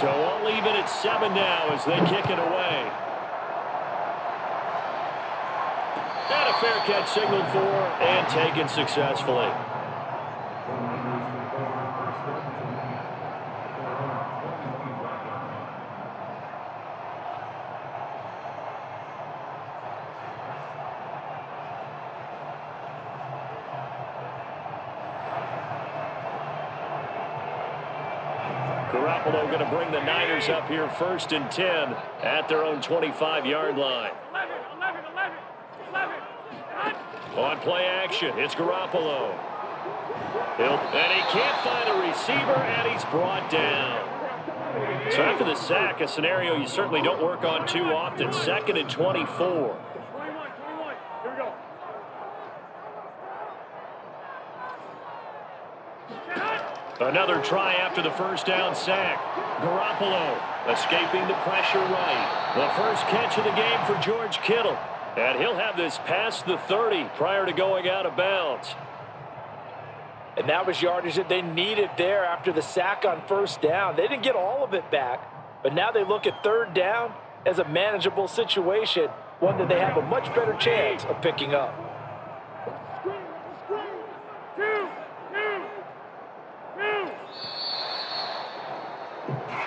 So we'll leave it at 7 now as they kick it away. And a fair catch signaled for and taken successfully. Garoppolo going to bring the Niners up here 1st and 10 at their own 25-yard line. 11. On play action, it's Garoppolo. And he can't find a receiver, and he's brought down. So after the sack, a scenario you certainly don't work on too often. 2nd and 24. Another try after the first down sack. Garoppolo escaping the pressure right. The first catch of the game for George Kittle. And he'll have this past the 30 prior to going out of bounds. And that was yardage that they needed there after the sack on first down. They didn't get all of it back, but now they look at 3rd down as a manageable situation, one that they have a much better chance of picking up.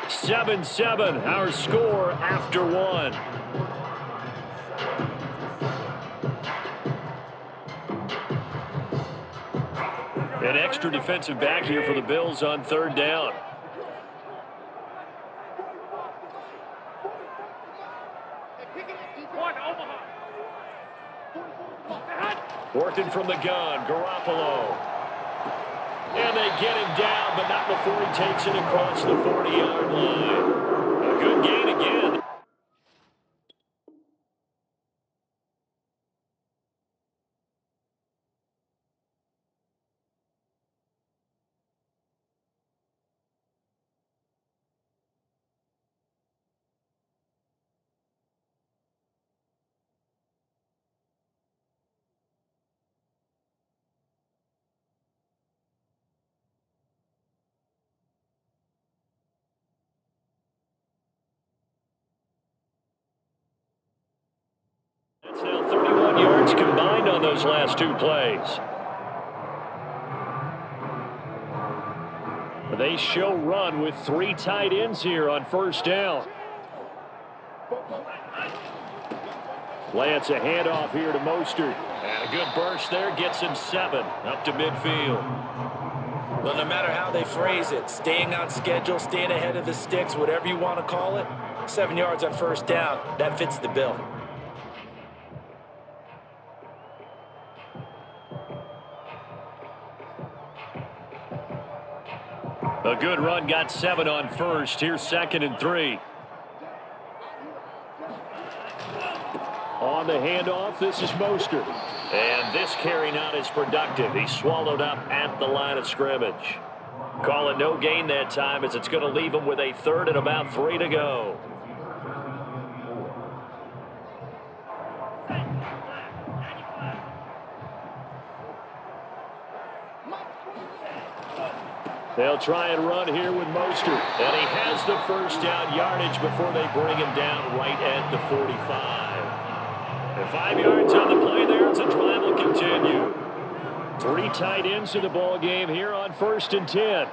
7-7, our score after 1. An extra defensive back here for the Bills on 3rd down. Working from the gun, Garoppolo. And they get him down, but not before he takes it across the 40-yard line. A good gain again. That's now 31 yards combined on those last 2 plays. They show run with 3 tight ends here on 1st down. Lance a handoff here to Mostert. And a good burst there gets him 7 up to midfield. Well, no matter how they phrase it, staying on schedule, staying ahead of the sticks, whatever you want to call it, 7 yards on 1st down, that fits the bill. A good run got 7 on 1st. Here's 2nd and 3. On the handoff, this is Mostert. And this carry not as productive. He's swallowed up at the line of scrimmage. Call it no gain that time as it's going to leave him with a 3rd and about 3 to go. They'll try and run here with Mostert. And he has the 1st down yardage before they bring him down right at the 45. And 5 yards on the play there as the drive will continue. 3 tight ends in the ball game here on 1st and 10.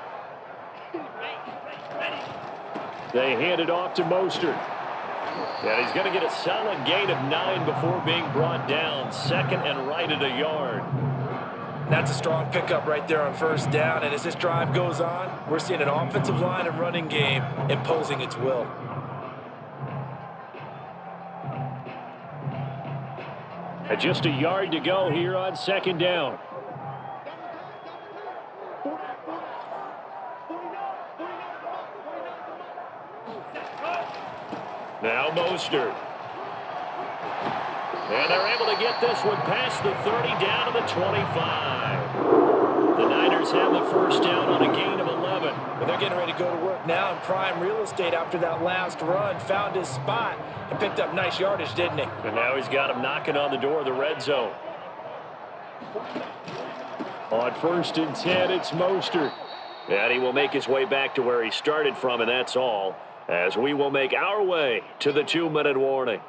They hand it off to Mostert. And he's going to get a solid gain of 9 before being brought down. 2nd and right at a yard. That's a strong pickup right there on 1st down. And as this drive goes on, we're seeing an offensive line and running game imposing its will. And just a yard to go here on 2nd down. Now Mostert. And they're able to get this one past the 30 down to the 25. The Niners have the 1st down on a gain of 11. But they're getting ready to go to work now in prime real estate after that last run. Found his spot and picked up nice yardage, didn't he? And now he's got him knocking on the door of the red zone. On 1st and 10, it's Mostert. And he will make his way back to where he started from, and that's all. as we will make our way to the 2-minute warning.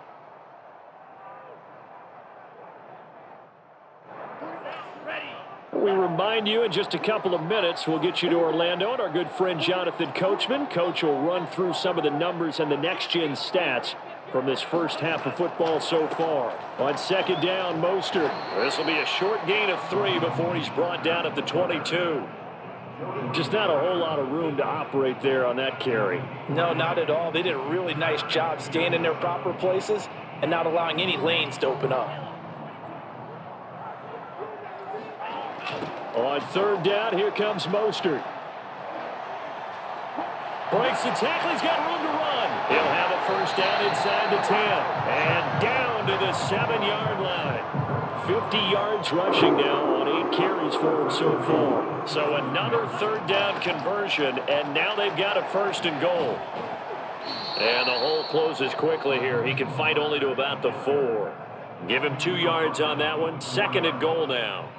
We remind you in just a couple of minutes, we'll get you to Orlando and our good friend Jonathan Coachman. Coach will run through some of the numbers and the next-gen stats from this first half of football so far. On second down, Mostert. This will be a short gain of 3 before he's brought down at the 22. Just not a whole lot of room to operate there on that carry. No, not at all. They did a really nice job staying in their proper places and not allowing any lanes to open up. On third down, here comes Mostert. Breaks the tackle. He's got room to run. He'll have a first down inside the 10. And down to the 7-yard line. 50 yards rushing now on 8 carries for him so far. So another third down conversion, and now they've got a first and goal. And the hole closes quickly here. He can fight only to about the 4. Give him 2 yards on that one. Second and goal now.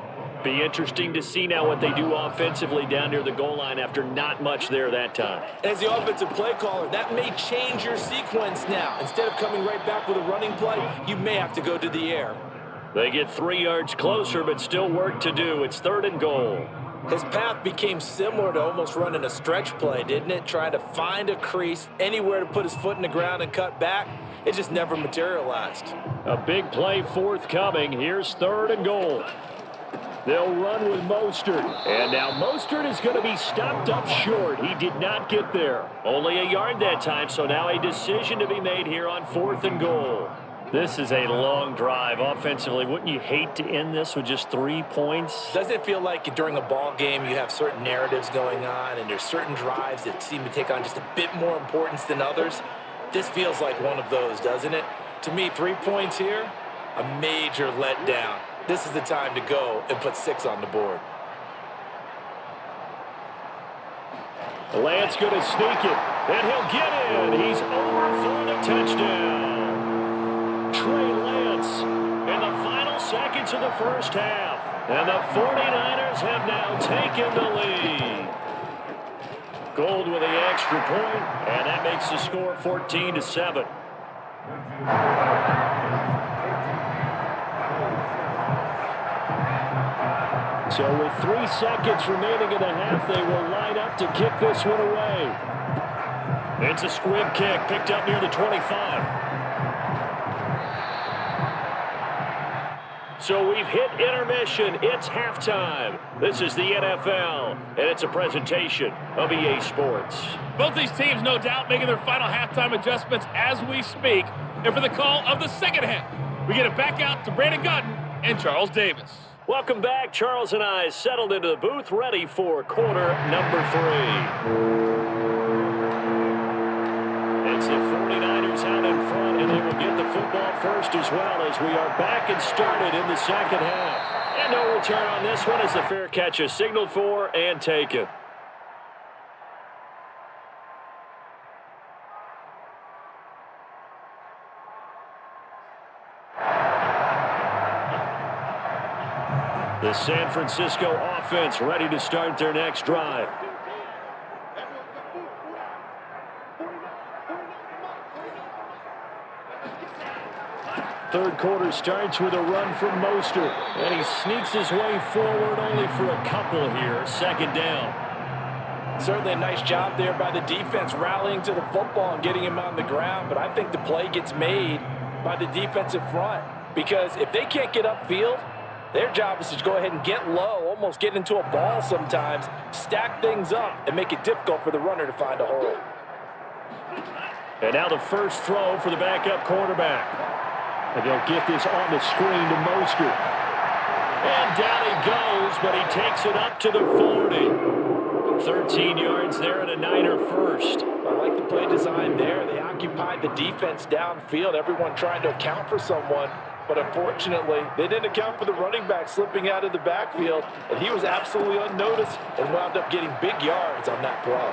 Be interesting to see now what they do offensively down near the goal line after not much there that time. As the offensive play caller, that may change your sequence now. Instead of coming right back with a running play, you may have to go to the air. They get 3 yards closer, but still work to do. It's third and goal. His path became similar to almost running a stretch play, didn't it? Trying to find a crease, anywhere to put his foot in the ground and cut back. It just never materialized. A big play forthcoming. Here's third and goal. They'll run with Mostert. And now Mostert is going to be stopped up short. He did not get there. Only a yard that time, so now a decision to be made here on fourth and goal. This is a long drive offensively. Wouldn't you hate to end this with just 3 points? Doesn't it feel like during a ball game you have certain narratives going on and there's certain drives that seem to take on just a bit more importance than others? This feels like one of those, doesn't it? To me, 3 points here, a major letdown. This is the time to go and put 6 on the board. Lance going to sneak it, and he'll get in. He's over for the touchdown. Trey Lance in the final seconds of the first half. And the 49ers have now taken the lead. Gold with the extra point, and that makes the score 14-7. So with 3 seconds remaining in the half, they will line up to kick this one away. It's a squib kick picked up near the 25. So we've hit intermission. It's halftime. This is the NFL, and it's a presentation of EA Sports. Both these teams, no doubt, making their final halftime adjustments as we speak. And for the call of the second half, we get it back out to Brandon Gutton and Charles Davis. Welcome back. Charles and I settled into the booth, ready for quarter number 3. It's the 49ers out in front, and they will get the football first as well as we are back and started in the second half. And no return on this one as the fair catch is signaled for and taken. The San Francisco offense ready to start their next drive. Third quarter starts with a run from Mostert, and he sneaks his way forward only for a couple here. Second down. Certainly a nice job there by the defense rallying to the football and getting him on the ground, but I think the play gets made by the defensive front because if they can't get upfield, their job is to go ahead and get low, almost get into a ball sometimes, stack things up, and make it difficult for the runner to find a hole. And now the first throw for the backup quarterback. And they'll get this on the screen to Mostert. And down he goes, but he takes it up to the 40. 13 yards there and a Niner first. I like the play design there. They occupied the defense downfield, everyone trying to account for someone. But unfortunately, they didn't account for the running back slipping out of the backfield, and he was absolutely unnoticed and wound up getting big yards on that play.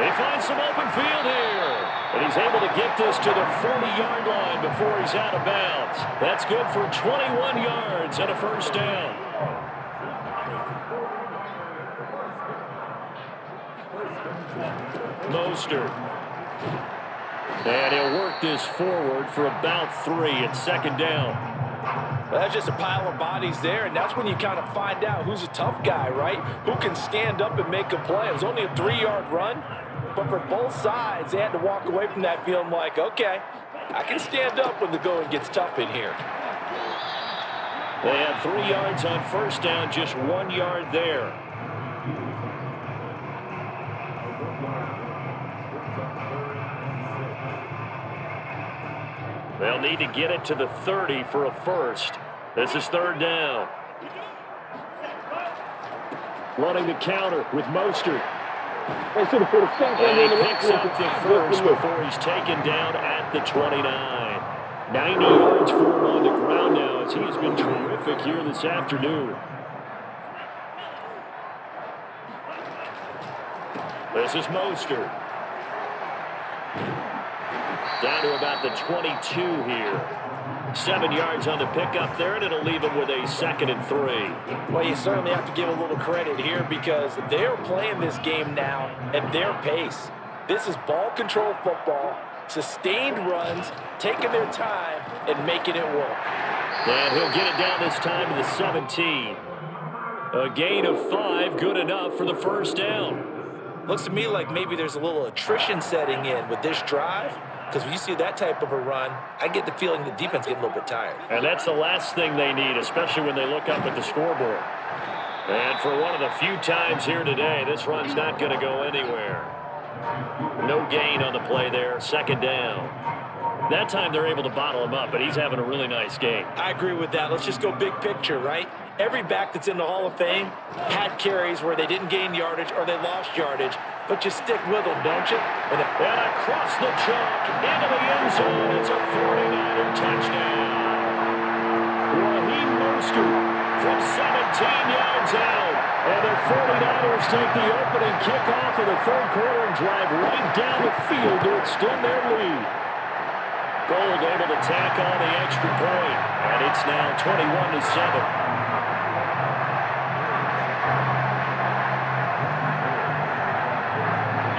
He finds some open field here, and he's able to get this to the 40-yard line before he's out of bounds. That's good for 21 yards and a first down. Mostert And he'll work this forward for about 3 at second down. Well, that's just a pile of bodies there, and that's when you kind of find out who's a tough guy, right? Who can stand up and make a play. It was only a 3-yard run, but for both sides, they had to walk away from that feeling like, okay, I can stand up when the going gets tough in here. They had 3 yards on first down, just 1 yard there. They'll need to get it to the 30 for a first. This is third down. Running the counter with Mostert. And he picks up the first before he's taken down at the 29. 90 yards for him on the ground now as he has been terrific here this afternoon. This is Mostert. Down to about the 22 here. 7 yards on the pickup there, and it'll leave him with a 2nd and 3. Well, you certainly have to give a little credit here because they're playing this game now at their pace. This is ball control football, sustained runs, taking their time, and making it work. And he'll get it down this time to the 17. A gain of 5, good enough for the first down. Looks to me like maybe there's a little attrition setting in with this drive. Because when you see that type of a run, I get the feeling the defense getting a little bit tired. And that's the last thing they need, especially when they look up at the scoreboard. And for one of the few times here today, this run's not going to go anywhere. No gain on the play there, 2nd down. That time they're able to bottle him up, but he's having a really nice game. I agree with that. Let's just go big picture, right? Every back that's in the Hall of Fame had carries where they didn't gain yardage or they lost yardage, but you stick with them, don't you? And across the chalk, into the end zone, it's a 49er touchdown. Raheem Mostert from 17 yards out. And the 49ers take the opening kickoff of the third quarter and drive right down the field to extend their lead. Gold able to tack on the extra point, and it's now 21-7.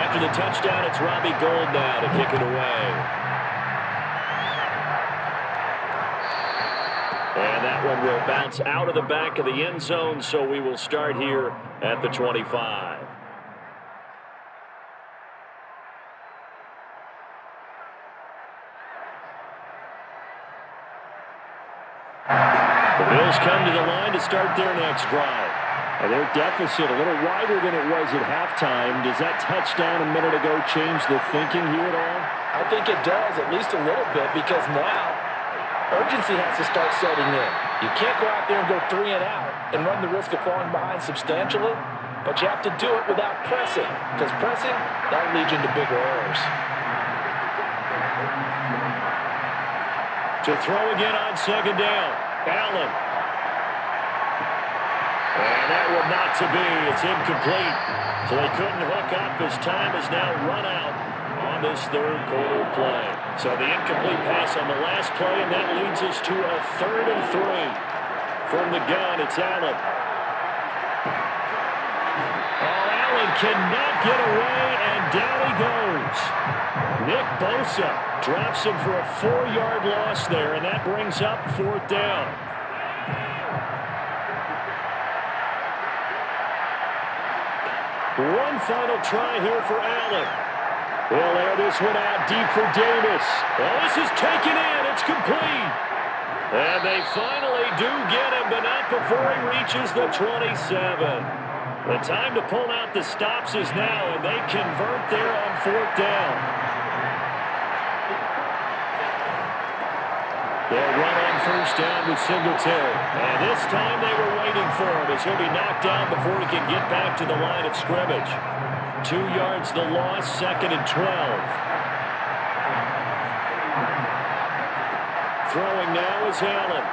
After the touchdown, it's Robbie Gould now to kick it away. And that one will bounce out of the back of the end zone, so we will start here at the 25. The Bills come to the line to start their next drive. And their deficit a little wider than it was at halftime. Does that touchdown a minute ago change the thinking here at all? I think it does, at least a little bit, because now urgency has to start setting in. You can't go out there and go 3 and out and run the risk of falling behind substantially, but you have to do it without pressing, because pressing, that'll lead you into bigger errors. To throw again on 2nd down, Allen. And that one not to be. It's incomplete. So they couldn't hook up as time has now run out on this third quarter play. So the incomplete pass on the last play, and that leads us to a 3rd and 3. From the gun, it's Allen. Oh, Allen cannot get away, and down he goes. Nick Bosa drops him for a 4-yard loss there, and that brings up 4th down. One final try here for Allen. He'll air this one out deep for Davis. Well, this is taken in. It's complete. And they finally do get him, but not before he reaches the 27. The time to pull out the stops is now, and they convert there on 4th down. They'll run on 1st down with Singletary. And this time they were waiting for him as he'll be knocked down before he can get back to the line of scrimmage. 2 yards the loss, 2nd and 12. Throwing now is Allen.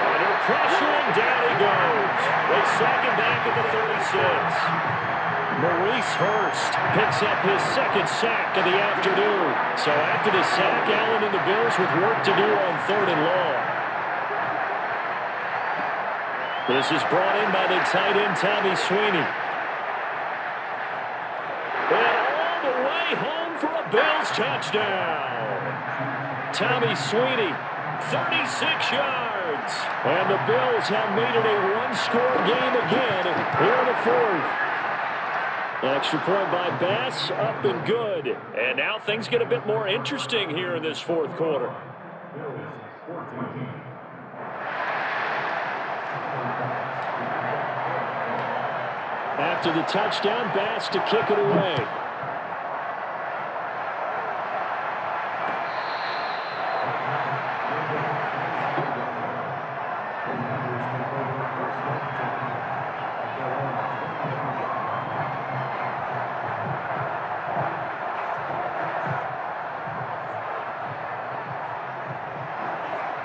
Under pressure, and down he goes. They sack him back at the 36. Maurice Hurst picks up his 2nd sack of the afternoon. So after the sack, Allen and the Bills with work to do on 3rd and long. This is brought in by the tight end, Tommy Sweeney. And all the Bills touchdown. Tommy Sweeney, 36 yards. And the Bills have made it a one-score game again here in the fourth. Extra point by Bass, up and good. And now things get a bit more interesting here in this fourth quarter. After the touchdown, Bass to kick it away.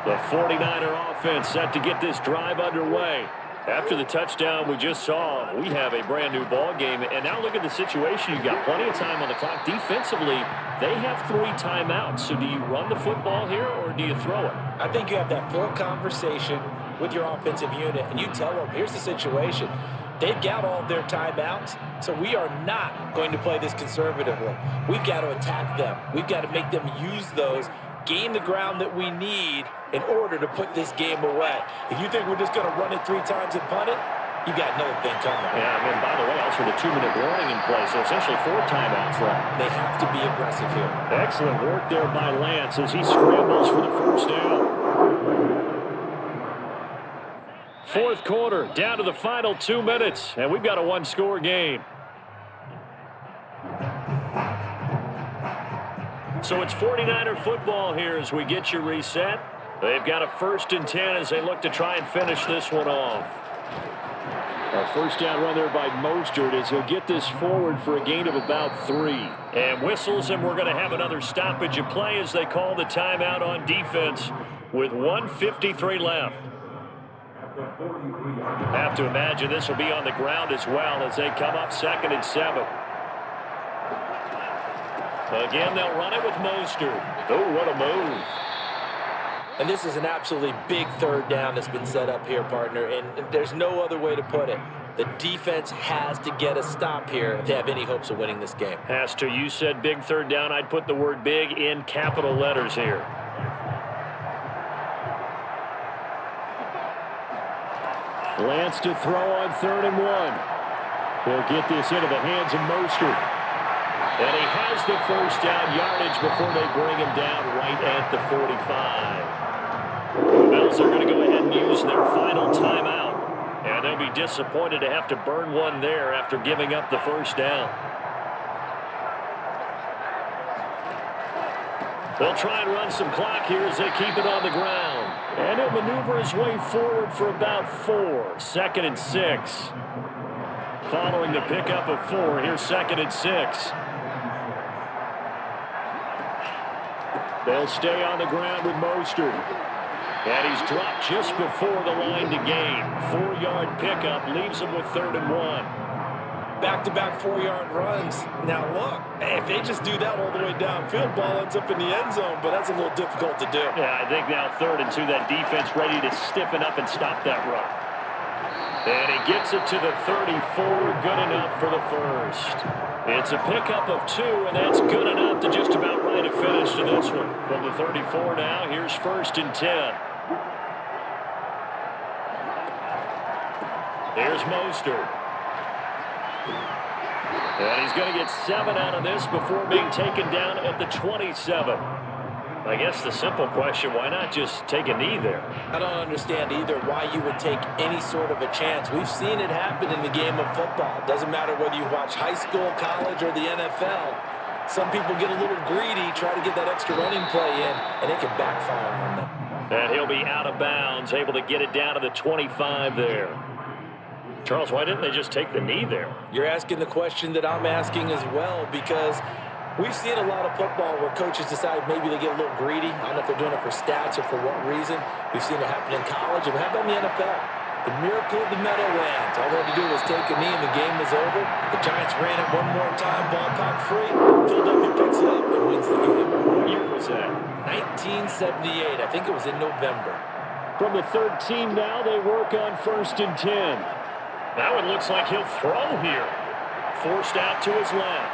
The 49er offense set to get this drive underway. After the touchdown we just saw, we have a brand new ball game. And now look at the situation. You've got plenty of time on the clock. Defensively, they have 3 timeouts. So do you run the football here or do you throw it? I think you have that full conversation with your offensive unit, and you tell them, here's the situation. They've got all of their timeouts, so we are not going to play this conservatively. We've got to attack them. We've got to make them use those, gain the ground that we need in order to put this game away. If you think we're just going to run it 3 times and punt it, you got another thing coming. Yeah, and by the way, also the 2-minute warning in play, so essentially 4 timeouts left. They have to be aggressive here. Excellent work there by Lance as he scrambles for the first down. Fourth quarter, down to the final 2 minutes, and we've got a one-score game. So it's 49er football here as we get you reset. They've got a 1st and 10 as they look to try and finish this one off. A first down run there by Mostert as he'll get this forward for a gain of about 3. And whistles, and we're going to have another stoppage of play as they call the timeout on defense with 1:53 left. Have to imagine this will be on the ground as well as they come up 2nd and 7. Again, they'll run it with Mostert. Oh, what a move. And this is an absolutely big 3rd down that's been set up here, partner, and there's no other way to put it. The defense has to get a stop here if they have any hopes of winning this game. Has to. You said big 3rd down. I'd put the word big in capital letters here. Lance to throw on 3rd and 1. He'll get this into the hands of Mostert. And he has the first down yardage before they bring him down right at the 45. The Bills are going to go ahead and use their final timeout. And they'll be disappointed to have to burn one there after giving up the first down. They'll try and run some clock here as they keep it on the ground. And he'll maneuver his way forward for about 4. 2nd and 6. Following the pickup of 4, here's 2nd and 6. They'll stay on the ground with Mostert. And he's dropped just before the line to gain. 4-yard pickup leaves him with 3rd and 1. Back-to-back 4-yard runs. Now, look, if they just do that all the way downfield, ball ends up in the end zone, but that's a little difficult to do. Yeah, I think now 3rd and 2, that defense ready to stiffen up and stop that run. And he gets it to the 34, good enough for the first. It's a pickup of 2, and that's good enough to just about write a finish to this one. From the 34 now, here's 1st and 10. Here's Mostert. And he's going to get 7 out of this before being taken down at the 27. I guess the simple question, why not just take a knee there? I don't understand either why you would take any sort of a chance. We've seen it happen in the game of football. It doesn't matter whether you watch high school, college, or the NFL. Some people get a little greedy, try to get that extra running play in, and it can backfire on them. And he'll be out of bounds, able to get it down to the 25 there. Charles, why didn't they just take the knee there? You're asking the question that I'm asking as well, because we've seen a lot of football where coaches decide maybe they get a little greedy. I don't know if they're doing it for stats or for what reason. We've seen it happen in college, and how about in the NFL? The miracle of the Meadowlands. All they had to do was take a knee and the game was over. The Giants ran it one more time, ball caught free. Philadelphia picks it up and wins the game. What year was that? 1978. I think it was in November. From the 13 now, they work on 1st and 10. Now it looks like he'll throw here. Forced out to his left.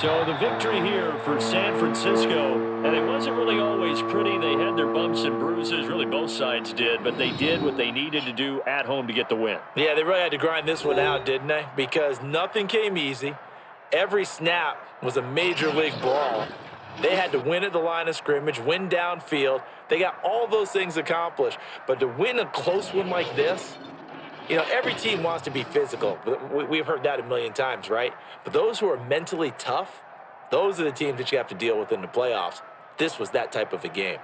So the victory here for San Francisco, and it wasn't really always pretty. They had their bumps and bruises, really both sides did, but they did what they needed to do at home to get the win. Yeah, they really had to grind this one out, didn't they? Because nothing came easy. Every snap was a major league brawl. They had to win at the line of scrimmage, win downfield. They got all those things accomplished. But to win a close one like this, you know, every team wants to be physical. We've heard that a million times, right? But those who are mentally tough, those are the teams that you have to deal with in the playoffs. This was that type of a game.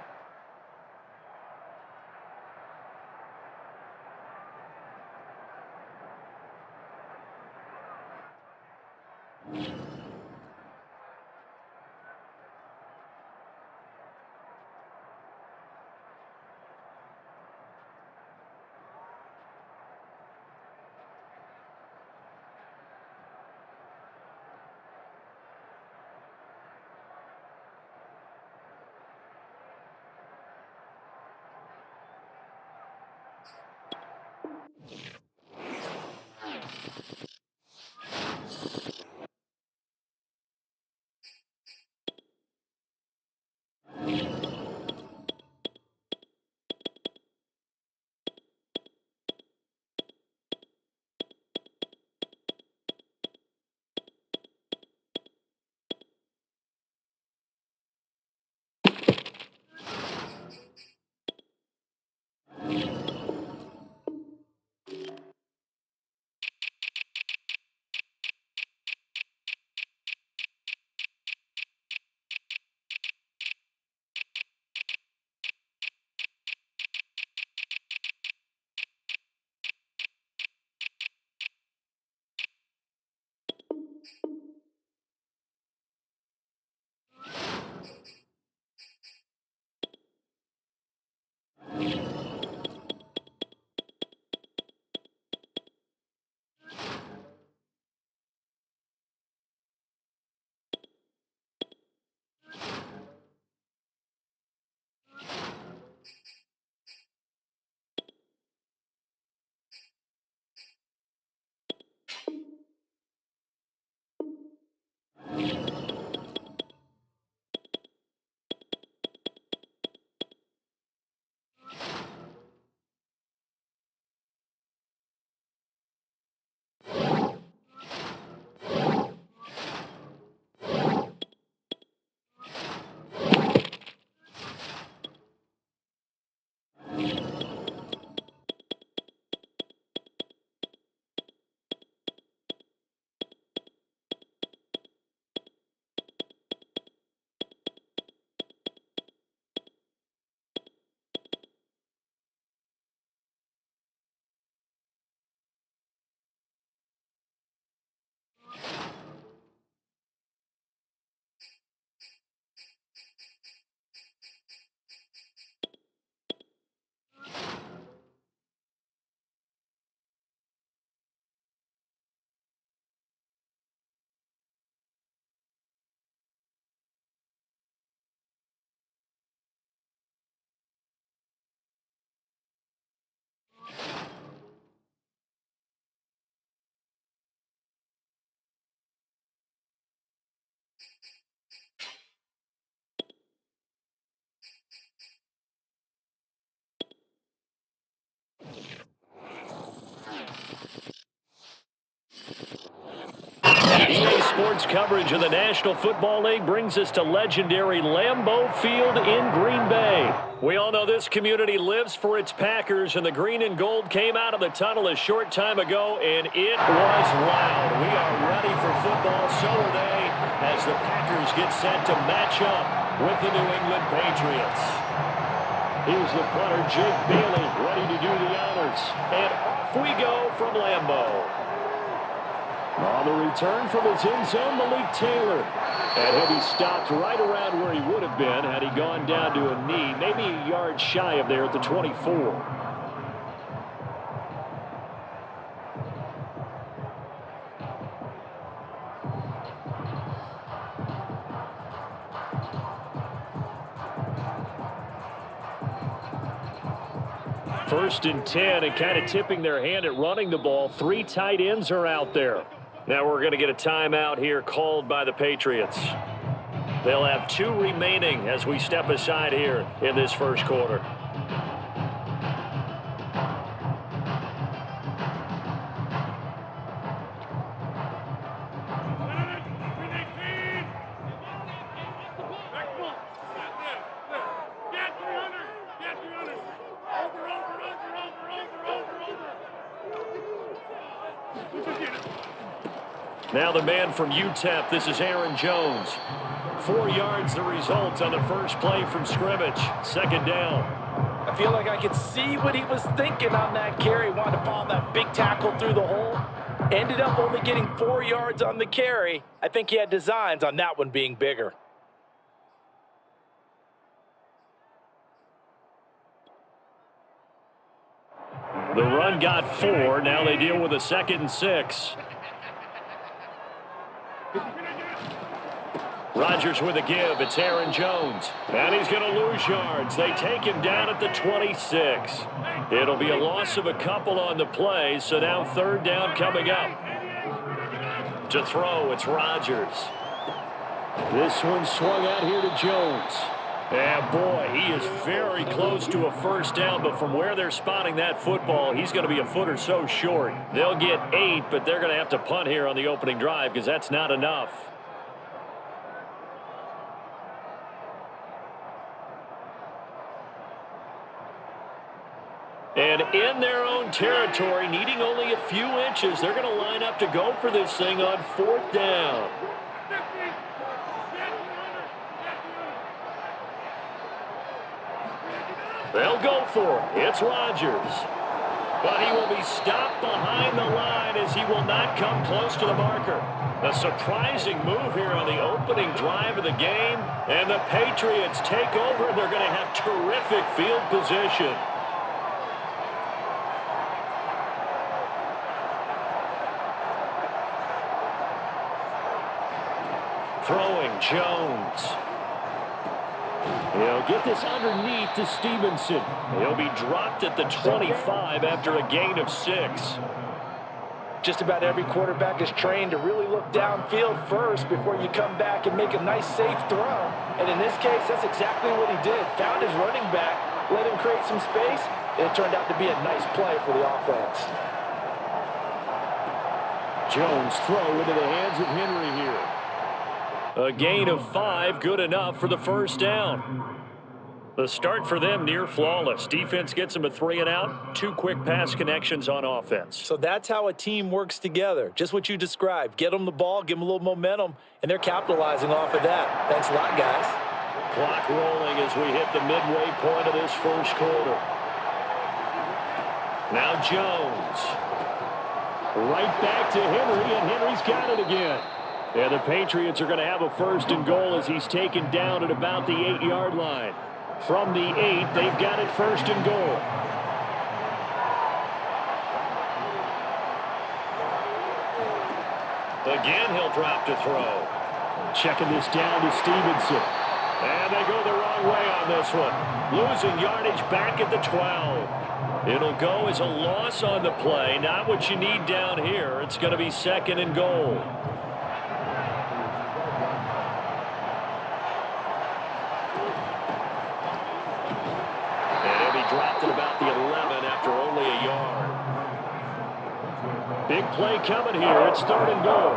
EA Sports coverage of the National Football League brings us to legendary Lambeau Field in Green Bay. We all know this community lives for its Packers, and the green and gold came out of the tunnel a short time ago, and it was loud. We are ready for football, so are they, as the Packers get set to match up with the New England Patriots. Here's the punter, Jake Bailey, ready to do the honors. And off we go from Lambeau. On the return from his end zone, Malik Taylor. And he'll be stopped right around where he would have been had he gone down to a knee, maybe a yard shy of there at the 24. First and 10, and kind of tipping their hand at running the ball. Three tight ends are out there. Now we're going to get a timeout here called by the Patriots. They'll have 2 remaining as we step aside here in this first quarter. Now the man from UTEP, this is Aaron Jones. 4 yards the result on the first play from scrimmage. Second down. I feel like I could see what he was thinking on that carry. Wanted to follow that big tackle through the hole. Ended up only getting 4 yards on the carry. I think he had designs on that one being bigger. The run got 4. Now they deal with a 2nd and 6. Rodgers with a give. It's Aaron Jones. And he's going to lose yards. They take him down at the 26. It'll be a loss of a couple on the play, so now 3rd down coming up. To throw, it's Rodgers. This one swung out here to Jones. And boy, he is very close to a first down, but from where they're spotting that football, he's going to be a foot or so short. They'll get 8, but they're going to have to punt here on the opening drive because that's not enough. And in their own territory, needing only a few inches, they're going to line up to go for this thing on 4th down. They'll go for it. It's Rodgers. But he will be stopped behind the line as he will not come close to the marker. A surprising move here on the opening drive of the game. And the Patriots take over. They're going to have terrific field position. Throwing, Jones. He'll get this underneath to Stevenson. He'll be dropped at the 25 after a gain of 6. Just about every quarterback is trained to really look downfield first before you come back and make a nice, safe throw. And in this case, that's exactly what he did. Found his running back, let him create some space, and it turned out to be a nice play for the offense. Jones throw into the hands of Henry here. A gain of 5, good enough for the first down. The start for them near flawless. Defense gets them a 3 and out. 2 quick pass connections on offense. So that's how a team works together. Just what you described. Get them the ball, give them a little momentum, and they're capitalizing off of that. Thanks a lot, guys. Clock rolling as we hit the midway point of this first quarter. Now Jones. Right back to Henry, and Henry's got it again. And the Patriots are going to have a 1st and goal as he's taken down at about the 8-yard line. From the 8, they've got it 1st and goal. Again, he'll drop to throw. Checking this down to Stevenson. And they go the wrong way on this one. Losing yardage back at the 12. It'll go as a loss on the play. Not what you need down here. It's going to be 2nd and goal. Dropped at about the 11 after only a yard. Big play coming here. It's 3rd and goal.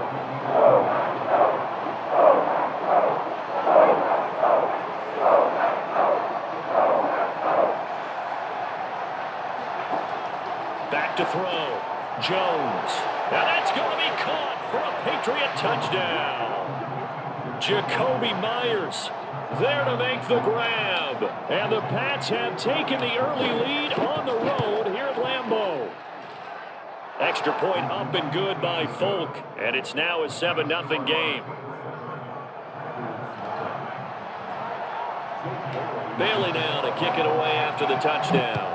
Back to throw. Jones. Now that's going to be caught for a Patriot touchdown. Jacoby Myers there to make the grab. And the Pats have taken the early lead on the road here at Lambeau. Extra point up and good by Folk. And it's now a 7-0 game. Bailey now to kick it away after the touchdown.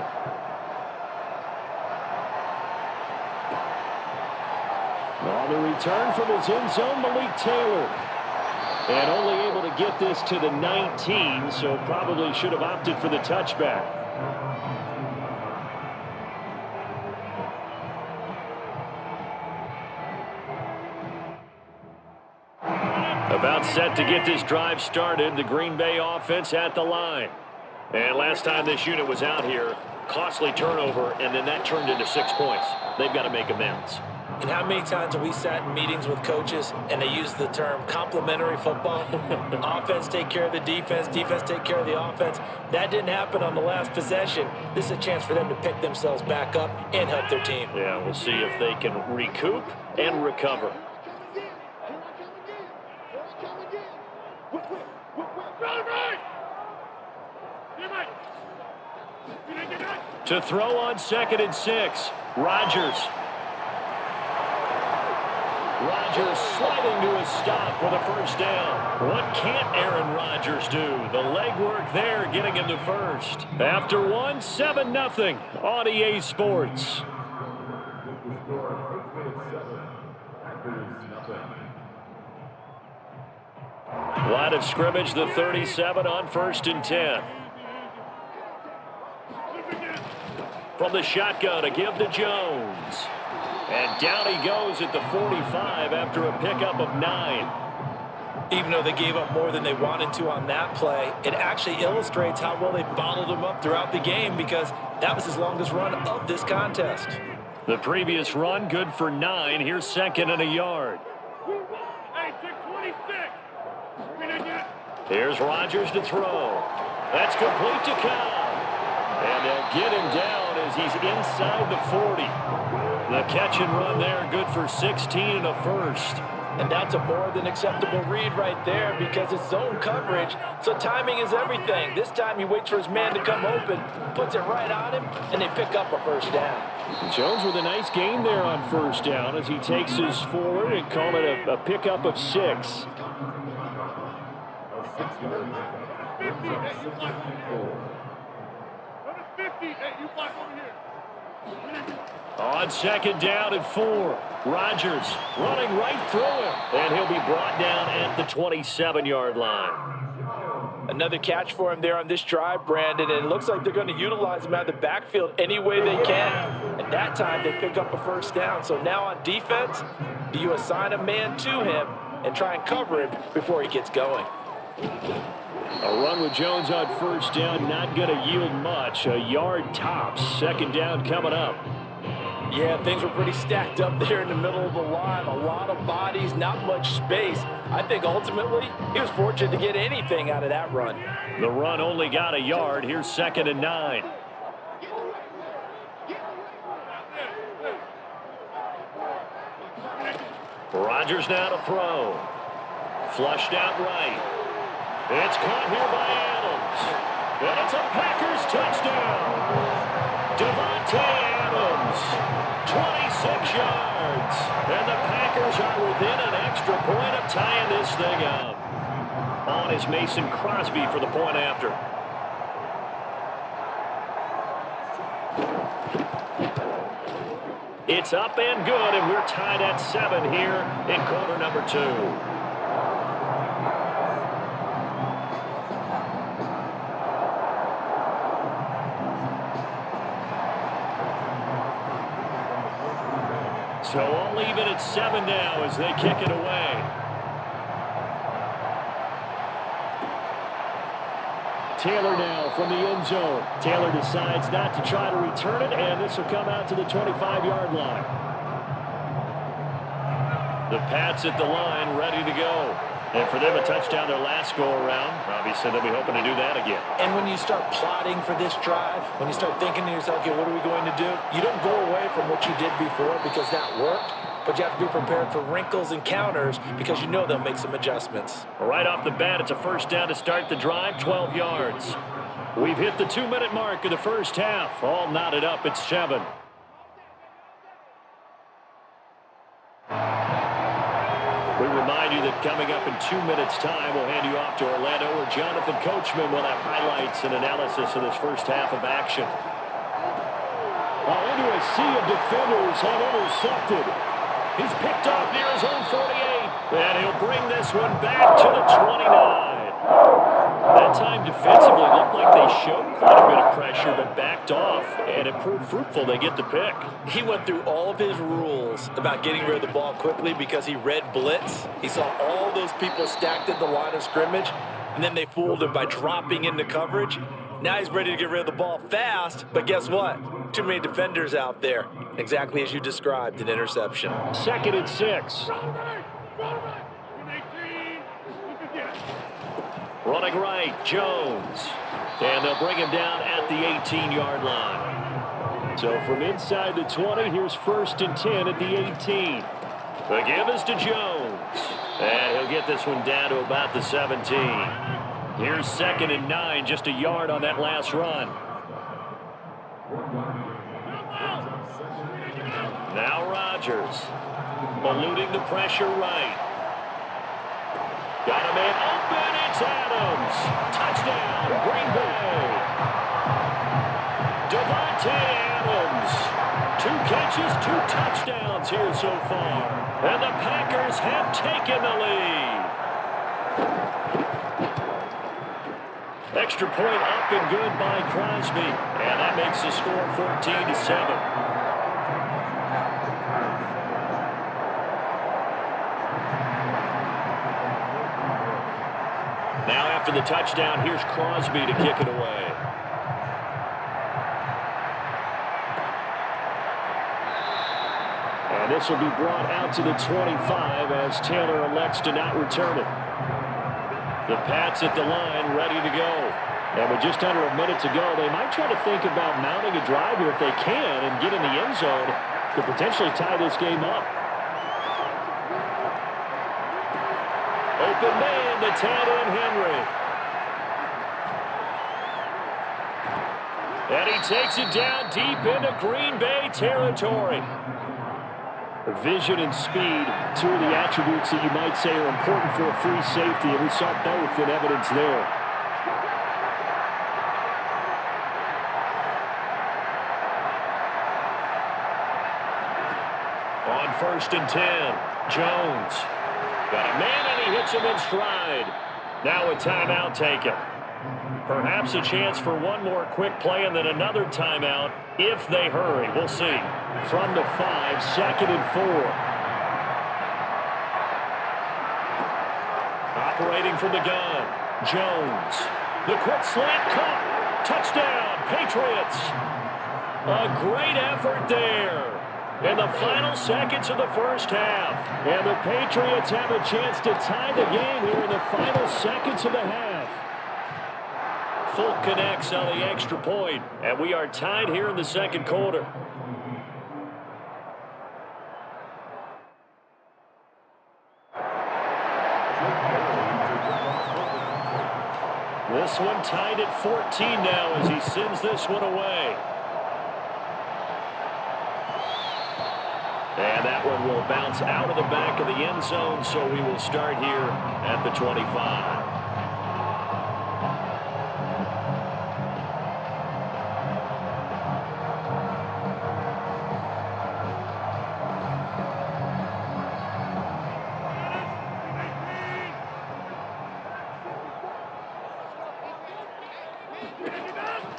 On the return from his end zone, Malik Taylor. And only able to get this to the 19, so probably should have opted for the touchback. About set to get this drive started. The Green Bay offense at the line. And last time this unit was out here, costly turnover, and then that turned into 6 points. They've got to make amends. And how many times have we sat in meetings with coaches and they use the term complementary football? Offense take care of the defense, defense take care of the offense. That didn't happen on the last possession. This is a chance for them to pick themselves back up and help their team. Yeah, we'll see if they can recoup and recover. To throw on 2nd and 6, Rodgers. Rodgers sliding to a stop with a first down. What can't Aaron Rodgers do? The legwork there getting him to first. After one, 7-0 on EA Sports. Line of scrimmage, the 37 on 1st and 10. From the shotgun, a give to Jones. And down he goes at the 45 after a pickup of 9. Even though they gave up more than they wanted to on that play, it actually illustrates how well they bottled him up throughout the game because that was his longest run of this contest. The previous run, good for 9. Here's 2nd and a yard. Hey, 26. Here's Rodgers to throw. That's complete to Cobb. And they'll get him down as he's inside the 40. The catch and run there, good for 16 and a first. And that's a more than acceptable read right there because it's zone coverage, so timing is everything. This time he waits for his man to come open, puts it right on him, and they pick up a first down. Jones with a nice gain there on first down as he takes his forward and call it a pickup of 6. On 2nd down and 4, Rodgers running right through him, and he'll be brought down at the 27-yard line. Another catch for him there on this drive, Brandon, and it looks like they're going to utilize him out of the backfield any way they can. And that time they pick up a first down. So now on defense, do you assign a man to him and try and cover him before he gets going? A run with Jones on first down, not going to yield much. A yard tops. 2nd down coming up. Yeah, things were pretty stacked up there in the middle of the line. A lot of bodies, not much space. I think ultimately he was fortunate to get anything out of that run. The run only got a yard. Here's 2nd and 9. Rodgers now to throw. Flushed out right. It's caught here by Adams. And it's a Packers touchdown. Devontae Adams. 26 yards. And the Packers are within an extra point of tying this thing up. On is Mason Crosby for the point after. It's up and good, and we're tied at 7 here in quarter number 2. So all even at 7 now as they kick it away. Taylor now from the end zone. Taylor decides not to try to return it, and this will come out to the 25-yard line. The Pats at the line, ready to go. And for them, a touchdown their last go-around. Obviously, they'll be hoping to do that again. And when you start plotting for this drive, when you start thinking to yourself, okay, what are we going to do? You don't go away from what you did before because that worked, but you have to be prepared for wrinkles and counters because you know they'll make some adjustments. Right off the bat, it's a first down to start the drive, 12 yards. We've hit the 2-minute mark of the first half. All knotted up at 7. We remind you that coming up in 2 minutes' time, we'll hand you off to Orlando, where Jonathan Coachman will have highlights and analysis of this first half of action. Into a sea of defenders and intercepted. He's picked off near his own 48, and he'll bring this one back to the 29. That time defensively looked like they showed quite a bit of pressure but backed off, and it proved fruitful. They get the pick. He went through all of his rules about getting rid of the ball quickly because he read blitz. He saw all those people stacked at the line of scrimmage, and then they fooled him by dropping into coverage. Now he's ready to get rid of the ball fast, but guess what? Too many defenders out there. Exactly as you described, an interception. 2nd and 6. Running right, Jones. And they'll bring him down at the 18-yard line. So from inside the 20, here's 1st and 10 at the 18. The give is to Jones. And he'll get this one down to about the 17. Here's 2nd and 9, just a yard on that last run. Now Rodgers, eluding the pressure right. Got a man open, it's Adams. Touchdown, Green Bay. Devontae Adams. 2 catches, 2 touchdowns here so far. And the Packers have taken the lead. Extra point up and good by Crosby. And that makes the score 14-7. Now after the touchdown, here's Crosby to kick it away. And this will be brought out to the 25 as Taylor elects to not return it. The Pats at the line, ready to go. And with just under a minute to go, they might try to think about mounting a drive here if they can and get in the end zone to potentially tie this game up. Open man to tight end Henry. And he takes it down deep into Green Bay territory. Vision and speed, 2 of the attributes that you might say are important for a free safety, and we saw both in evidence there. On 1st and 10, Jones. Got a man and he hits him in stride. Now a timeout taken. Perhaps a chance for one more quick play and then another timeout if they hurry. We'll see. From the 5, 2nd and 4. Operating from the gun, Jones. The quick slant caught. Touchdown, Patriots. A great effort there. In the final seconds of the first half. And the Patriots have a chance to tie the game here in the final seconds of the half. Fulk connects on the extra point, and we are tied here in the 2nd quarter. This one tied at 14 now as he sends this one away. And that one will bounce out of the back of the end zone, so we will start here at the 25.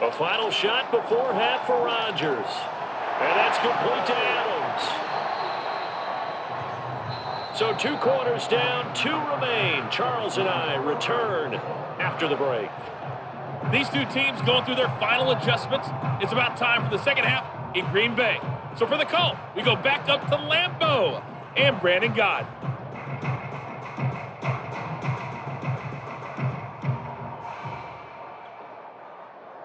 A final shot before half for Rodgers. And that's complete to Adams. So 2 quarters down, 2 remain. Charles and I return after the break. These 2 teams going through their final adjustments. It's about time for the 2nd half in Green Bay. So for the call, we go back up to Lambeau and Brandon Gott.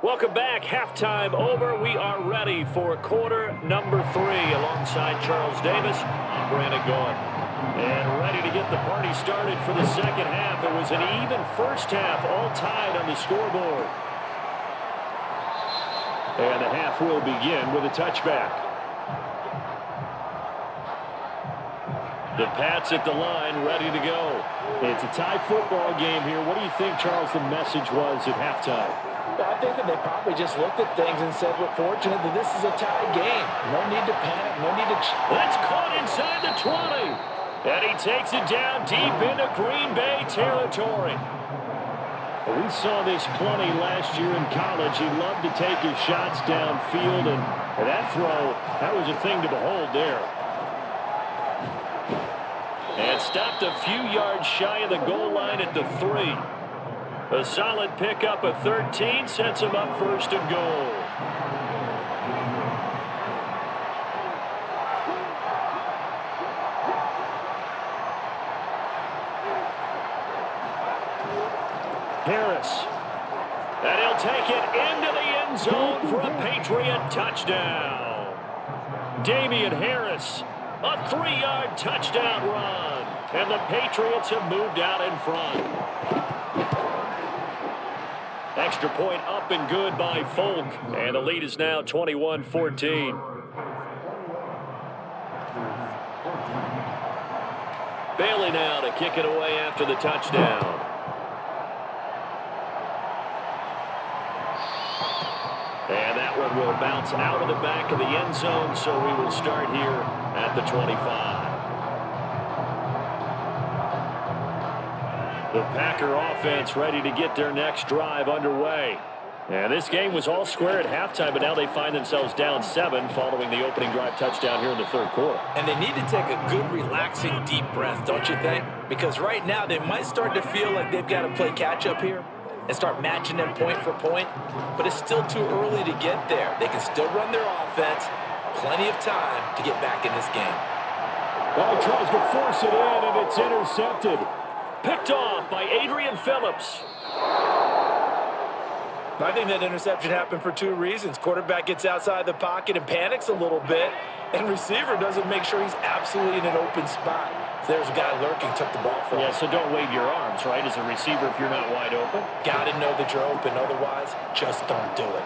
Welcome back. Halftime over. We are ready for quarter number 3 alongside Charles Davis. I'm Brandon Gott. And ready to get the party started for the 2nd half. It was an even first half, all tied on the scoreboard. And the half will begin with a touchback. The Pats at the line, ready to go. It's a tie football game here. What do you think, Charles, the message was at halftime? I think that they probably just looked at things and said, we're fortunate that this is a tie game. No need to panic, no need to... That's caught inside the 20. And he takes it down deep into Green Bay territory. Well, we saw this plenty last year in college. He loved to take his shots downfield, and that throw, that was a thing to behold there. And stopped a few yards shy of the goal line at the 3. A solid pickup of 13 sets him up first and goal. Harris. And he'll take it into the end zone for a Patriot touchdown. Damian Harris, a 3-yard touchdown run. And the Patriots have moved out in front. Extra point up and good by Folk. And the lead is now 21-14. Bailey now to kick it away after the touchdown. And that one will bounce out of the back of the end zone, so we will start here at the 25. The Packer offense ready to get their next drive underway. And this game was all square at halftime, but now they find themselves down 7 following the opening drive touchdown here in the third quarter. And they need to take a good, relaxing, deep breath, don't you think? Because right now they might start to feel like they've got to play catch-up here and start matching them point for point, but it's still too early to get there. They can still run their offense. Plenty of time to get back in this game. Well, he tries to force it in, and it's intercepted. Picked off by Adrian Phillips. I think that interception happened for 2 reasons. Quarterback gets outside the pocket and panics a little bit, and receiver doesn't make sure he's absolutely in an open spot. So there's a guy lurking, took the ball from him. Yeah, so don't wave your arms, right, as a receiver if you're not wide open. Got to know that you're open. Otherwise, just don't do it.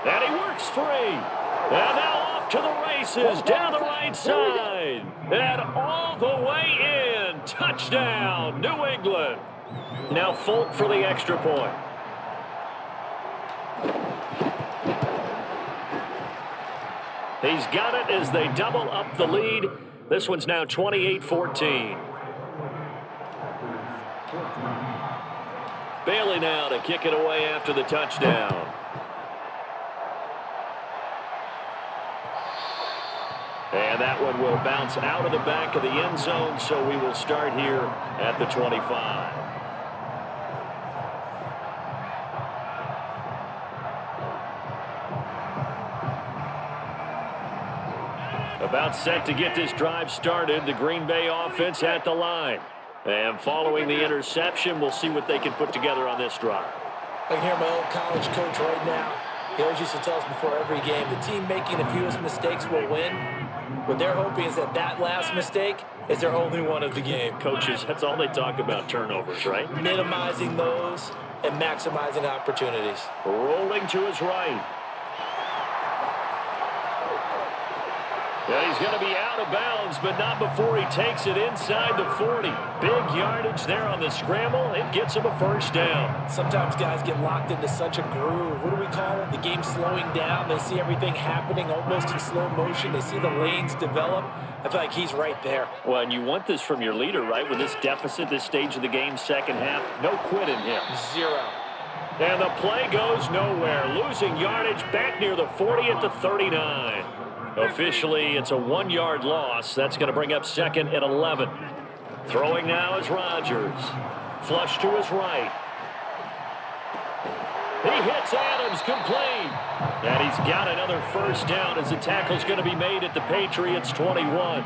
And he works free. And now off to the races down the right side. And all the way in. Touchdown, New England. Now Folk for the extra point. He's got it as they double up the lead. This one's now 28-14. Bailey now to kick it away after the touchdown. And that one will bounce out of the back of the end zone, so we will start here at the 25. About set to get this drive started, the Green Bay offense at the line. And following the interception, we'll see what they can put together on this drive. I can hear my old college coach right now. He always used to tell us before every game, the team making the fewest mistakes will win. What they're hoping is that that last mistake is their only one of the game. Coaches, that's all they talk about, turnovers, right? Minimizing those and maximizing opportunities. Rolling to his right. Yeah, he's going to be out of bounds, but not before he takes it inside the 40. Big yardage there on the scramble. It gets him a first down. Sometimes guys get locked into such a groove. What do we call it? The game's slowing down. They see everything happening almost in slow motion. They see the lanes develop. I feel like he's right there. Well, and you want this from your leader, right? With this deficit, this stage of the game, second half, no quit in him. 0. And the play goes nowhere. Losing yardage back near the 40 at the 39. Officially, it's a 1-yard loss. That's going to bring up second and 11. Throwing now is Rodgers. Flush to his right. He hits Adams complete. And he's got another first down as the tackle's going to be made at the Patriots 21.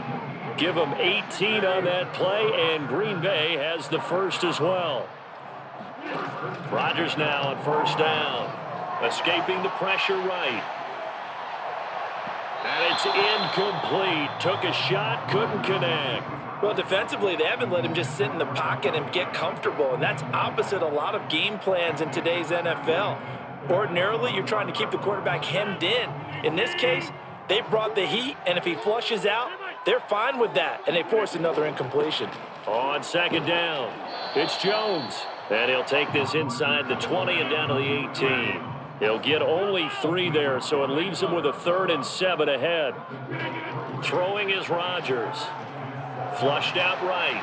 Give them 18 on that play, and Green Bay has the first as well. Rodgers now on first down. Escaping the pressure right. And it's incomplete. Took a shot, couldn't connect. Well, defensively, they haven't let him just sit in the pocket and get comfortable, and that's opposite a lot of game plans in today's NFL. Ordinarily, you're trying to keep the quarterback hemmed in. In this case, they brought the heat, and if he flushes out, they're fine with that, and they force another incompletion. On second down, it's Jones. And he'll take this inside the 20 and down to the 18. He'll get only 3 there, so it leaves him with a 3rd and 7 ahead. Throwing is Rodgers. Flushed out right.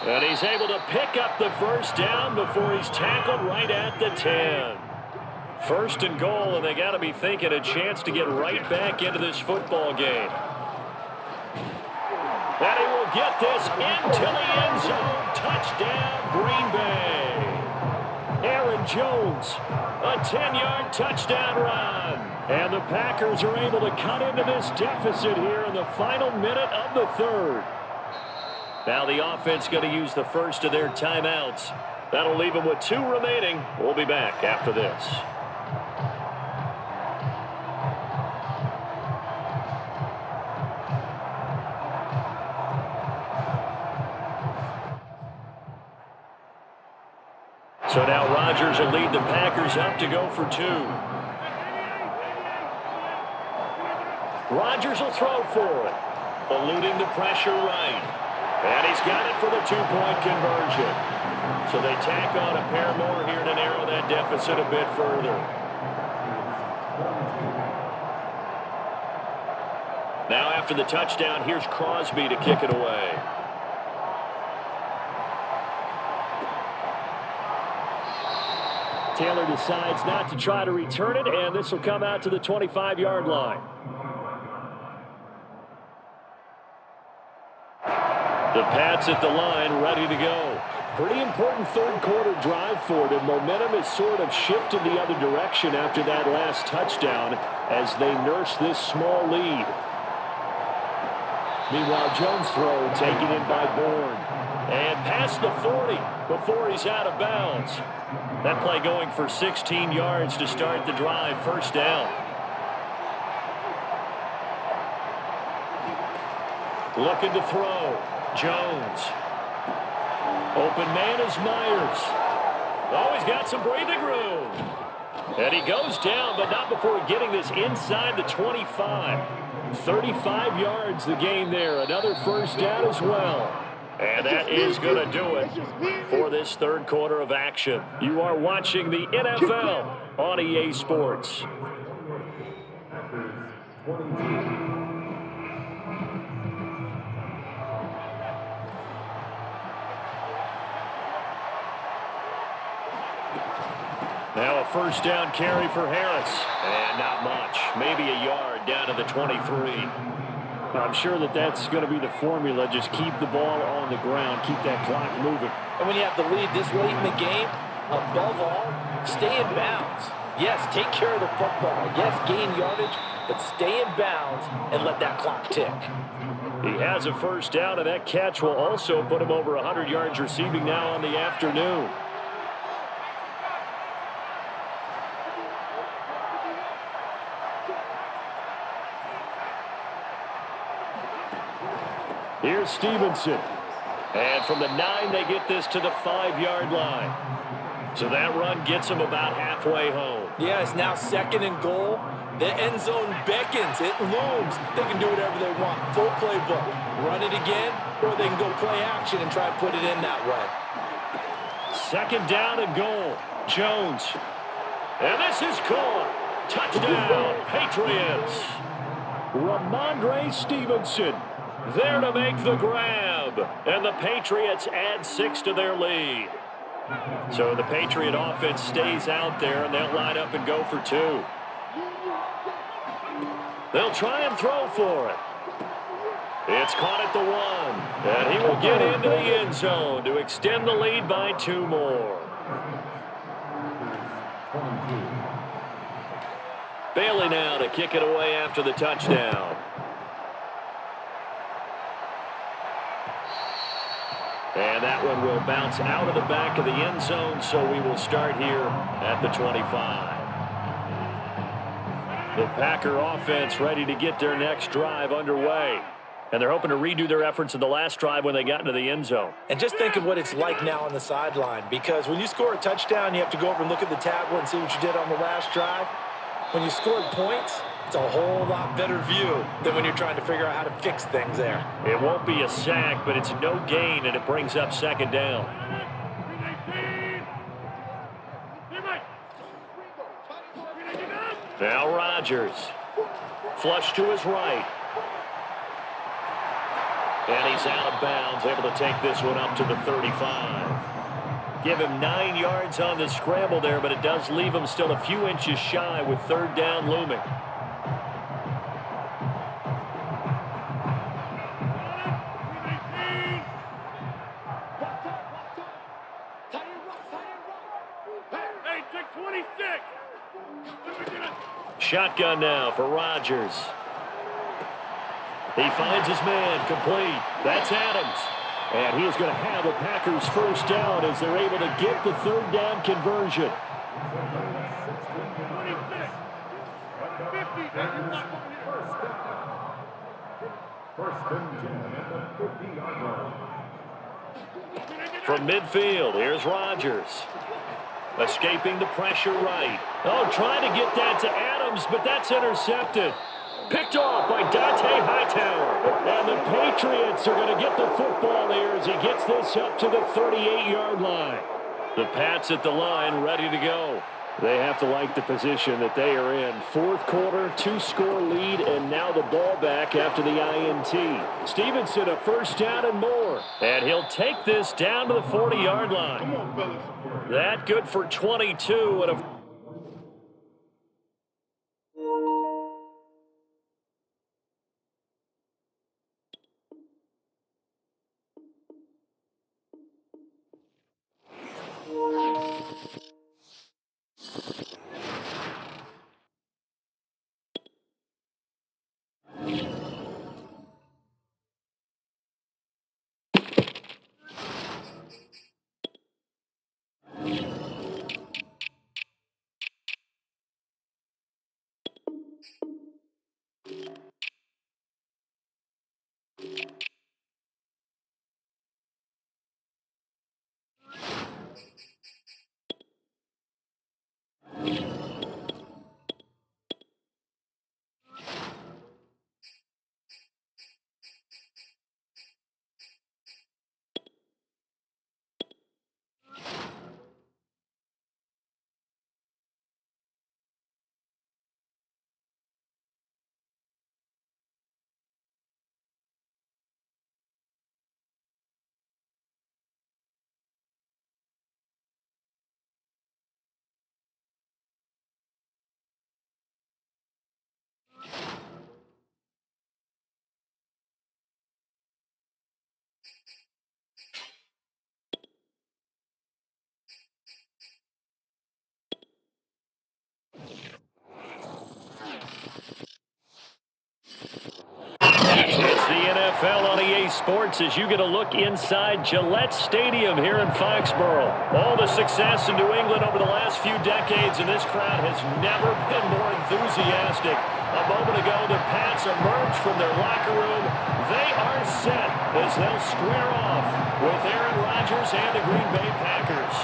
And he's able to pick up the first down before he's tackled right at the 10. First and goal, and they got to be thinking a chance to get right back into this football game. And he will get this into the end zone. Touchdown, Green Bay. Aaron Jones, a 10-yard touchdown run. And the Packers are able to cut into this deficit here in the final minute of the third. Now the offense going to use the first of their timeouts. That'll leave them with 2 remaining. We'll be back after this. So now Rodgers will lead the Packers up to go for 2. Rodgers will throw for it. Eluding the pressure right. And he's got it for the 2-point conversion. So they tack on a pair more here to narrow that deficit a bit further. Now after the touchdown, here's Crosby to kick it away. Taylor decides not to try to return it, and this will come out to the 25-yard line. The Pats at the line, ready to go. Pretty important third-quarter drive for them. Momentum has sort of shifted the other direction after that last touchdown as they nurse this small lead. Meanwhile, Jones' throw taken in by Bourne. And past the 40 before he's out of bounds. That play going for 16 yards to start the drive, first down. Looking to throw. Jones. Open man is Myers. Oh, he's got some breathing room. And he goes down, but not before getting this inside the 25. 35 yards the gain there. Another first down as well. And that is going to do it for this third quarter of action. You are watching the NFL on EA Sports. Now a first down carry for Harris. And not much. Maybe a yard down to the 23. I'm sure that that's going to be the formula. Just keep the ball on the ground. Keep that clock moving. And when you have the lead this late in the game, above all, stay in bounds. Yes, take care of the football. Yes, gain yardage, but stay in bounds and let that clock tick. He has a first down, and that catch will also put him over 100 yards receiving now on the afternoon. Here's Stevenson. And from the 9, they get this to the 5-yard line. So that run gets them about halfway home. Yeah, it's now second and goal. The end zone beckons. It looms. They can do whatever they want. Full playbook. Run it again, or they can go play action and try to put it in that way. Second down and goal. Jones. And this is caught. Touchdown, Patriots. Ramondre Stevenson there to make the grab. And the Patriots add 6 to their lead. So the Patriot offense stays out there, and they'll line up and go for 2. They'll try and throw for it. It's caught at the 1. And he will get into the end zone to extend the lead by 2 more. Bailey now to kick it away after the touchdown. And that one will bounce out of the back of the end zone, so we will start here at the 25. The Packer offense ready to get their next drive underway. And they're hoping to redo their efforts in the last drive when they got into the end zone. And just think of what it's like now on the sideline, because when you score a touchdown, you have to go over and look at the tablet and see what you did on the last drive. When you scored points, it's a whole lot better view than when you're trying to figure out how to fix things there. It won't be a sack, but it's no gain, and it brings up second down. Now Rodgers. Flush to his right. And he's out of bounds, able to take this one up to the 35. Give him 9 yards on the scramble there, but it does leave him still a few inches shy with third down looming. Shotgun now for Rodgers. He finds his man, complete. That's Adams. And he is going to have the Packers first down as they're able to get the third down conversion. From midfield, here's Rodgers. Escaping the pressure right. Oh, trying to get that to Adams, but that's intercepted. Picked off by Dante Hightower. And the Patriots are going to get the football here as he gets this up to the 38-yard line. The Pats at the line ready to go. They have to like the position that they are in. Fourth quarter, 2-score lead, and now the ball back after the INT. Stevenson a first down and more. And he'll take this down to the 40-yard line. Come on, fellas. That good for 22 and a It's the NFL on EA Sports as you get a look inside Gillette Stadium here in Foxborough. All the success in New England over the last few decades, and this crowd has never been more enthusiastic. A moment ago, the Pats emerged from their locker room. They are set as they'll square off with Aaron Rodgers and the Green Bay Packers.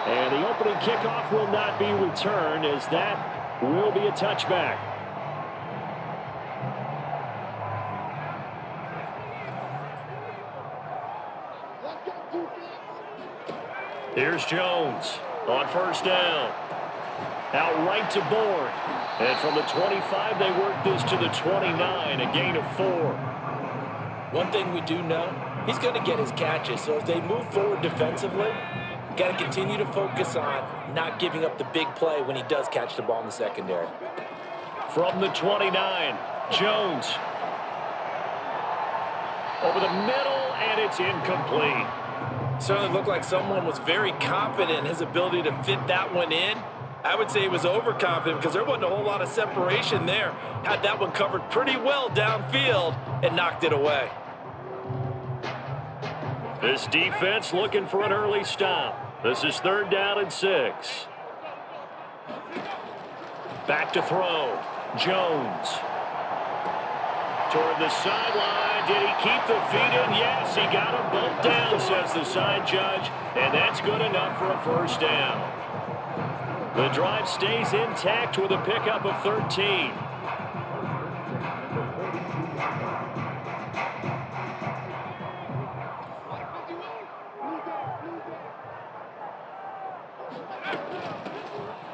And the opening kickoff will not be returned as that will be a touchback. Here's Jones on first down. Out right to Bourne. And from the 25, they work this to the 29, a gain of 4. One thing we do know, he's going to get his catches. So if they move forward defensively, got to continue to focus on not giving up the big play when he does catch the ball in the secondary. From the 29, Jones. Over the middle, and it's incomplete. Certainly looked like someone was very confident in his ability to fit that one in. I would say he was overconfident because there wasn't a whole lot of separation there. Had that one covered pretty well downfield and knocked it away. This defense looking for an early stop. This is third down and 6. Back to throw. Jones. Toward the sideline. Did he keep the feet in? Yes, he got them both down, says the side judge. And that's good enough for a first down. The drive stays intact with a pickup of 13.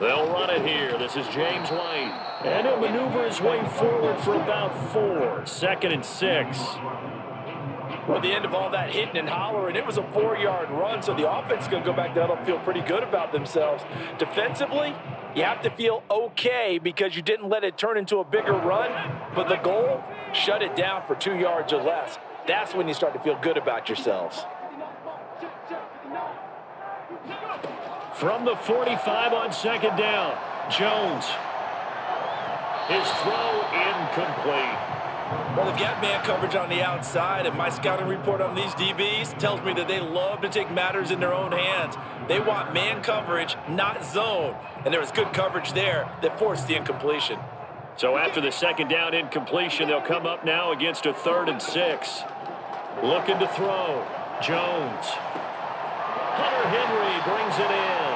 They'll run it here. This is James White. And he'll maneuver his way forward for about 4. 2nd and 6. Well, at the end of all that hitting and hollering, it was a 4-yard run, so the offense is going to go back down and feel pretty good about themselves. Defensively, you have to feel okay because you didn't let it turn into a bigger run, but the goal, shut it down for 2 yards or less. That's when you start to feel good about yourselves. From the 45 on 2nd down, Jones. His throw incomplete. Well, they've got man coverage on the outside, and my scouting report on these DBs tells me that they love to take matters in their own hands. They want man coverage, not zone. And there was good coverage there that forced the incompletion. So after the 2nd down incompletion, they'll come up now against a 3rd and 6. Looking to throw. Jones. Hunter Henry brings it in.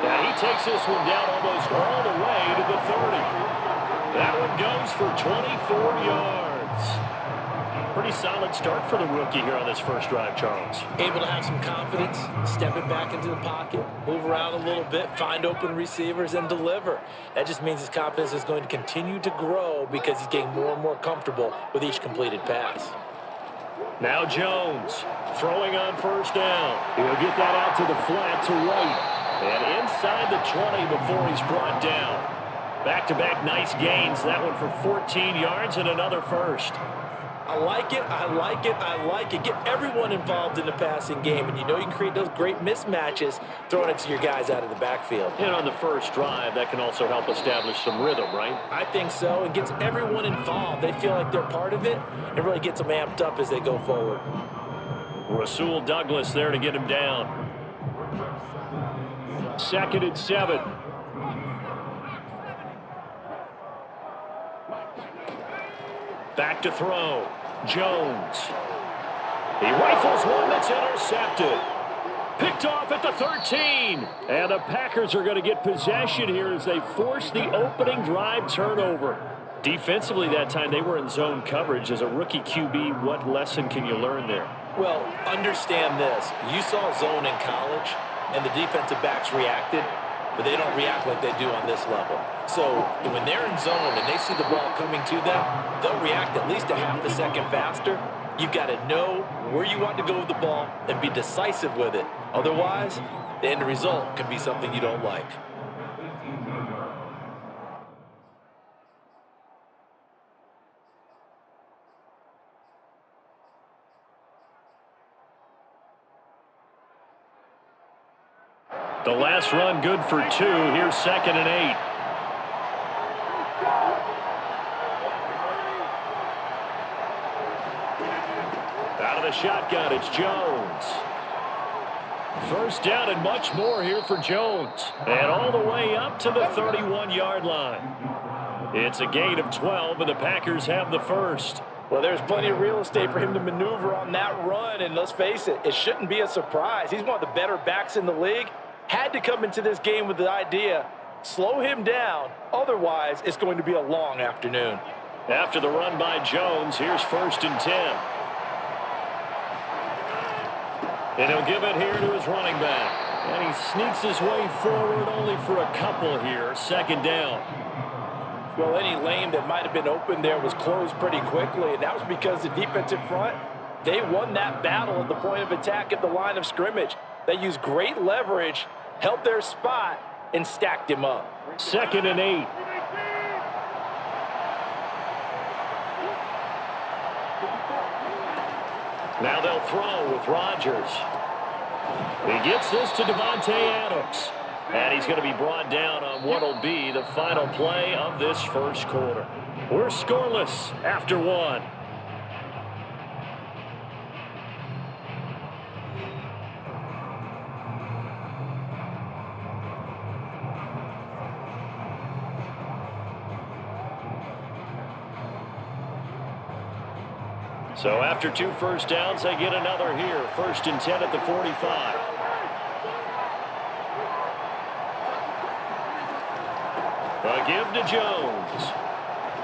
Now he takes this one down almost all the way to the 30. That one goes for 24 yards. Pretty solid start for the rookie here on this first drive, Charles. Able to have some confidence, stepping back into the pocket, move around a little bit, find open receivers, and deliver. That just means his confidence is going to continue to grow because he's getting more and more comfortable with each completed pass. Now Jones throwing on 1st down. He'll get that out to the flat to White. And inside the 20 before he's brought down. Back-to-back nice gains. That one for 14 yards and another first. I like it, I like it, I like it. Get everyone involved in the passing game, and you know you can create those great mismatches throwing it to your guys out of the backfield. And on the first drive, that can also help establish some rhythm, right? I think so. It gets everyone involved. They feel like they're part of it. It really gets them amped up as they go forward. Rasul Douglas there to get him down. 2nd and 7. Back to throw. Jones. He rifles one that's intercepted. Picked off at the 13. And the Packers are going to get possession here as they force the opening drive turnover. Defensively that time, they were in zone coverage. As a rookie QB, what lesson can you learn there? Well, understand this. You saw zone in college, and the defensive backs reacted, but they don't react like they do on this level. So when they're in zone and they see the ball coming to them, they'll react at least a half a second faster. You've got to know where you want to go with the ball and be decisive with it. Otherwise, the end result can be something you don't like. The last run good for 2. Here's 2nd and 8. Out of the shotgun, it's Jones. 1st down and much more here for Jones. And all the way up to the 31-yard line. It's a gain of 12, and the Packers have the first. Well, there's plenty of real estate for him to maneuver on that run, and let's face it, it shouldn't be a surprise. He's one of the better backs in the league. Had to come into this game with the idea, slow him down, otherwise it's going to be a long afternoon. After the run by Jones, here's 1st and 10. And he'll give it here to his running back. And he sneaks his way forward only for a couple here. 2nd down. Well, any lane that might have been open there was closed pretty quickly, and that was because the defensive front, they won that battle at the point of attack at the line of scrimmage. They used great leverage, held their spot, and stacked him up. 2nd and 8. Now they'll throw with Rodgers. He gets this to Devontae Adams. And he's going to be brought down on what will be the final play of this first quarter. We're scoreless after 1. So after 2 first downs, they get another here. 1st and 10 at the 45. A give to Jones.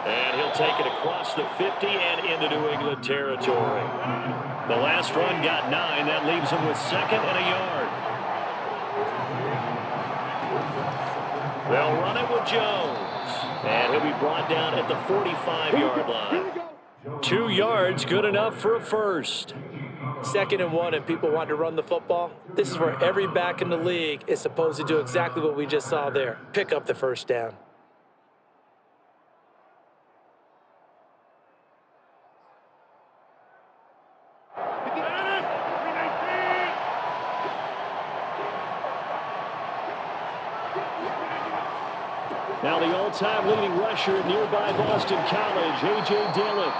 And he'll take it across the 50 and into New England territory. The last run got 9. That leaves him with 2nd and a yard. They'll run it with Jones. And he'll be brought down at the 45-yard line. 2 yards, good enough for a first. 2nd and 1, and people want to run the football. This is where every back in the league is supposed to do exactly what we just saw there. Pick up the first down. Now the all-time leading rusher at nearby Boston College, A.J. Dillon.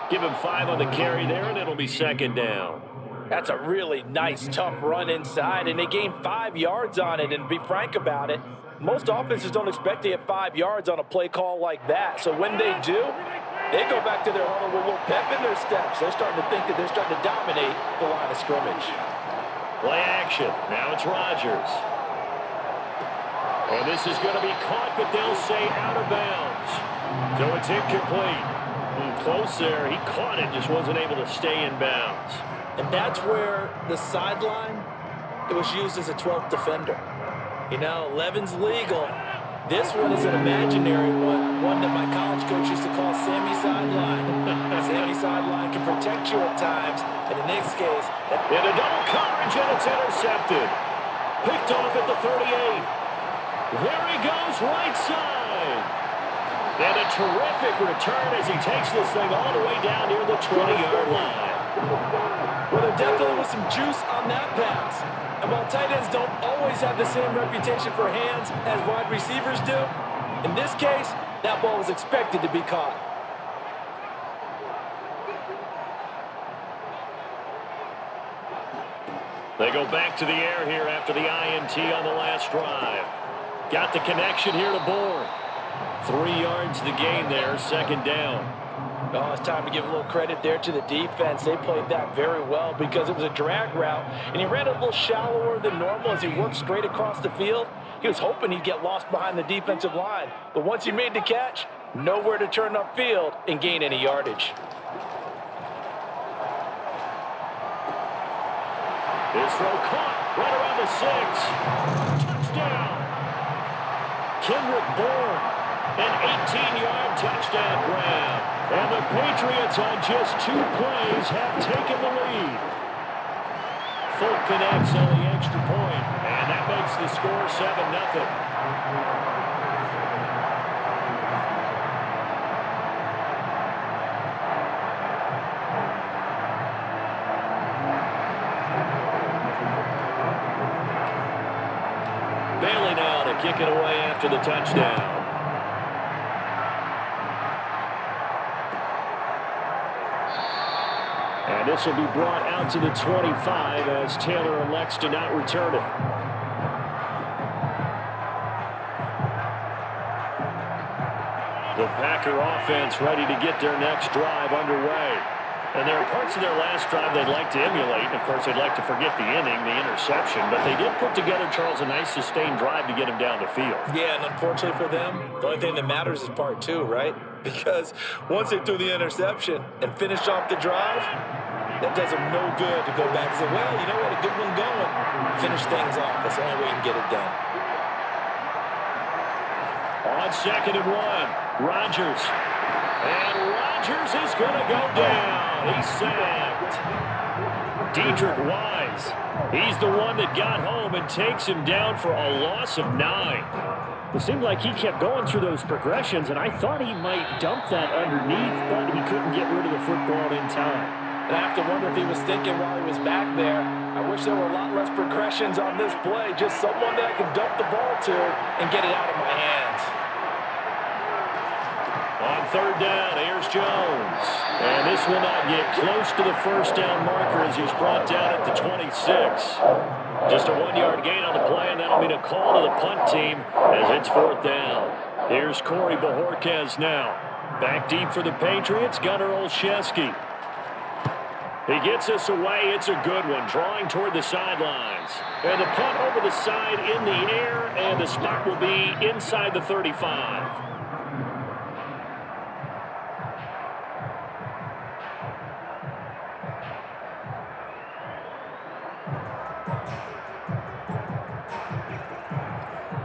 Give him 5 on the carry there, and it'll be 2nd down. That's a really nice, tough run inside, and they gained 5 yards on it. And to be frank about it, most offenses don't expect to get 5 yards on a play call like that. So when they do, they go back to their huddle with a little pep in their steps. They're starting to think that they're starting to dominate the line of scrimmage. Play action. Now it's Rodgers. And this is going to be caught, but they'll say out of bounds. So it's incomplete. Close there. He caught it, just wasn't able to stay in bounds. And that's where the sideline, it was used as a 12th defender. You know, 11's legal. This one is an imaginary one that my college coach used to call Sammy Sideline. Sammy Sideline can protect you at times. And in this case, in a double coverage, and it's intercepted. Picked off at the 38. There he goes, right side. And a terrific return as he takes this thing all the way down near the 20-yard line. Well, there definitely was some juice on that pass. And while tight ends don't always have the same reputation for hands as wide receivers do, in this case, that ball was expected to be caught. They go back to the air here after the INT on the last drive. Got the connection here to Bourne. 3 yards to gain there, 2nd down. Oh, it's time to give a little credit there to the defense. They played that very well because it was a drag route, and he ran a little shallower than normal as he worked straight across the field. He was hoping he'd get lost behind the defensive line, but once he made the catch, nowhere to turn upfield and gain any yardage. His throw caught right around the 6. Touchdown. Kendrick Bourne, an 18-yard touchdown grab. And the Patriots on just 2 plays have taken the lead. Folk connects on the extra point, and that makes the score 7-0. Bailey now to kick it away after the touchdown. And this will be brought out to the 25 as Taylor elects to not return it. The Packer offense ready to get their next drive underway. And there are parts of their last drive they'd like to emulate. Of course, they'd like to forget the inning, the interception. But they did put together, Charles, a nice sustained drive to get him down the field. Yeah, and unfortunately for them, the only thing that matters is part 2, right? Because once they threw the interception and finished off the drive, that does them no good to go back and say, well, you know what, a good one going. Finish things off. That's the only way you can get it done. On 2nd and 1, Rodgers. And Rodgers is going to go down. He's sacked. Dedrick Wise. He's the one that got home and takes him down for a loss of 9. It seemed like he kept going through those progressions, and I thought he might dump that underneath, but he couldn't get rid of the football in time. And I have to wonder if he was thinking while he was back there, I wish there were a lot less progressions on this play, just someone that I can dump the ball to and get it out of my hands. On 3rd down, here's Jones. And this will not get close to the first down marker as he's brought down at the 26. Just a 1-yard gain on the play, and that'll be a call to the punt team as it's 4th down. Here's Corey Bojorquez now. Back deep for the Patriots, Gunnar Olszewski. He gets us away. It's a good one, drawing toward the sidelines. And the punt over the side in the air, and the spot will be inside the 35.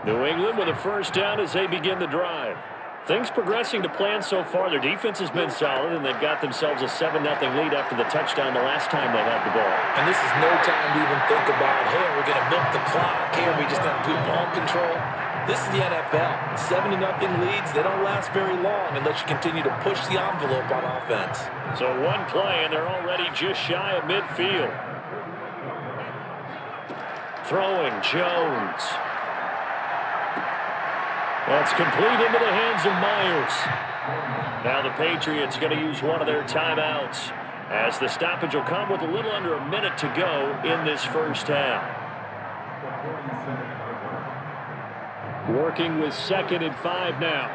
New England with a first down as they begin the drive. Things progressing to plan so far. Their defense has been solid, and they've got themselves a 7-0 lead after the touchdown the last time they had the ball. And this is no time to even think about, hey, we're going to milk the clock. Hey, we just got good ball control. This is the NFL. 7-0 leads, they don't last very long unless you continue to push the envelope on offense. So one play, and they're already just shy of midfield. Throwing, Jones. That's complete into the hands of Myers. Now the Patriots going to use one of their timeouts as the stoppage will come with a little under a minute to go in this first half. Working with 2nd and 5 now.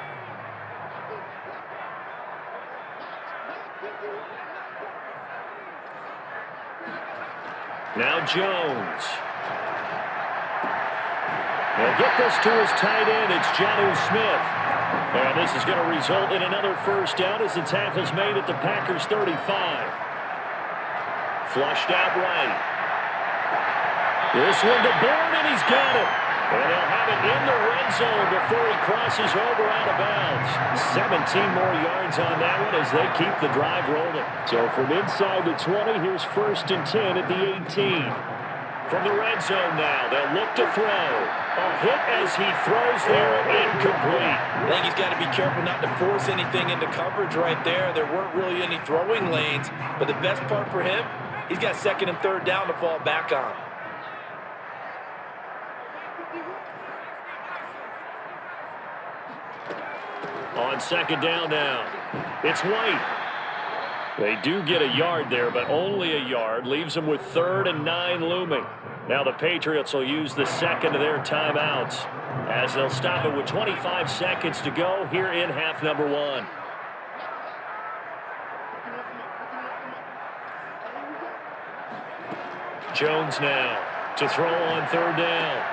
Now Jones. He'll get this to his tight end. It's Jonnu Smith. And this is going to result in another first down as the tackle's made at the Packers' 35. Flushed out right. This one to Bourne, and he's got it. And they'll have it in the red zone before he crosses over out of bounds. 17 more yards on that one as they keep the drive rolling. So from inside the 20, here's 1st and 10 at the 18. From the red zone now, they'll look to throw. A hit as he throws there, incomplete. I think he's got to be careful not to force anything into coverage right there. There weren't really any throwing lanes, but the best part for him, he's got 2nd and 3rd down to fall back on. On 2nd down now, it's White. They do get a yard there, but only a yard. Leaves them with 3rd and 9 looming. Now the Patriots will use the 2nd of their timeouts as they'll stop it with 25 seconds to go here in half number 1. Jones now to throw on 3rd down.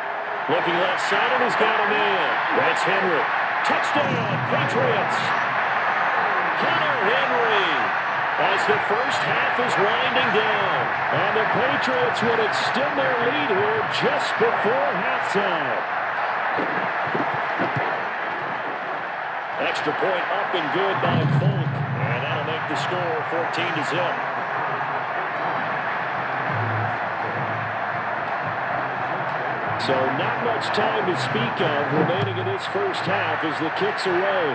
Looking left side, and he's got a man. That's Henry. Touchdown, Patriots. Hunter Henry. As the first half is winding down. And the Patriots would extend their lead here just before halftime. Extra point up and good by Folk. And that'll make the score 14-0. So not much time to speak of remaining in this first half as the kick's away.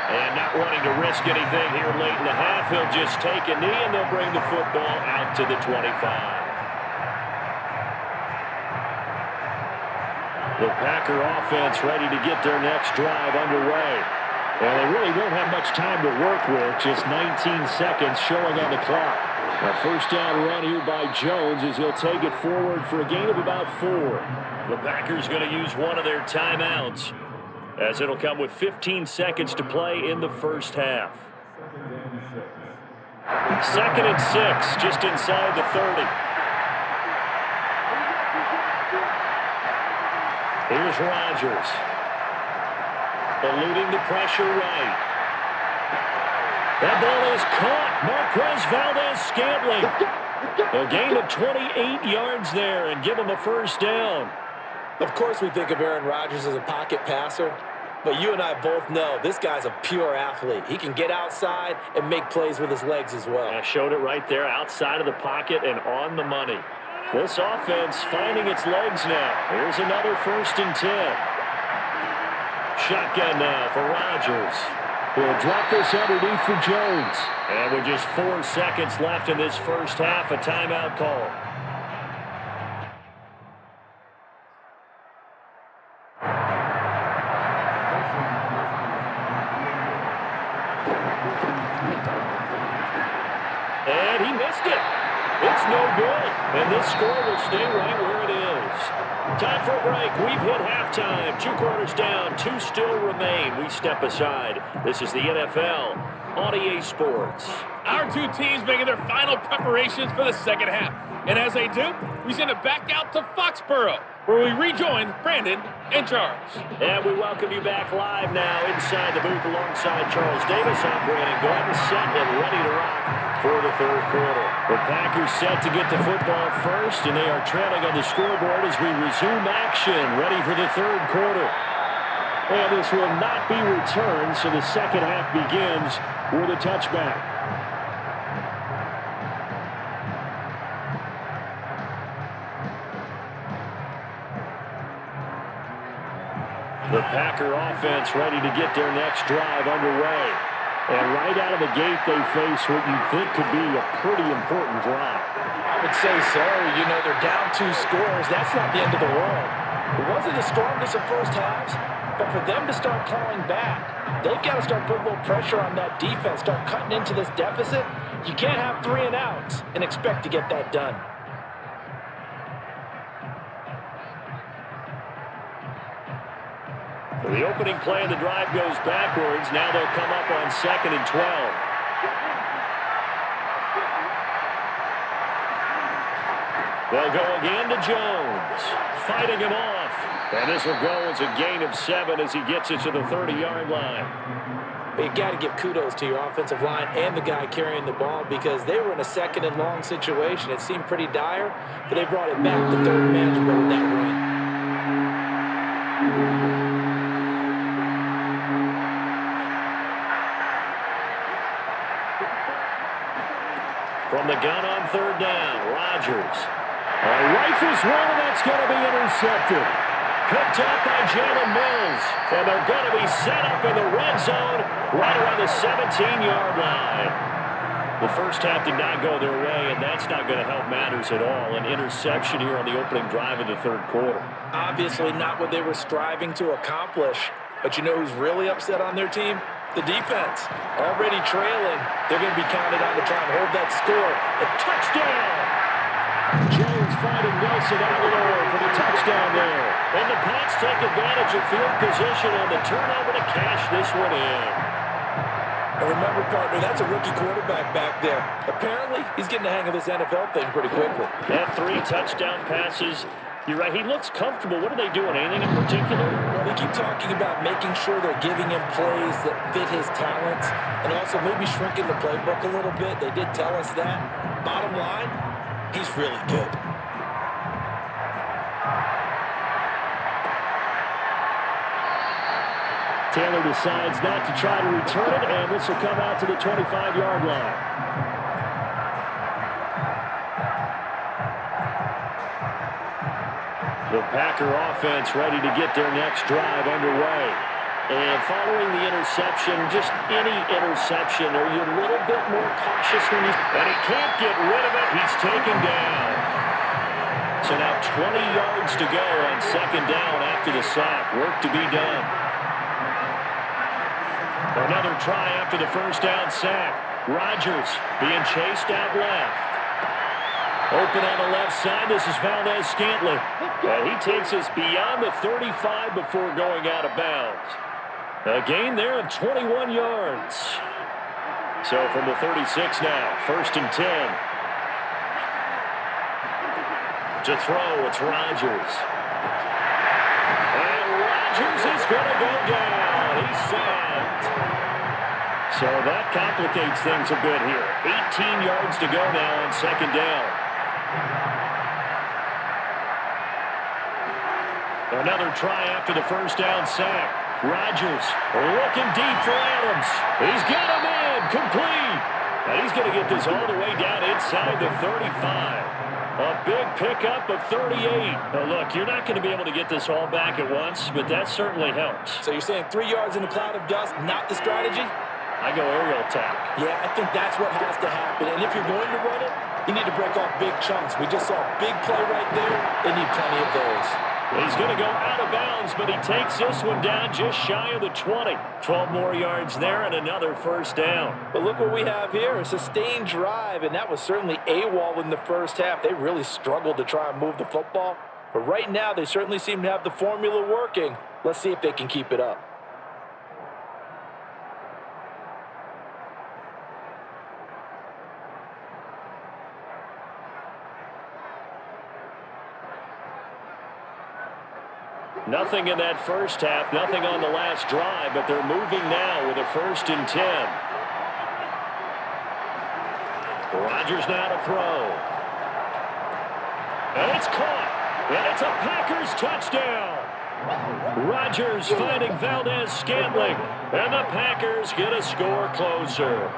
And not wanting to risk anything here late in the half, he'll just take a knee and they'll bring the football out to the 25. The Packer offense ready to get their next drive underway. And they really don't have much time to work with, just 19 seconds showing on the clock. A first down run here by Jones as he'll take it forward for a gain of about 4. The Packers going to use one of their timeouts as it'll come with 15 seconds to play in the first half. 2nd and 6, just inside the 30. Here's Rodgers. Eluding the pressure right. That ball is caught. Marquez Valdez-Scantling. A gain of 28 yards there and give him a first down. Of course we think of Aaron Rodgers as a pocket passer, but you and I both know this guy's a pure athlete. He can get outside and make plays with his legs as well. I showed it right there outside of the pocket and on the money. This offense finding its legs now. Here's another 1st and 10. Shotgun now for Rodgers. He'll drop this underneath for Jones. And with just 4 seconds left in this first half, a timeout call. And he missed it. It's no good. And this score will stay right where it is. Time for a break. We've hit halftime. 2 quarters down. 2 still remain. We step aside. This is the NFL on EA Sports. Our 2 teams making their final preparations for the second half. And as they do, we send it back out to Foxborough, where we rejoin Brandon and Charles. And we welcome you back live now inside the booth alongside Charles Davis. I'm Brandon Gordon, set and ready to rock for the third quarter. The Packers set to get the football first, and they are trailing on the scoreboard as we resume action, ready for the third quarter. And this will not be returned, so the second half begins with a touchback. The Packer offense ready to get their next drive underway. And right out of the gate, they face what you think could be a pretty important drive. I would say so. You know, they're down 2 scores. That's not the end of the world. It wasn't the strongest of first halves, but for them to start clawing back, they've got to start putting a little pressure on that defense, start cutting into this deficit. You can't have 3 and outs and expect to get that done. So the opening play of the drive goes backwards. Now they'll come up on 2nd and 12. They'll go again to Jones, fighting him off. And this will go as a gain of 7 as he gets it to the 30-yard line. You got to give kudos to your offensive line and the guy carrying the ball because they were in a 2nd and long situation. It seemed pretty dire, but they brought it back to 3rd and manageable with that run. From the gun on 3rd down, Rodgers. Rifles one, and that's going to be intercepted. Picked up by Jalen Mills. And they're going to be set up in the red zone right around the 17-yard line. The first half did not go their way, and that's not going to help matters at all. An interception here on the opening drive of the third quarter. Obviously not what they were striving to accomplish. But you know who's really upset on their team? The defense. Already trailing. They're going to be counted on to try and hold that score. A touchdown! Jones finding Wilson out of the way for the touchdown there. And the Pats take advantage of field position on the turnover to cash this one in. And remember, partner, that's a rookie quarterback back there. Apparently, he's getting the hang of this NFL thing pretty quickly. And 3 touchdown passes. You're right, he looks comfortable. What are they doing? Anything in particular? Well, they keep talking about making sure they're giving him plays that fit his talents and also maybe shrinking the playbook a little bit. They did tell us that. Bottom line, he's really good. Taylor decides not to try to return it, and this will come out to the 25-yard line. The Packer offense ready to get their next drive underway. And following the interception, just any interception, are you a little bit more cautious when you... And he can't get rid of it. He's taken down. So now 20 yards to go on 2nd down after the sack. Work to be done. Another try after the first down sack. Rodgers being chased out left. Open on the left side. This is Valdez-Scantling. And he takes us beyond the 35 before going out of bounds. A gain there of 21 yards. So from the 36 now, 1st and 10. To throw, it's Rodgers. And Rodgers is going to go down. He's sacked. So that complicates things a bit here. 18 yards to go now on 2nd down. Another try after the first down sack. Rodgers looking deep for Adams. He's got him in. Complete. And he's going to get this all the way down inside the 35. A big pickup of 38. Now look, you're not going to be able to get this all back at once, but that certainly helps. So you're saying 3 yards in a cloud of dust, not the strategy? I go aerial attack. Yeah, I think that's what has to happen. And if you're going to run it, you need to break off big chunks. We just saw a big play right there. They need plenty of those. He's going to go out of bounds, but he takes this one down just shy of the 20. 12 more yards there and another first down. But look what we have here, a sustained drive, and that was certainly AWOL in the first half. They really struggled to try and move the football. But right now, they certainly seem to have the formula working. Let's see if they can keep it up. Nothing in that first half, nothing on the last drive, but they're moving now with a 1st and 10. Rodgers now to throw. And it's caught. And it's a Packers touchdown. Rodgers finding Valdez-Scantling. And the Packers get a score closer.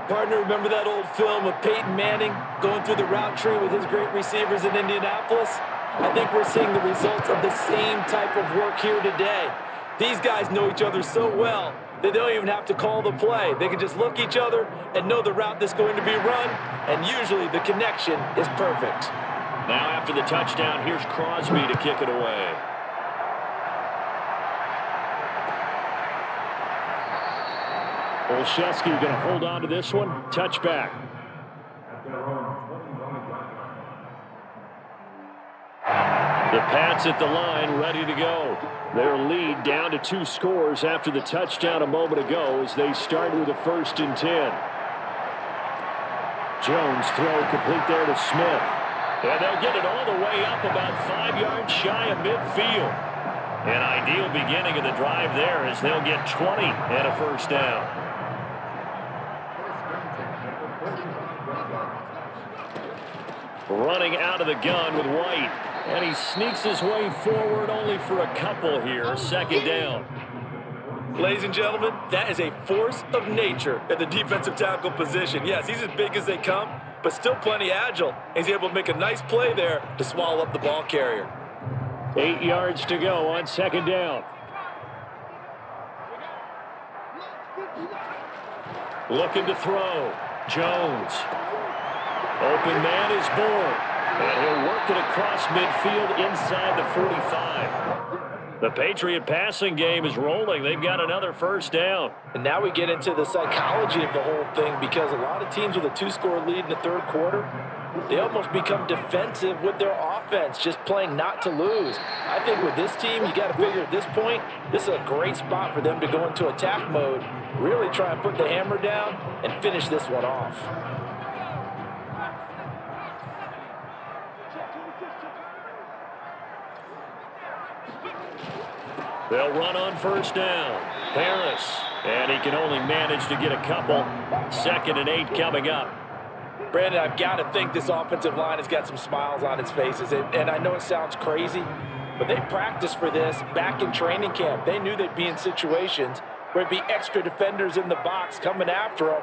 Partner, remember that old film of Peyton Manning going through the route tree with his great receivers in Indianapolis? I think we're seeing the results of the same type of work here today. These guys know each other so well that they don't even have to call the play. They can just look each other and know the route that's going to be run, and usually the connection is perfect. Now after the touchdown, here's Crosby to kick it away. Olszewski going to hold on to this one. Touchback. The Pats at the line, ready to go. Their lead down to 2 scores after the touchdown a moment ago as they start with a 1st and 10. Jones throw complete there to Smith. And they'll get it all the way up about 5 yards shy of midfield. An ideal beginning of the drive there as they'll get 20 and a 1st down. Running out of the gun with White. And he sneaks his way forward only for a couple here. 2nd down. Ladies and gentlemen, that is a force of nature at the defensive tackle position. Yes, he's as big as they come, but still plenty agile. He's able to make a nice play there to swallow up the ball carrier. 8 yards to go on 2nd down. Looking to throw. Jones. Open man is born. And he'll work it across midfield inside the 45. The Patriot passing game is rolling. They've got another 1st down. And now we get into the psychology of the whole thing, because a lot of teams with a 2-score lead in the 3rd quarter, they almost become defensive with their offense, just playing not to lose. I think with this team, you got to figure at this point, this is a great spot for them to go into attack mode, really try and put the hammer down and finish this one off. They'll run on 1st down. Harris. And he can only manage to get a couple. 2nd and 8 coming up. Brandon, I've got to think this offensive line has got some smiles on its faces. And I know it sounds crazy, but they practiced for this back in training camp. They knew they'd be in situations where it'd be extra defenders in the box coming after them,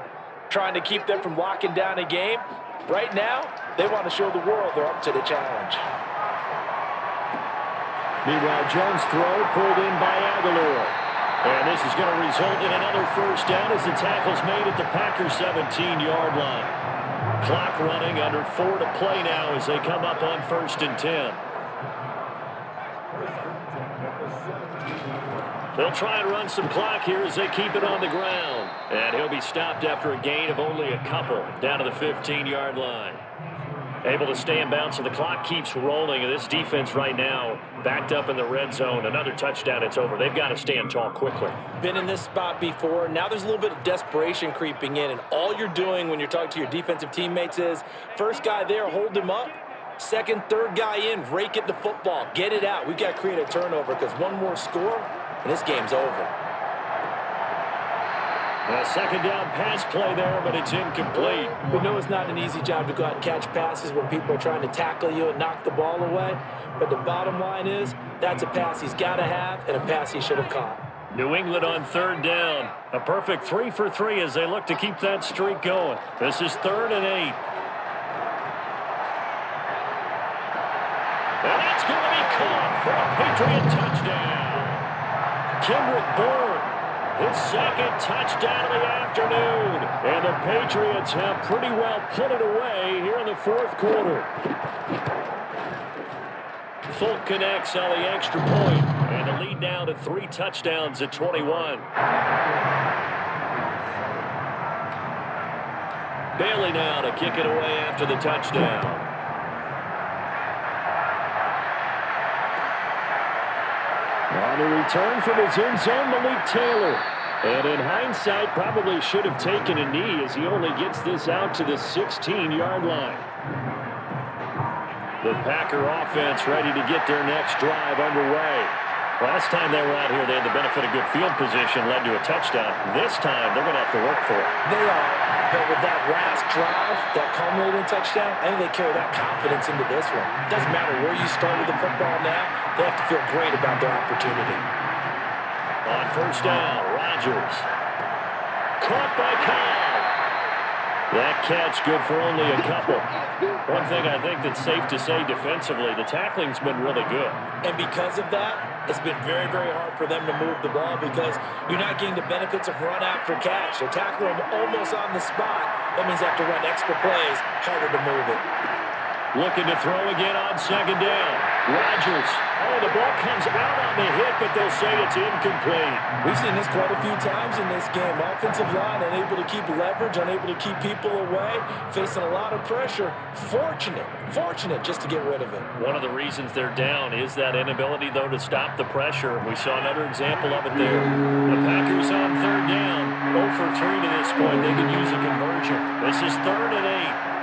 trying to keep them from locking down a game. Right now, they want to show the world they're up to the challenge. Meanwhile, Jones' throw pulled in by Aguilar. And this is going to result in another 1st down as the tackle's made at the Packers' 17-yard line. Clock running, under 4 to play now as they come up on 1st and 10. They'll try and run some clock here as they keep it on the ground. And he'll be stopped after a gain of only a couple down to the 15-yard line. Able to stay in bounds, so the clock keeps rolling. And this defense right now backed up in the red zone. Another touchdown, it's over. They've got to stand tall quickly. Been in this spot before. Now there's a little bit of desperation creeping in. And all you're doing when you're talking to your defensive teammates is, first guy there, hold him up. 2nd, 3rd guy in, rake at the football. Get it out. We've got to create a turnover because one more score, and this game's over. A 2nd down pass play there, but it's incomplete. We know it's not an easy job to go out and catch passes when people are trying to tackle you and knock the ball away. But the bottom line is, that's a pass he's got to have and a pass he should have caught. New England on 3rd down. A perfect 3 for 3 as they look to keep that streak going. This is 3rd and 8. And that's going to be caught for a Patriot touchdown. Kendrick Bourne. His 2nd touchdown of the afternoon. And the Patriots have pretty well put it away here in the 4th quarter. Folk connects on the extra point. And the lead down to 3 touchdowns at 21. Bailey now to kick it away after the touchdown. On the return from his end zone, Malik Taylor. And in hindsight, probably should have taken a knee as he only gets this out to the 16-yard line. The Packer offense ready to get their next drive underway. Last time they were out here, they had the benefit of good field position, led to a touchdown. This time, they're going to have to work for it. They are, but with that last drive, that culminating touchdown, I think they carry that confidence into this one. It doesn't matter where you start with the football now, they have to feel great about their opportunity. On first down, Rodgers. Caught by Cobb. That catch good for only a couple. One thing I think that's safe to say defensively, the tackling's been really good. And because of that, it's been very, very hard for them to move the ball because you're not getting the benefits of run after catch. They're tackling them almost on the spot. That means they have to run extra plays, harder to move it. Looking to throw again on second down. Rodgers. Oh, the ball comes out on the hit, but they'll say it's incomplete. We've seen this quite a few times in this game. Offensive line unable to keep leverage, unable to keep people away, facing a lot of pressure. Fortunate just to get rid of it. One of the reasons they're down is that inability, though, to stop the pressure. We saw another example of it there. The Packers on third down. 0 for 3 to this point. They can use a conversion. This is 3rd and 8.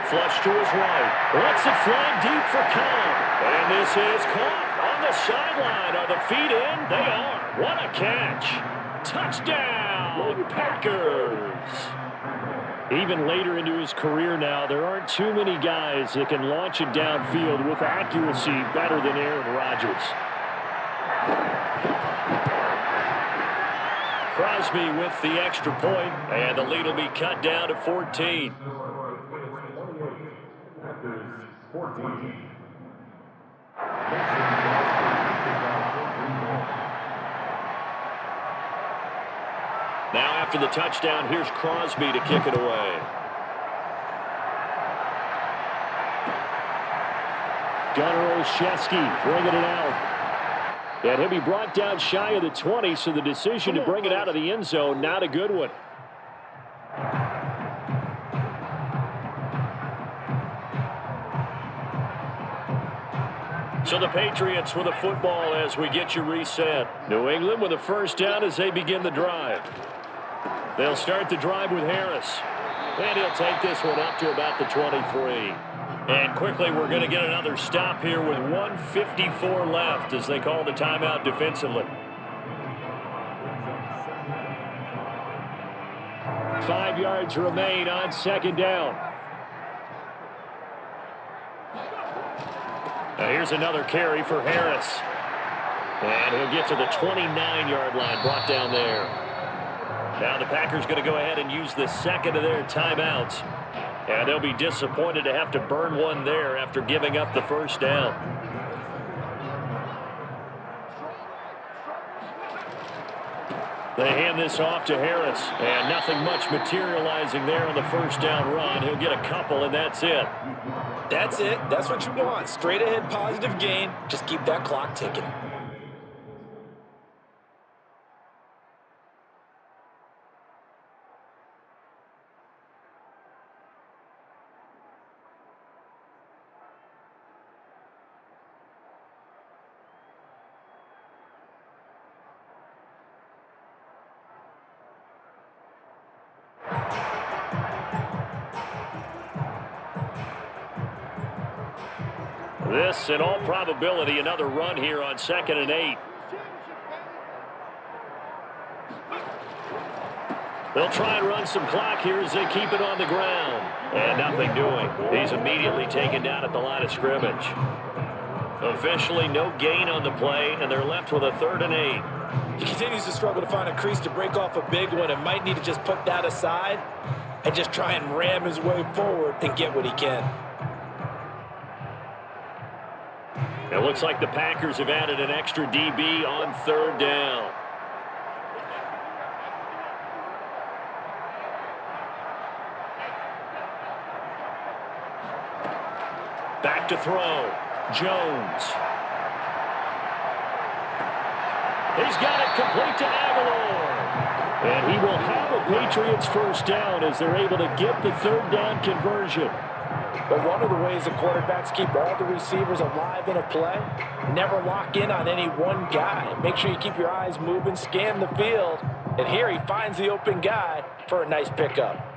Flush to his right. Lets it fly deep for Cobb. And this is caught on the sideline. Are the feet in? They are. What a catch. Touchdown, Packers. Even later into his career now, there aren't too many guys that can launch it downfield with accuracy better than Aaron Rodgers. Crosby with the extra point, and the lead will be cut down to 14. 14. Now after the touchdown, here's Crosby to kick it away. Gunnar Olszewski bringing it out. And he'll be brought down shy of the 20, so the decision to bring it out of the end zone, not a good one. So the Patriots with the football as we get you reset. New England with a first down as they begin the drive. They'll start the drive with Harris. And he'll take this one up to about the 23. And quickly we're going to get another stop here with 1:54 left as they call the timeout defensively. 5 yards remain on second down. Now here's another carry for Harris. And he'll get to the 29-yard line, brought down there. Now the Packers going to go ahead and use the second of their timeouts. And they'll be disappointed to have to burn one there after giving up the first down. They hand this off to Harris. And nothing much materializing there on the first down run. He'll get a couple, and that's it. That's it. That's what you want. Straight ahead positive gain. Just keep that clock ticking. This, in all probability, another run here on 2nd and 8. They'll try and run some clock here as they keep it on the ground. And nothing doing. He's immediately taken down at the line of scrimmage. Officially, no gain on the play, and they're left with a 3rd and 8. He continues to struggle to find a crease to break off a big one and might need to just put that aside and just try and ram his way forward and get what he can. It looks like the Packers have added an extra DB on 3rd down. Back to throw. Jones. He's got it complete to Aguilar. And he will have a Patriots first down as they're able to get the 3rd down conversion. But one of the ways the quarterbacks keep all the receivers alive in a play, never lock in on any one guy. Make sure you keep your eyes moving, scan the field. And here he finds the open guy for a nice pickup.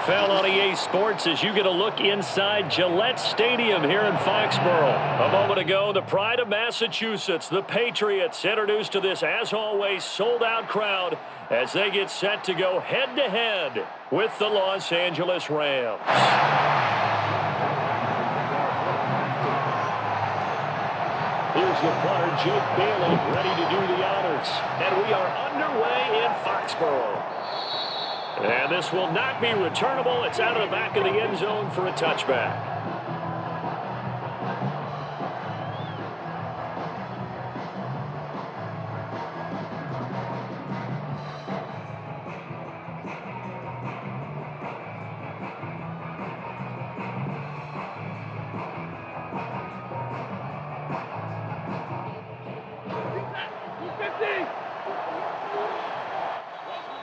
NFL on EA Sports as you get a look inside Gillette Stadium here in Foxborough. A moment ago, the pride of Massachusetts, the Patriots, introduced to this, as always, sold-out crowd as they get set to go head-to-head with the Los Angeles Rams. Here's the punter, Jake Bailey, ready to do the honors. And we are underway in Foxborough. And this will not be returnable. It's out of the back of the end zone for a touchback.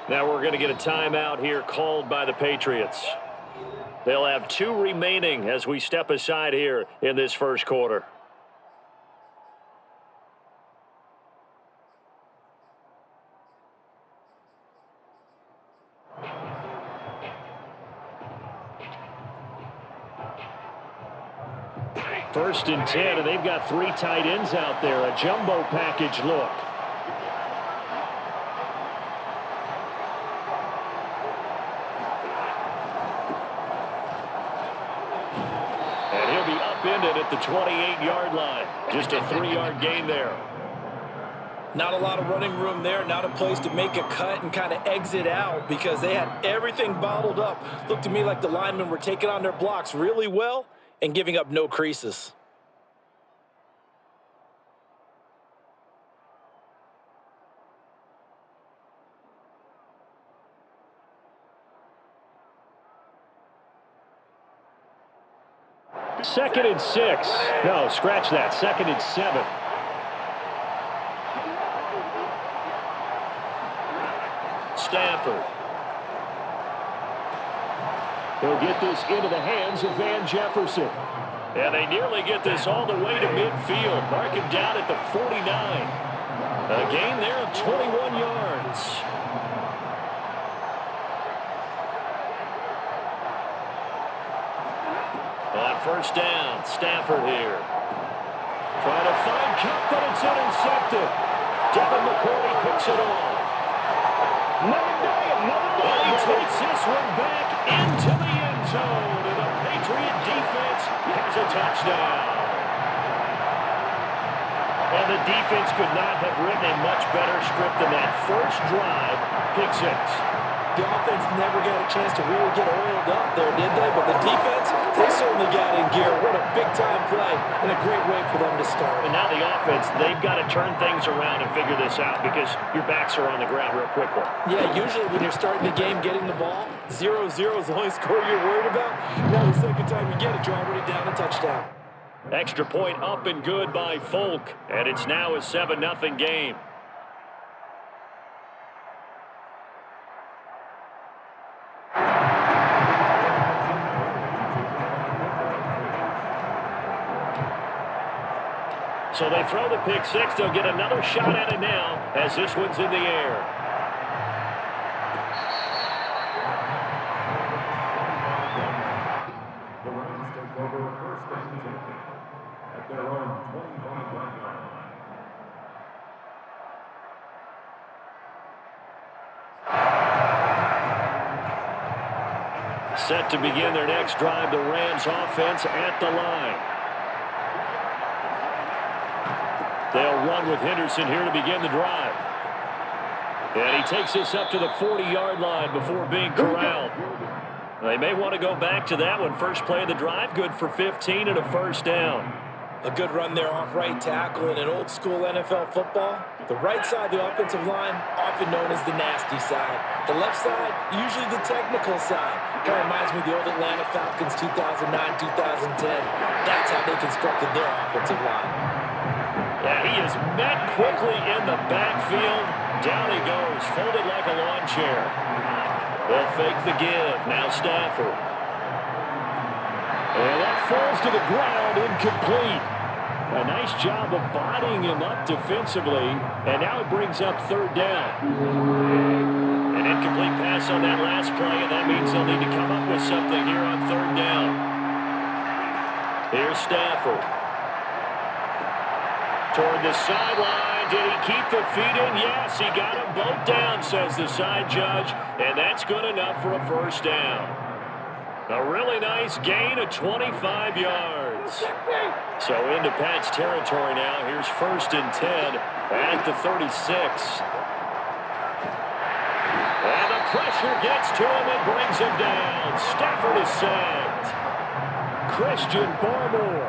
Now we're going to get a timeout here called by the Patriots. They'll have 2 remaining as we step aside here in this first quarter. First and 10, and they've got 3 tight ends out there. A jumbo package look. At the 28-yard line. Just a 3-yard gain there. Not a lot of running room there. Not a place to make a cut and kind of exit out because they had everything bottled up. Looked to me like the linemen were taking on their blocks really well and giving up no creases. Second and 6. No, scratch that. Second and 7. Stafford. He'll get this into the hands of Van Jefferson. And they nearly get this all the way to midfield. Mark him down at the 49. A gain there of 21 yards. On first down, Stafford here. Trying to find Cup, but it's intercepted. Devin McCourty picks it off. And he takes this one back into the end zone. And the Patriot defense has a touchdown. And the defense could not have written a much better script than that. First drive, pick 6. The offense never got a chance to really get oiled up there, did they? But the defense, they certainly got in gear. What a big-time play and a great way for them to start. And now the offense, they've got to turn things around and figure this out because your backs are on the ground real quickly. Yeah, usually when you're starting the game getting the ball, 0-0 is the only score you're worried about. Now the second time you get it, you're already down a touchdown. Extra point up and good by Folk, and it's now a 7-0 game. So they throw the pick 6. They'll get another shot at it now as this one's in the air. The Rams take over first and 10 at their own 25-yard line. Set to begin their next drive, the Rams offense at the line. They'll run with Henderson here to begin the drive. And he takes this up to the 40-yard line before being corralled. They may want to go back to that one. First play of the drive, good for 15 and a first down. A good run there off right tackle in an old-school NFL football. The right side of the offensive line, often known as the nasty side. The left side, usually the technical side. Kind of reminds me of the old Atlanta Falcons 2009-2010. That's how they constructed their offensive line. Yeah, he is met quickly in the backfield. Down he goes, folded like a lawn chair. They'll fake the give. Now Stafford. And that falls to the ground, incomplete. A nice job of bodying him up defensively. And now it brings up third down. And An incomplete pass on that last play, and that means they'll need to come up with something here on third down. Here's Stafford. Toward the sideline. Did he keep the feet in? Yes, he got them both down, says the side judge, and that's good enough for a first down. A really nice gain of 25 yards. So into Pat's territory now. Here's 1st and 10 at the 36. And the pressure gets to him and brings him down. Stafford is sacked. Christian Barmore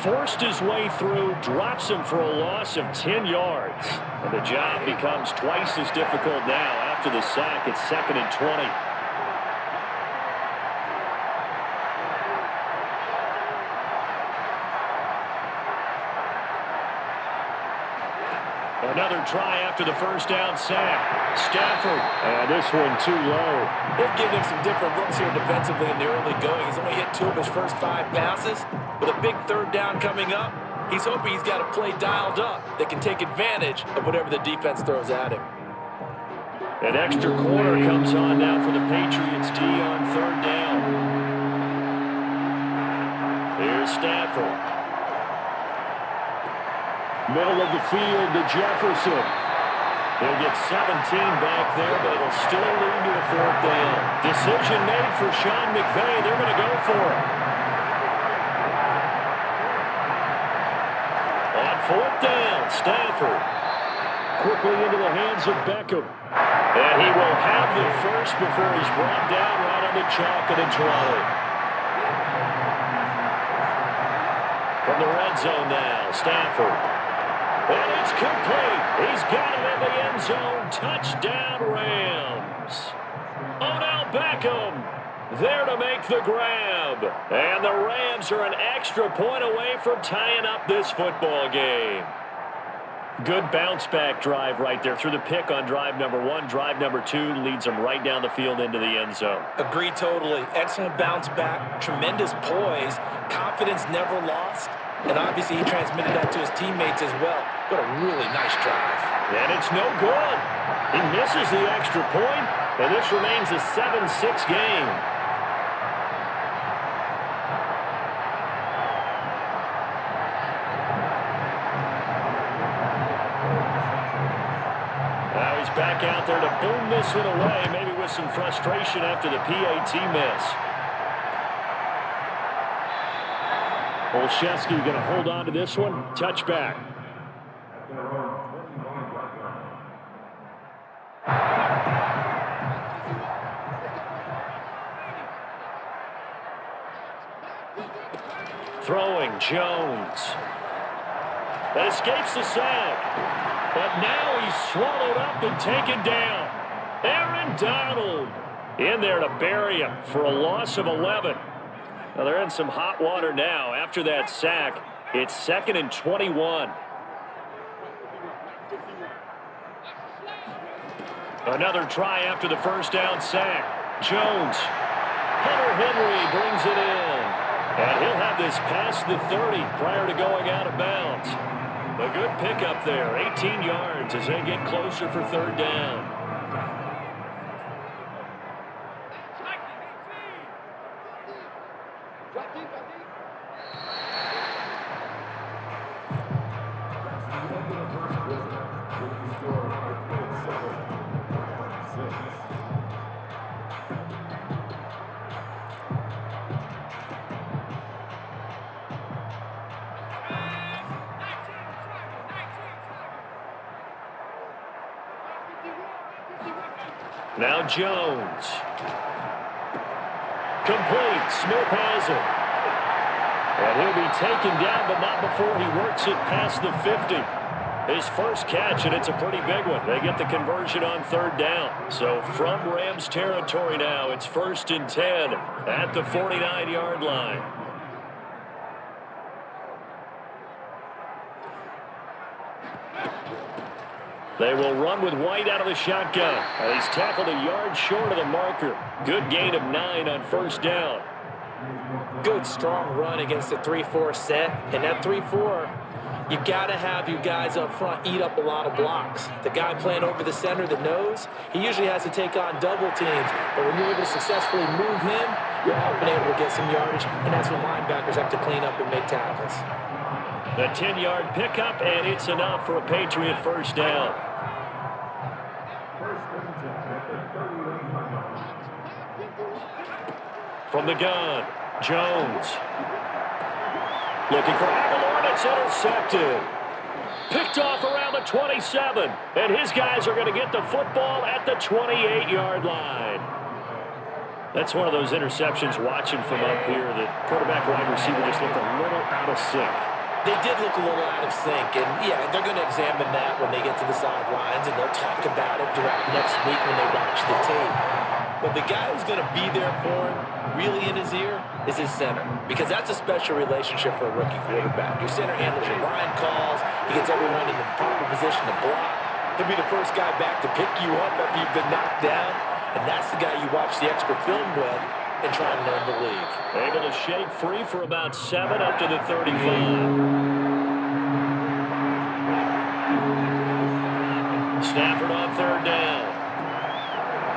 forced his way through, drops him for a loss of 10 yards. And the job becomes twice as difficult now after the sack. It's 2nd and 20. Another try after the first down sack. Stafford. And this one too low. They'll give him some different looks here defensively in the early going. He's only hit 2 of his first 5 passes. With a big third down coming up, he's hoping he's got a play dialed up that can take advantage of whatever the defense throws at him. An extra corner comes on now for the Patriots D on third down. Here's Stafford. Middle of the field to Jefferson. He'll get 17 back there, but it'll still lead to a 4th down. Decision made for Sean McVay. They're going to go for it. On 4th down, Stafford. Quickly into the hands of Beckham. And he will have the first before he's brought down right on the chalk of the 20. From the red zone now, Stafford. And it's complete. He's got it in the end zone. Touchdown, Rams. Odell Beckham there to make the grab. And the Rams are an extra point away from tying up this football game. Good bounce-back drive right there. Through the pick on drive number 1. Drive number 2 leads them right down the field into the end zone. Agree totally. Excellent bounce-back. Tremendous poise. Confidence never lost. And obviously he transmitted that to his teammates as well. What a really nice drive. And it's no good. He misses the extra point, and this remains a 7-6 game. Now he's back out there to boom this one away, maybe with some frustration after the PAT miss. Olszewski going to hold on to this one. Touchback. Throwing Jones. That escapes the sack. But now he's swallowed up and taken down. Aaron Donald in there to bury him for a loss of 11. Now they're in some hot water now. After that sack, it's 2nd and 21. Another try after the first down sack. Jones. Hunter Henry brings it in. And he'll have this past the 30 prior to going out of bounds. A good pickup there. 18 yards as they get closer for third down. Now Jones. Complete. Smith has it. And he'll be taken down, but not before he works it past the 50. His first catch, and it's a pretty big one. They get the conversion on third down. So from Rams territory now, it's 1st and 10 at the 49-yard line. They will run with White out of the shotgun. And he's tackled a yard short of the marker. Good gain of 9 on first down. good, strong run against a 3-4 set. And that 3-4, you got to have your guys up front eat up a lot of blocks. The guy playing over the center, the nose, he usually has to take on double teams. But when you're able to successfully move him, you're often able to get some yardage, and that's when linebackers have to clean up and make tackles. The 10-yard pickup, and it's enough for a Patriot first down. From the gun, Jones. Looking for Aguilar, and it's intercepted. Picked off around the 27, and his guys are going to get the football at the 28-yard line. That's one of those interceptions watching from up here. The quarterback wide receiver just looked a little out of sync. They did look a little out of sync, and yeah, they're going to examine that when they get to the sidelines, and they'll talk about it throughout next week when they watch the tape. But the guy who's going to be there for him, really in his ear, is his center, because that's a special relationship for a rookie quarterback. Your center handles your line calls, he gets everyone in the proper position to block. He'll be the first guy back to pick you up after you've been knocked down, and that's the guy you watch the extra film with and try and learn the league. Able to shake free for about 7 up to the 35. Stafford on third down.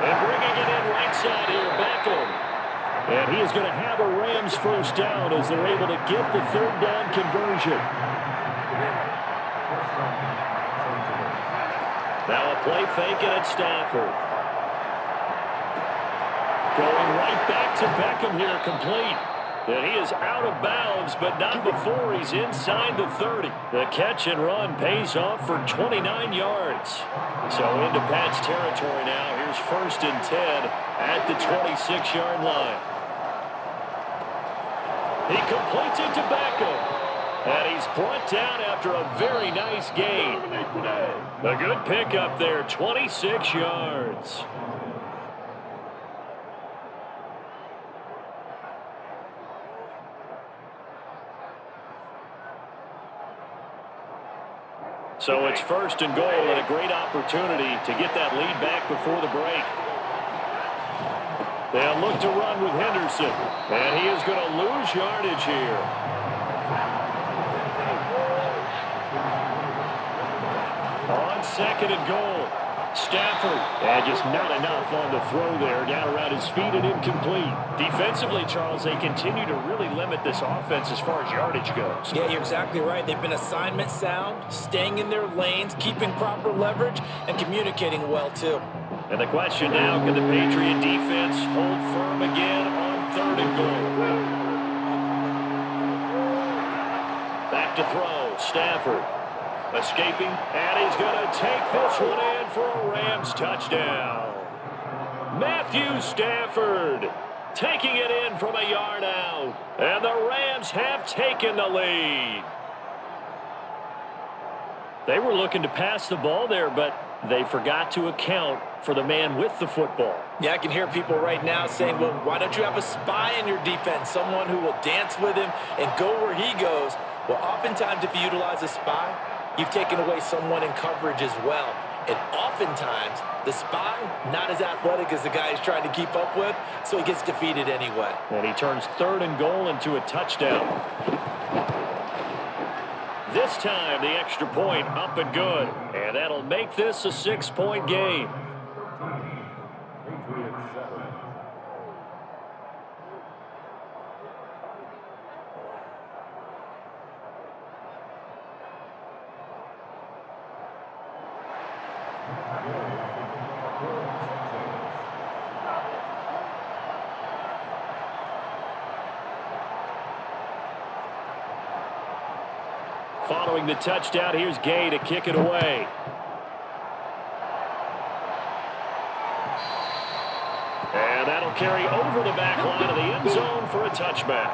And bringing it in right side here, Beckham. And he is going to have a Rams first down as they're able to get the third down conversion. Now a play fake, and it's Stafford. Going right back to Beckham here, complete. And he is out of bounds, but not before he's inside the 30. The catch and run pays off for 29 yards. So into Pat's territory now. Here's 1st and 10 at the 26-yard line. He completes it to Beckham. And he's brought down after a very nice gain. A good pickup there, 26 yards. So it's 1st and goal, and a great opportunity to get that lead back before the break. They'll look to run with Henderson, and he is going to lose yardage here. On 2nd and goal, Stafford, and just not enough on the throw there, down around his feet and incomplete. Defensively, Charles, they continue to really limit this offense as far as yardage goes. Yeah, you're exactly right. They've been assignment sound, staying in their lanes, keeping proper leverage, and communicating well, too. And the question now, can the Patriot defense hold firm again on 3rd and goal? Back to throw, Stafford. Escaping, and he's going to take this one in for a Rams touchdown. Matthew Stafford taking it in from a yard out, and the Rams have taken the lead. They were looking to pass the ball there, but they forgot to account for the man with the football. Yeah, I can hear people right now saying, well, why don't you have a spy in your defense, someone who will dance with him and go where he goes? Well, oftentimes if you utilize a spy, you've taken away someone in coverage as well. And oftentimes, the spy, not as athletic as the guy he's trying to keep up with, so he gets defeated anyway. And he turns 3rd and goal into a touchdown. This time, the extra point up and good. And that'll make this a 6-point game. Following the touchdown, here's Gay to kick it away. And that'll carry over the back line of the end zone for a touchback.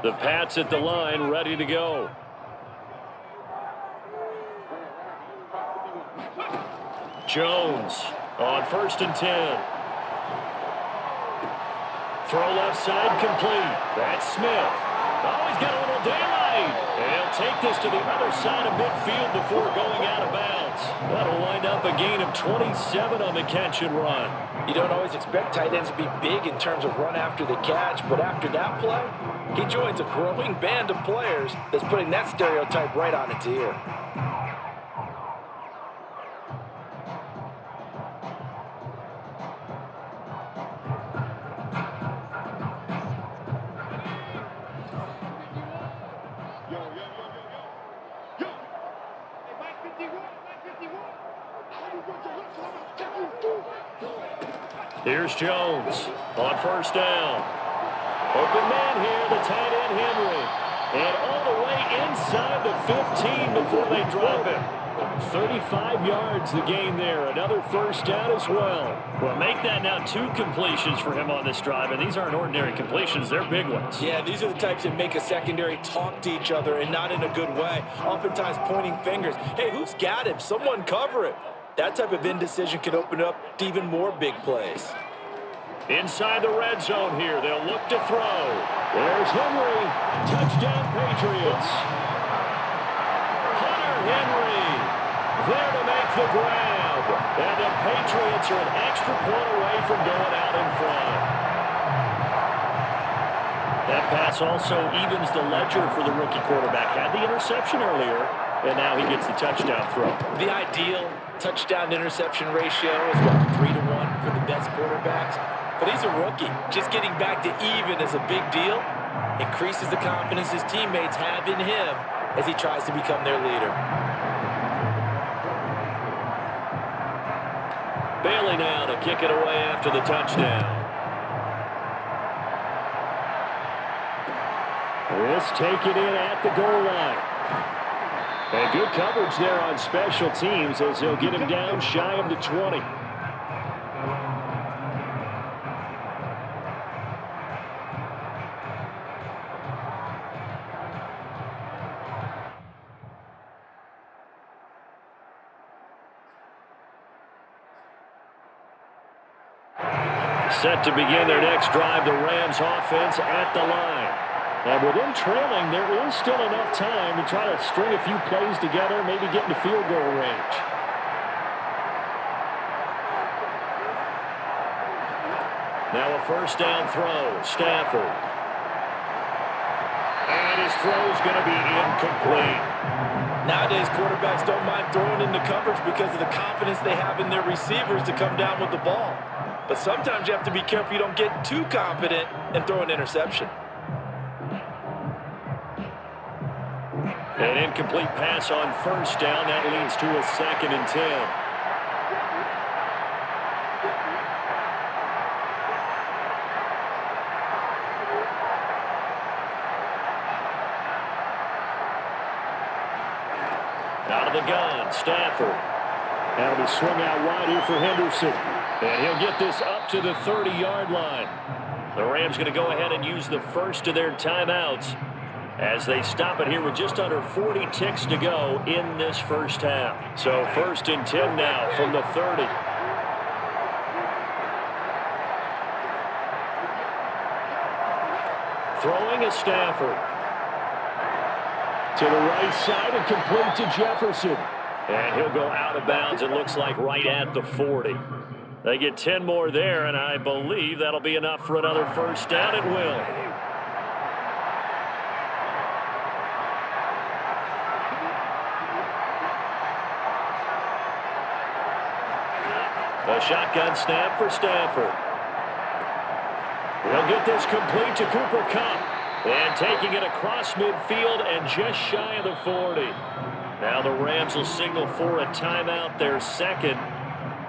The Pats at the line, ready to go. Jones on 1st and 10. Throw left side complete. That's Smith. Oh, he's got a little daylight. And he'll take this to the other side of midfield before going out of bounds. That'll wind up a gain of 27 on the catch and run. You don't always expect tight ends to be big in terms of run after the catch, but after that play, he joins a growing band of players that's putting that stereotype right on its ear. Here's Jones on first down. Open man here, the tight end Henry. And all the way inside the 15 before they drop it. 35 yards the gain there. Another first down as well. Well, make that now 2 completions for him on this drive. And these aren't ordinary completions. They're big ones. Yeah, these are the types that make a secondary talk to each other and not in a good way. Oftentimes pointing fingers. Hey, who's got him? Someone cover it. That type of indecision can open up to even more big plays. Inside the red zone here, they'll look to throw. There's Henry. Touchdown, Patriots. Hunter Henry there to make the grab. And the Patriots are an extra point away from going out in front. That pass also evens the ledger for the rookie quarterback. Had the interception earlier, and now he gets the touchdown throw. The ideal touchdown-interception ratio is, what, 3-to-1 for the best quarterbacks? But he's a rookie. Just getting back to even is a big deal. Increases the confidence his teammates have in him as he tries to become their leader. Bailey now to kick it away after the touchdown. This taken in at the goal line. And good coverage there on special teams as they'll get him down shy of the 20. Set to begin their next drive, the Rams offense at the line. And with them trailing, there is still enough time to try to string a few plays together, maybe get into field goal range. Now a first down throw, Stafford. And his throw's going to be incomplete. Nowadays, quarterbacks don't mind throwing into coverage because of the confidence they have in their receivers to come down with the ball. But sometimes you have to be careful you don't get too confident and throw an interception. An incomplete pass on first down. That leads to a 2nd and 10. Out of the gun, Stafford. That'll be swung out wide here for Henderson. And he'll get this up to the 30-yard line. The Rams going to go ahead and use the first of their timeouts as they stop it here with just under 40 ticks to go in this first half. So 1st and 10 now from the 30. Throwing is Stafford. To the right side and complete to Jefferson. And he'll go out of bounds, it looks like, right at the 40. They get 10 more there, and I believe that'll be enough for another first down. It will. A shotgun snap for Stafford. He'll get this complete to Cooper Kupp. And taking it across midfield and just shy of the 40. Now the Rams will signal for a timeout, their 2nd,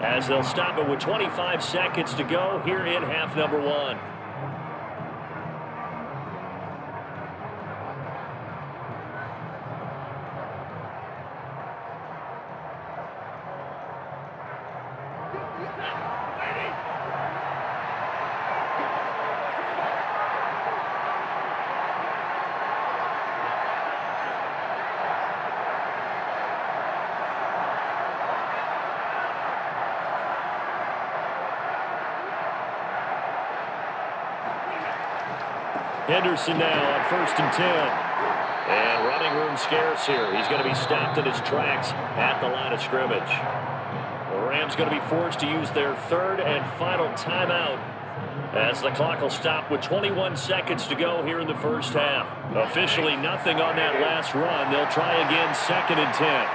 as they'll stop it with 25 seconds to go here in half number 1. Henderson now on 1st and 10. And running room scarce here. He's going to be stopped in his tracks at the line of scrimmage. The Rams going to be forced to use their 3rd and final timeout as the clock will stop with 21 seconds to go here in the first half. Officially nothing on that last run. They'll try again 2nd and 10.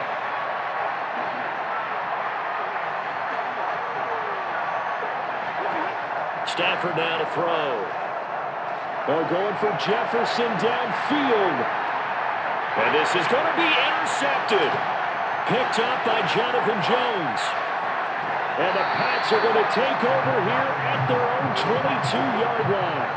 Stafford now to throw. They're going for Jefferson downfield. And this is going to be intercepted. Picked up by Jonathan Jones. And the Pats are going to take over here at their own 22-yard line.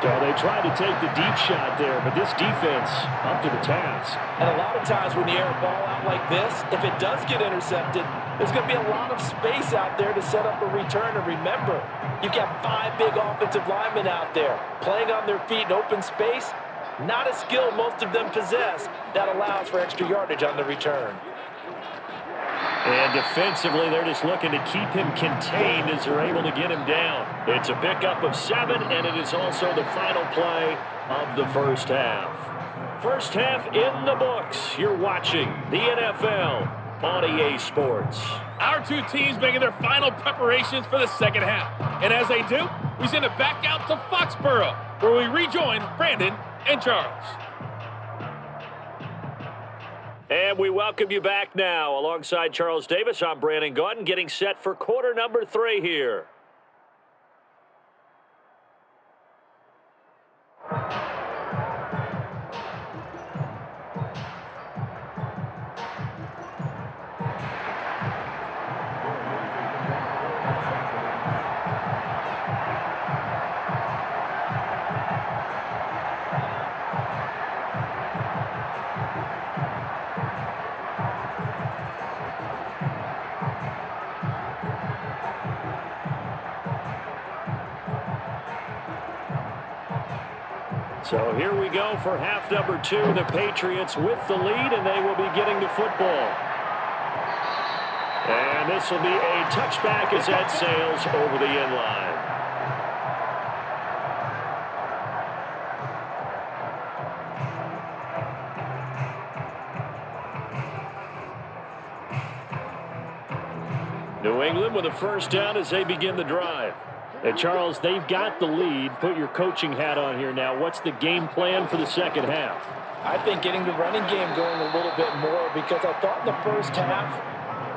So they tried to take the deep shot there, but this defense up to the task. And a lot of times when you air a ball out like this, if it does get intercepted, there's going to be a lot of space out there to set up a return. And remember, you've got 5 big offensive linemen out there playing on their feet in open space. Not a skill most of them possess that allows for extra yardage on the return. And defensively, they're just looking to keep him contained as they're able to get him down. It's a pickup of 7, and it is also the final play of the first half. First half in the books. You're watching the NFL on EA Sports. Our two teams making their final preparations for the second half. And as they do, we send it back out to Foxborough, where we rejoin Brandon and Charles. And we welcome you back now. Alongside Charles Davis, I'm Brandon Gaudin, getting set for quarter number 3 here. So here we go for half number 2. The Patriots with the lead, and they will be getting the football. And this will be a touchback as that sails over the end line. New England with a first down as they begin the drive. And Charles, they've got the lead. Put your coaching hat on here now. What's the game plan for the second half? I think getting the running game going a little bit more, because I thought in the first half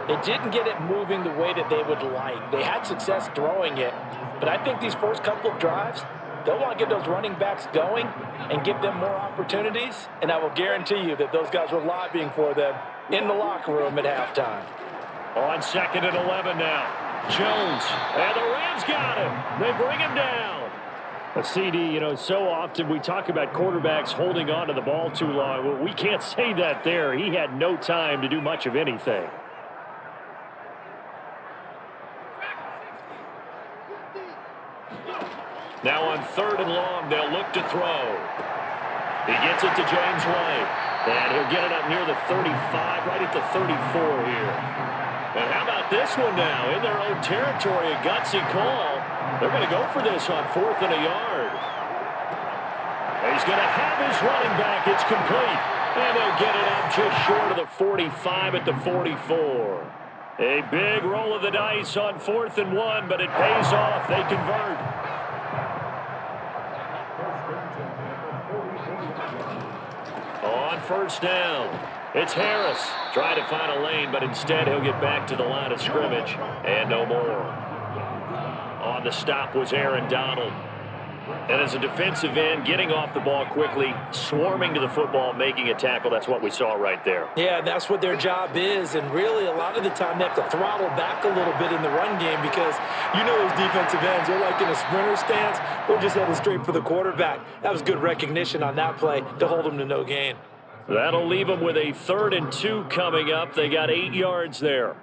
they didn't get it moving the way that they would like. They had success throwing it, but I think these first couple of drives, they'll want to get those running backs going and give them more opportunities, and I will guarantee you that those guys were lobbying for them in the locker room at halftime. On 2nd and 11 now. Jones, and the Rams got him. They bring him down. A CD, so often we talk about quarterbacks holding on to the ball too long. Well, we can't say that there. He had no time to do much of anything. Now on 3rd and long, they'll look to throw. He gets it to James White, and he'll get it up near the 35, right at the 34 here. And how about this one now? In their own territory, a gutsy call. They're going to go for this on 4th and a yard. And he's going to have his running back. It's complete. And they'll get it up just short of the 45 at the 44. A big roll of the dice on 4th and 1, but it pays off. They convert. On first down. It's Harris trying to find a lane, but instead he'll get back to the line of scrimmage and no more. On the stop was Aaron Donald. And as a defensive end, getting off the ball quickly, swarming to the football, making a tackle, that's what we saw right there. Yeah, that's what their job is, and really a lot of the time they have to throttle back a little bit in the run game, because those defensive ends, they're like in a sprinter stance, they're just headed straight for the quarterback. That was good recognition on that play to hold them to no gain. That'll leave them with a 3rd and 2 coming up. They got 8 yards there.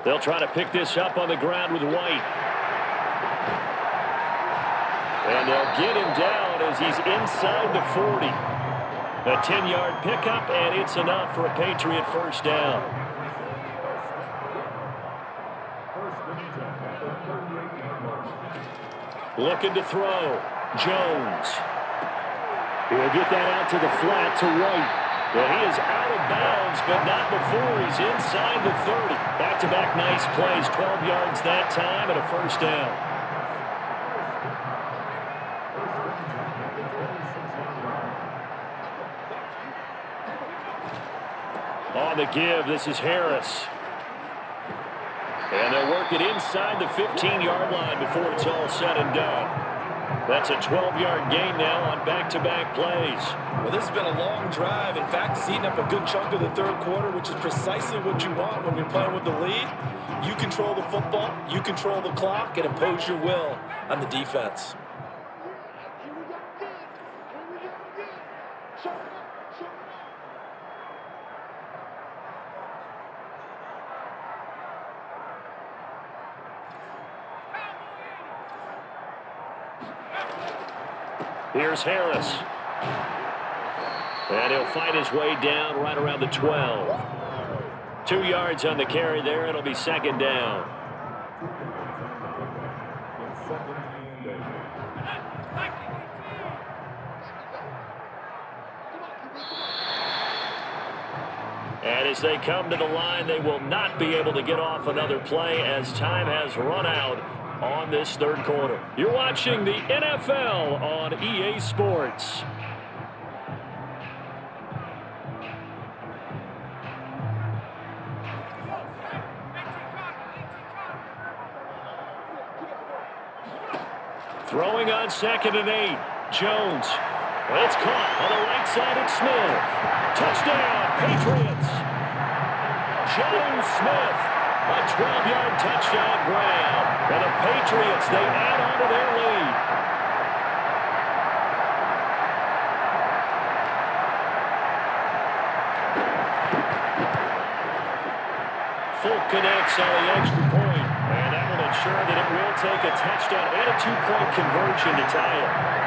They'll try to pick this up on the ground with White. And they'll get him down as he's inside the 40. A 10-yard pickup, and it's enough for a Patriot first down. Looking to throw. Jones. He'll get that out to the flat to White. Well, he is out of bounds, but not before he's inside the 30. Back-to-back nice plays, 12 yards that time, and a first down. On the give, this is Harris. And they'll work it inside the 15-yard line before it's all said and done. That's a 12-yard gain now on back-to-back plays. Well, this has been a long drive. In fact, it's eating up a good chunk of the third quarter, which is precisely what you want when you're playing with the lead. You control the football, you control the clock, and impose your will on the defense. Here's Harris. And he'll fight his way down right around the 12. 2 yards on the carry there. It'll be second down. And as they come to the line, they will not be able to get off another play as time has run out on this third quarter. You're watching the NFL on EA Sports. Throwing on 2nd and 8. Jones. Well, it's caught on the right side of Smith. Touchdown, Patriots. Jones Smith. A 12-yard touchdown grab. And the Patriots, they add on to their lead. Folk connects on the extra point. And that will ensure that it will take a touchdown and a 2-point conversion to tie it.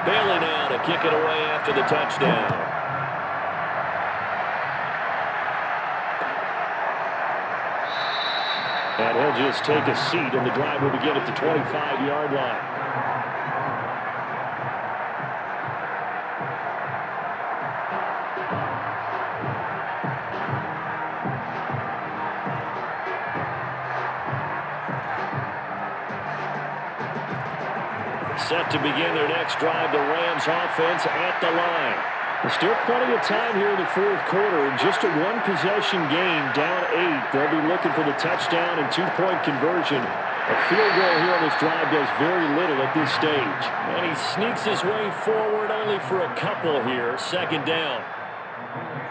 Bailey now to kick it away after the touchdown. And he'll just take a seat, and the drive will begin at the 25-yard line. Set to begin their next drive, the Rams offense at the line. There's still plenty of time here in the fourth quarter. In just a one-possession game, down 8. They'll be looking for the touchdown and 2-point conversion. A field goal here on this drive does very little at this stage. And he sneaks his way forward only for a couple here. Second down.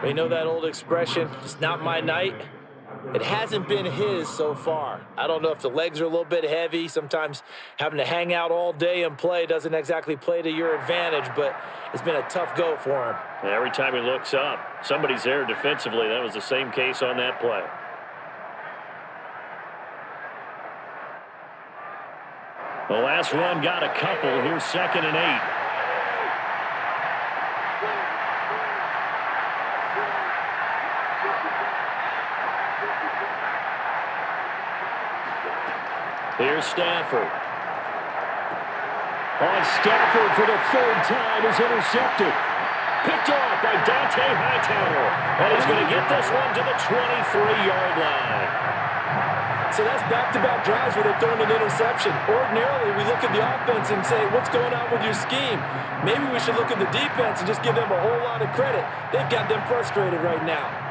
You know that old expression, it's not my night? It hasn't been his so far. I don't know if the legs are a little bit heavy. Sometimes having to hang out all day and play doesn't exactly play to your advantage, but it's been a tough go for him. Every time he looks up, somebody's there defensively. That was the same case on that play. The last run got a couple. Here's 2nd and 8. Here's Stafford. Stafford for the third time is intercepted. Picked off by Dante Hightower. And he's going to get this one to the 23-yard line. So that's back-to-back drives where they're throwing an interception. Ordinarily, we look at the offense and say, what's going on with your scheme? Maybe we should look at the defense and just give them a whole lot of credit. They've got them frustrated right now.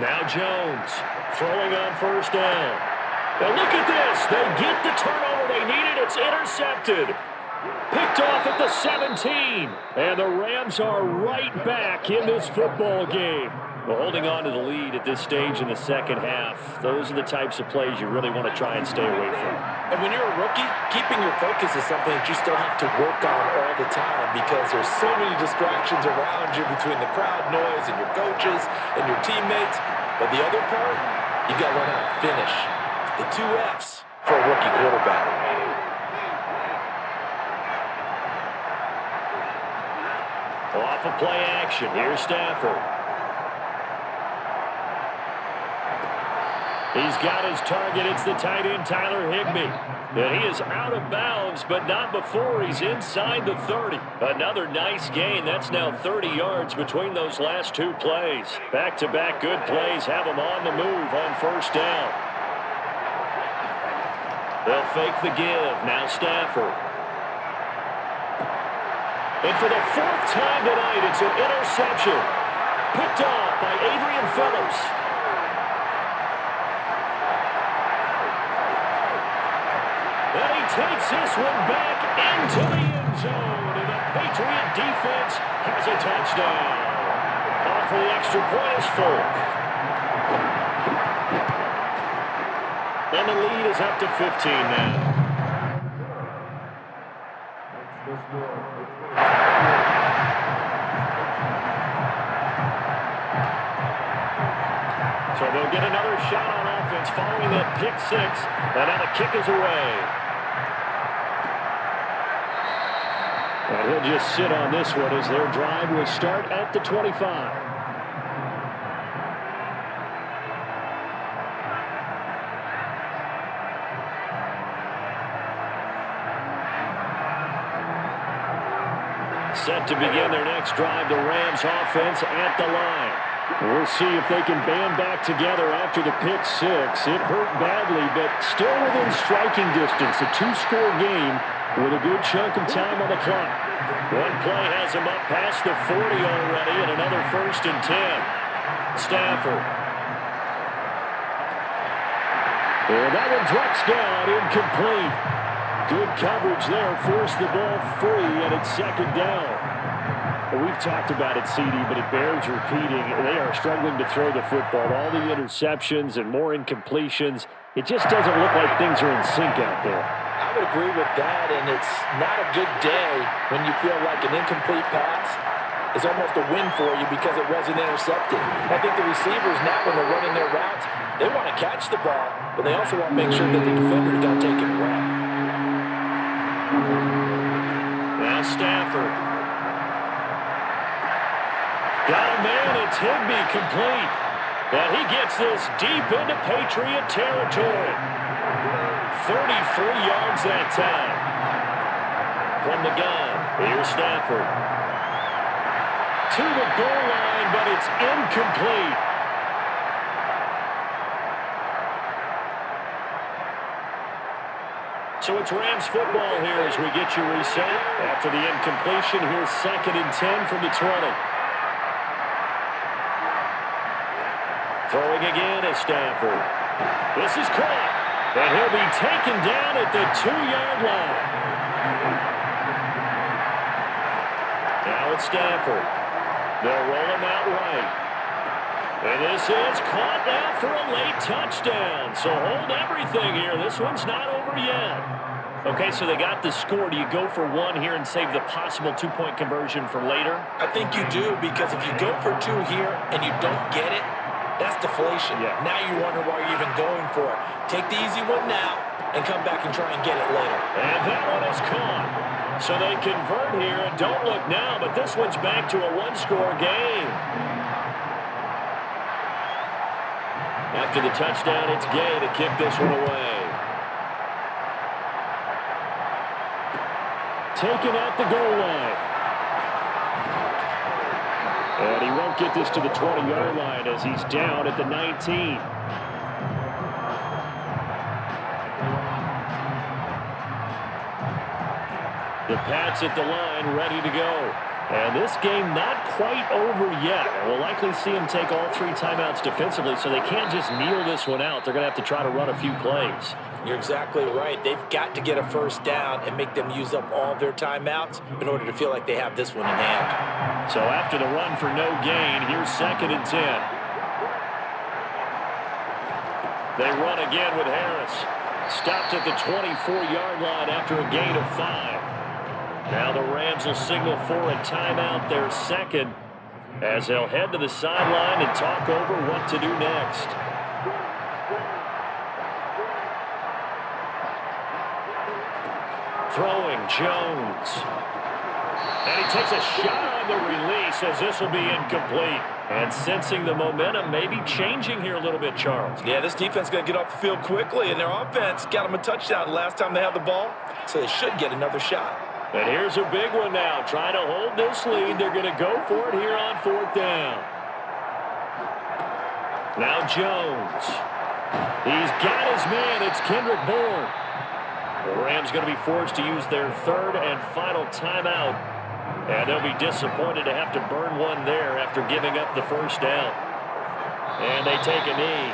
Now Jones throwing on first down. Now look at this. They get the turnover they needed. It's intercepted. Picked off at the 17. And the Rams are right back in this football game. Well, holding on to the lead at this stage in the second half, those are the types of plays you really want to try and stay away from. And when you're a rookie, keeping your focus is something that you still have to work on all the time because there's so many distractions around you between the crowd noise and your coaches and your teammates. But the other part, you got to learn how to finish. The 2 Fs for a rookie quarterback. Off of play action, here's Stafford. He's got his target. It's the tight end, Tyler Higbee. And he is out of bounds, but not before he's inside the 30. Another nice gain. That's now 30 yards between those last 2 plays. Back-to-back good plays have him on the move on first down. They'll fake the give. Now Stafford. And for the 4th time tonight, it's an interception. Picked off by Adrian Phillips. And he takes this one back into the end zone. And the Patriot defense has a touchdown. On for the extra point is Folk. And the lead is up to 15 now. So they'll get another shot on offense following that pick 6. And now the kick is away. And he'll just sit on this one as their drive will start at the 25. Set to begin their next drive, the Rams offense at the line. We'll see if they can band back together after the pick 6. It hurt badly, but still within striking distance. A 2-score game with a good chunk of time on the clock. One play has him up past the 40 already, and another 1st and 10. Stafford. And that one drops down, incomplete. Good coverage there, forced the ball free, and it's 2nd down. We've talked about it, CD, but it bears repeating. They are struggling to throw the football. All the interceptions and more incompletions. It just doesn't look like things are in sync out there. I would agree with that, and it's not a good day when you feel like an incomplete pass is almost a win for you because it wasn't intercepted. I think the receivers now, when they're running their routes, they want to catch the ball, but they also want to make sure that the defenders don't take it away. Now Stafford. Got a man, it's Higbee complete. And he gets this deep into Patriot territory. 33 yards that time. From the gun, here's Stafford. To the goal line, but it's incomplete. So it's Rams football here as we get you reset. After the incompletion, here's 2nd and 10 from the 20. Throwing again is Stafford. This is caught. And he'll be taken down at the 2-yard line. Now it's Stafford. They'll roll him out right. And this is caught now for a late touchdown. So hold everything here. This one's not over yet. Okay, so they got the score. Do you go for 1 here and save the possible 2-point conversion for later? I think you do, because if you go for 2 here and you don't get it, that's deflation. Yeah. Now you wonder why you're even going for it. Take the easy one now and come back and try and get it later. And that one is caught. So they convert here, and don't look now, but this one's back to a 1-score game. After the touchdown, it's Gay to kick this one away. Taken at the goal line. And he won't get this to the 20-yard line as he's down at the 19. The Pats at the line, ready to go. And this game not quite over yet. We'll likely see them take all 3 timeouts defensively, so they can't just kneel this one out. They're going to have to try to run a few plays. You're exactly right. They've got to get a first down and make them use up all their timeouts in order to feel like they have this one in hand. So after the run for no gain, here's 2nd and 10. They run again with Harris. Stopped at the 24-yard line after a gain of 5. Now the Rams will signal for a timeout, their 2nd, as they'll head to the sideline and talk over what to do next. Throwing Jones. And he takes a shot on the release as this will be incomplete. And sensing the momentum maybe changing here a little bit, Charles. Yeah, this defense is going to get off the field quickly, and their offense got them a touchdown last time they had the ball, so they should get another shot. And here's a big one now. Trying to hold this lead. They're going to go for it here on 4th down. Now Jones. He's got his man. It's Kendrick Bourne. The Rams going to be forced to use their 3rd and final timeout. And they'll be disappointed to have to burn one there after giving up the first down. And they take a knee.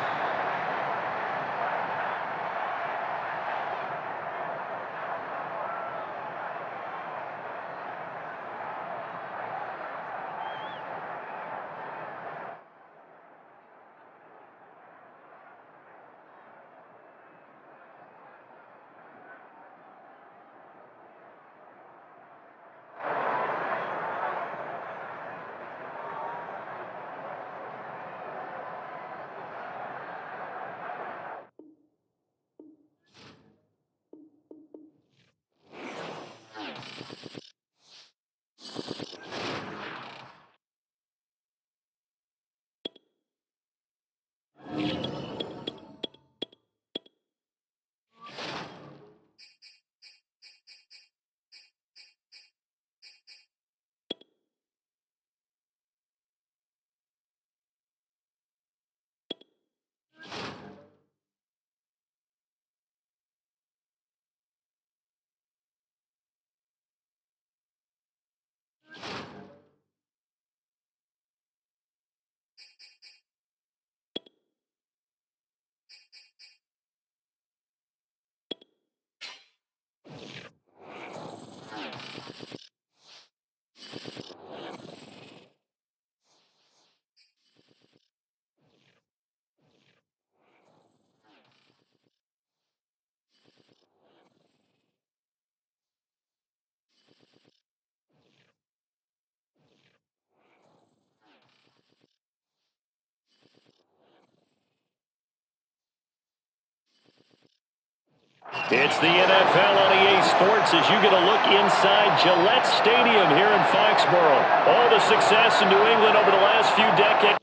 It's the NFL on EA Sports as you get a look inside Gillette Stadium here in Foxborough. All the success in New England over the last few decades.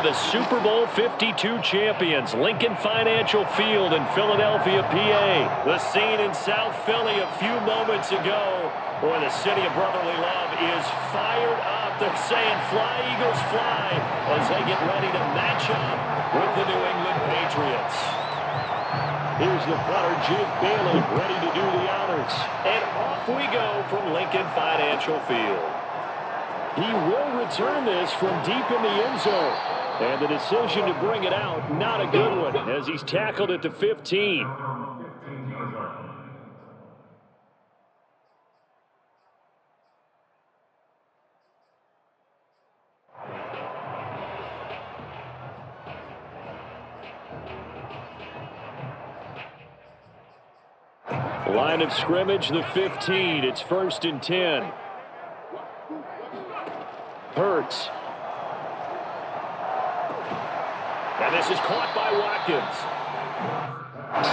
the Super Bowl 52 champions, Lincoln Financial Field in Philadelphia, PA. The scene in South Philly a few moments ago, where the city of brotherly love is fired up. They're saying, "Fly, Eagles, fly," as they get ready to match up with the New England Patriots. Here's the punter, Jake Bailey, ready to do the honors. And off we go from Lincoln Financial Field. He will return this from deep in the end zone. And the decision to bring it out, not a good one, as he's tackled at the 15. Line of scrimmage, the 15. It's 1st and 10. Hurts. And this is caught by Watkins.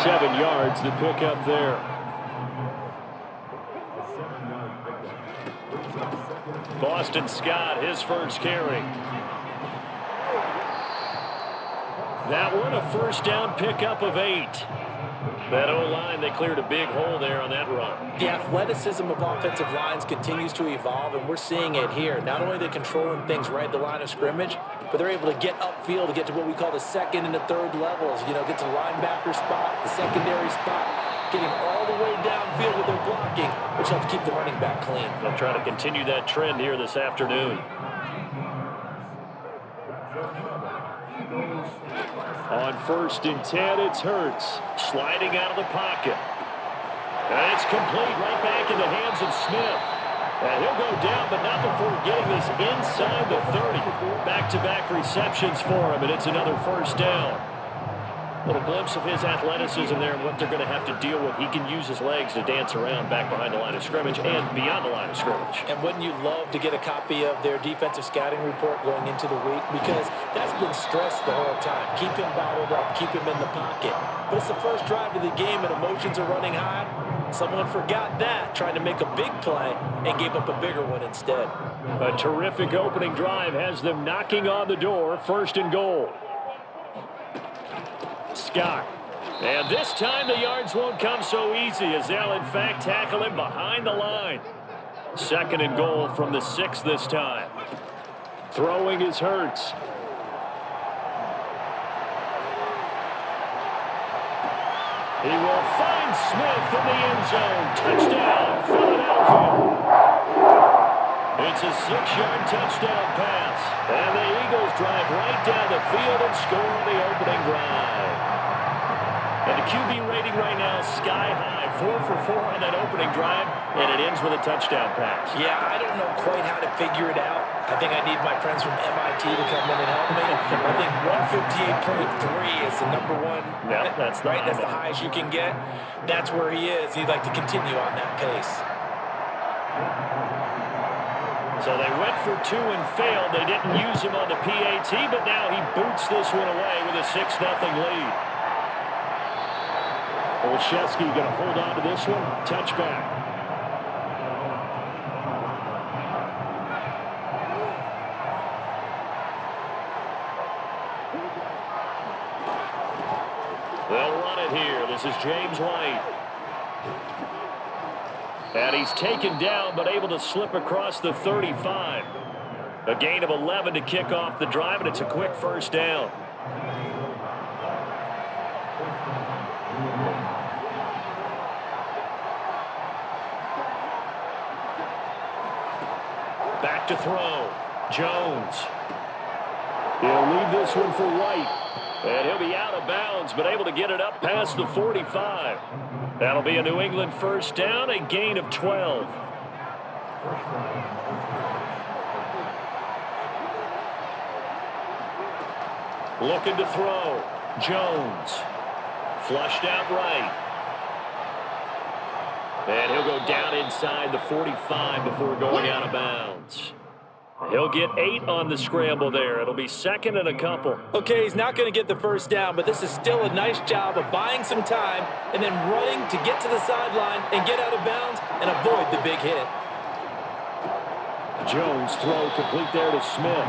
7 yards, the pickup there. Boston Scott, his first carry. That one, a first down pickup of 8. That O-line, they cleared a big hole there on that run. The athleticism of offensive lines continues to evolve, and we're seeing it here. Not only are they controlling things right at the line of scrimmage, but they're able to get upfield to get to what we call the second and the third levels. You know, get to the linebacker spot, the secondary spot, getting all the way downfield with their blocking, which helps keep the running back clean. They'll try to continue that trend here this afternoon. On 1st and 10, it's Hurts, sliding out of the pocket. And it's complete right back in the hands of Smith. And he'll go down, but not before getting this inside the 30. Back-to-back receptions for him, and it's another first down. A little glimpse of his athleticism there and what they're going to have to deal with. He can use his legs to dance around back behind the line of scrimmage and beyond the line of scrimmage. And wouldn't you love to get a copy of their defensive scouting report going into the week? Because that's been stressed the whole time. Keep him bottled up, keep him in the pocket. But it's the first drive of the game and emotions are running high. Someone forgot that, trying to make a big play and gave up a bigger one instead. A terrific opening drive has them knocking on the door, 1st and goal. Scott. And this time the yards won't come so easy as they'll in fact tackle him behind the line. 2nd and goal from the 6 this time. Throwing is Hurts. He will find Smith in the end zone. Touchdown, Philadelphia. It's a 6-yard touchdown pass. And the Eagles drive right down the field and score the opening drive. And the QB rating right now is sky high. 4 for 4 on that opening drive, and it ends with a touchdown pass. Yeah, I don't know quite how to figure it out. I think I need my friends from MIT to come in and help me. I think 158.3 is the number one. Yeah, that's right. That's the highest you can get. That's where he is. He'd like to continue on that pace. So they went for 2 and failed. They didn't use him on the PAT, but now he boots this one away with a 6-0 lead. Olszewski going to hold on to this one. Touchback. They'll run it here. This is James White. And he's taken down, but able to slip across the 35. A gain of 11 to kick off the drive, and it's a quick first down. Back to throw. Jones. He'll leave this one for White. And he'll be out of bounds, but able to get it up past the 45. That'll be a New England first down, a gain of 12. Looking to throw. Jones. Flushed out right. And he'll go down inside the 45 before going out of bounds. He'll get 8 on the scramble there. It'll be 2nd and a couple. Okay, he's not going to get the first down, but this is still a nice job of buying some time and then running to get to the sideline and get out of bounds and avoid the big hit. Jones throw complete there to Smith.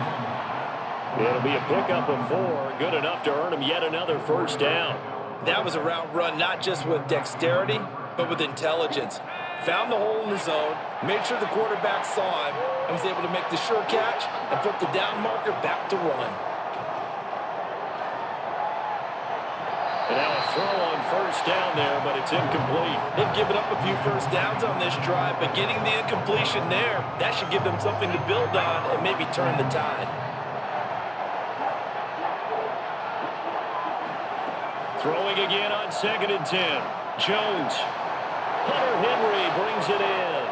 It'll be a pickup of 4, good enough to earn him yet another first down. That was a route run not just with dexterity, but with intelligence. Found the hole in the zone, made sure the quarterback saw him, and was able to make the sure catch and put the down marker back to run. And now a throw on first down there, but it's incomplete. They've given up a few first downs on this drive, but getting the incompletion there, that should give them something to build on and maybe turn the tide. Throwing again on 2nd and 10. Jones. Hunter Henry brings it in.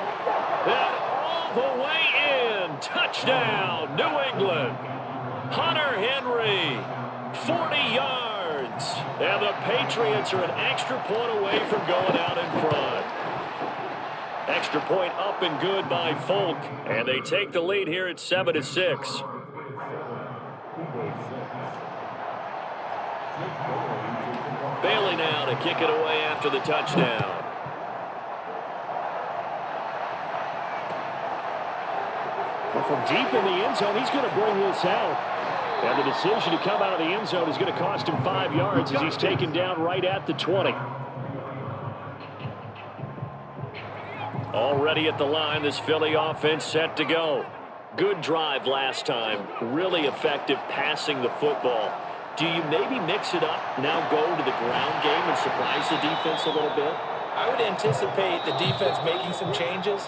That all the way in. Touchdown, New England. Hunter Henry, 40 yards. And the Patriots are an extra point away from going out in front. Extra point up and good by Folk. And they take the lead here at 7-6. Bailey now to kick it away after the touchdown. Well, from deep in the end zone, he's going to bring this out. And the decision to come out of the end zone is going to cost him 5 yards as he's taken down right at the 20. Already at the line, this Philly offense set to go. Good drive last time. Really effective passing the football. Do you maybe mix it up, now go to the ground game and surprise the defense a little bit? I would anticipate the defense making some changes,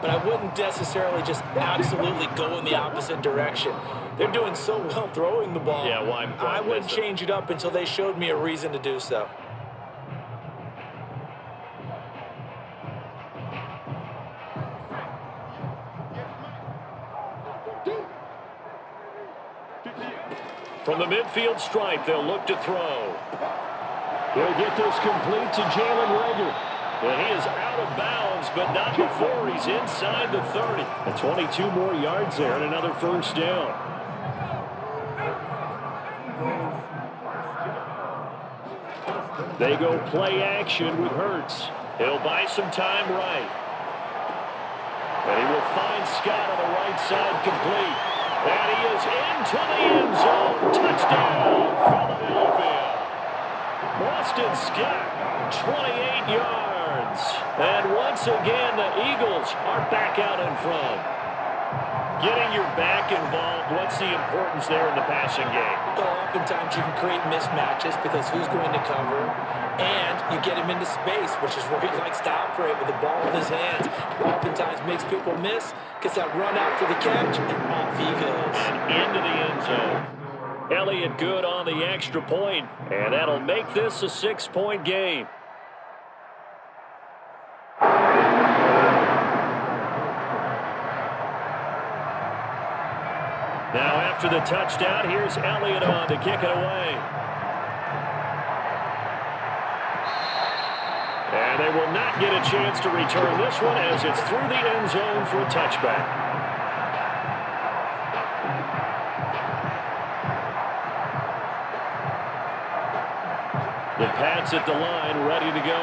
but I wouldn't necessarily just absolutely go in the opposite direction. They're doing so well throwing the ball. Yeah, why I wouldn't change it up until they showed me a reason to do so. From the midfield stripe, they'll look to throw. He'll get this complete to Jalen Reagor. And he is out of bounds, but not before he's inside the 30. And 22 more yards there and another first down. They go play action with Hurts. He'll buy some time right. And he will find Scott on the right side complete. And he is into the end zone. Touchdown, Philadelphia. Boston Scott, 28 yards. And once again, the Eagles are back out in front. Getting your back involved, what's the importance there in the passing game? Well, oftentimes you can create mismatches because who's going to cover, and you get him into space, which is where he likes to operate with the ball in his hands. Oftentimes makes people miss, gets that run out for the catch, and off he goes. And into the end zone. Elliott good on the extra point, and that'll make this a 6-point game. Now after the touchdown, here's Elliott on to kick it away. And they will not get a chance to return this one as it's through the end zone for a touchback. The Pats at the line, ready to go.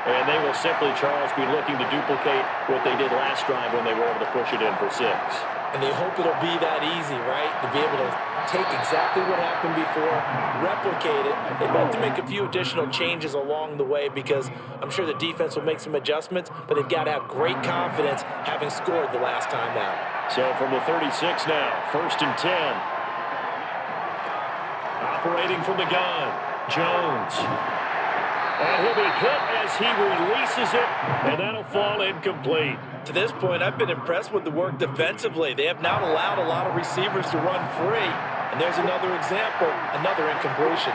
And they will simply, Charles, be looking to duplicate what they did last drive when they were able to push it in for 6. And they hope it'll be that easy, right? To be able to take exactly what happened before, replicate it. They've got to make a few additional changes along the way because I'm sure the defense will make some adjustments, but they've got to have great confidence having scored the last time out. So from the 36 now, 1st and 10. Operating from the gun, Jones. And he'll be hit as he releases it, and that'll fall incomplete. To this point, I've been impressed with the work defensively. They have not allowed a lot of receivers to run free. And there's another example, another incompletion.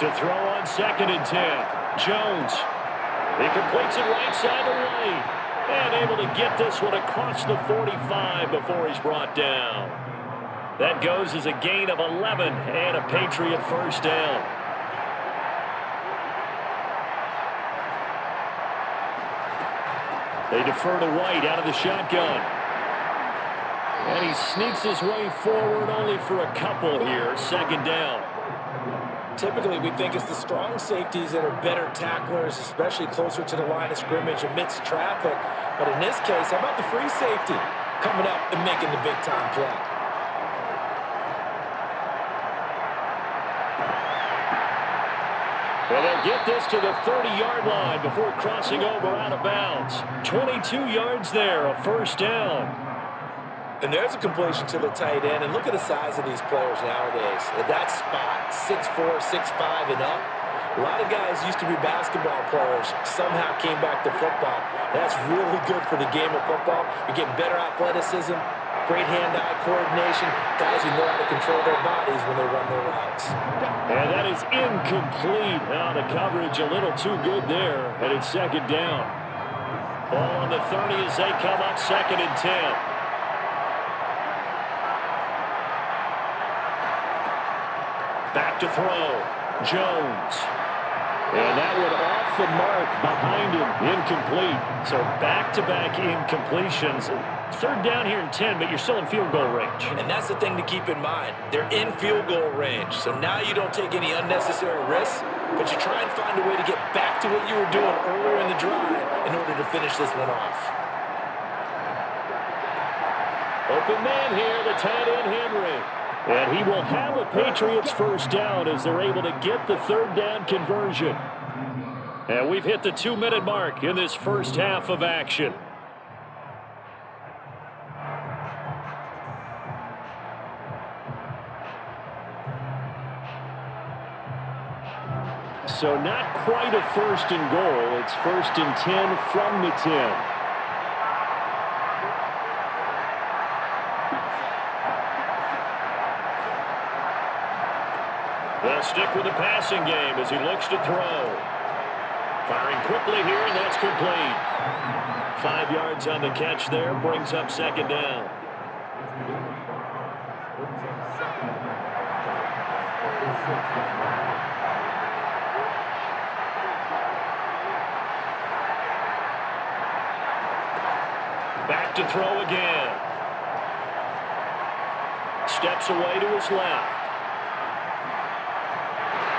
To throw on 2nd and 10, Jones. He completes it right side of the lane. And able to get this one across the 45 before he's brought down. That goes as a gain of 11 and a Patriot first down. They defer to White out of the shotgun. And he sneaks his way forward only for a couple here. 2nd down. Typically, we think it's the strong safeties that are better tacklers, especially closer to the line of scrimmage amidst traffic. But in this case, how about the free safety coming up and making the big-time play? And they'll get this to the 30-yard line before crossing over out of bounds. 22 yards there, a first down. And there's a completion to the tight end. And look at the size of these players nowadays. At that spot, 6'4", 6'5", and up. A lot of guys used to be basketball players, somehow came back to football. That's really good for the game of football. You get better athleticism, great hand-eye coordination, guys who know how to control their bodies when they run their routes. And that is incomplete. Now the coverage a little too good there, and it's second down. Ball on the 30 as they come up, 2nd and 10. Back to throw. Jones. And that one off the mark behind him. Incomplete. So back-to-back incompletions. 3rd down here in 10, but you're still in field goal range. And that's the thing to keep in mind. They're in field goal range. So now you don't take any unnecessary risks, but you try and find a way to get back to what you were doing earlier in the drive in order to finish this one off. Open man here, the tight end Henry. And he will have a Patriots first down as they're able to get the 3rd down conversion. And we've hit the 2-minute mark in this first half of action. So not quite a 1st and goal. It's 1st and 10 from the 10. They'll stick with the passing game as he looks to throw. Firing quickly here, and that's complete. 5 yards on the catch there, brings up 2nd down. Back to throw again. Steps away to his left.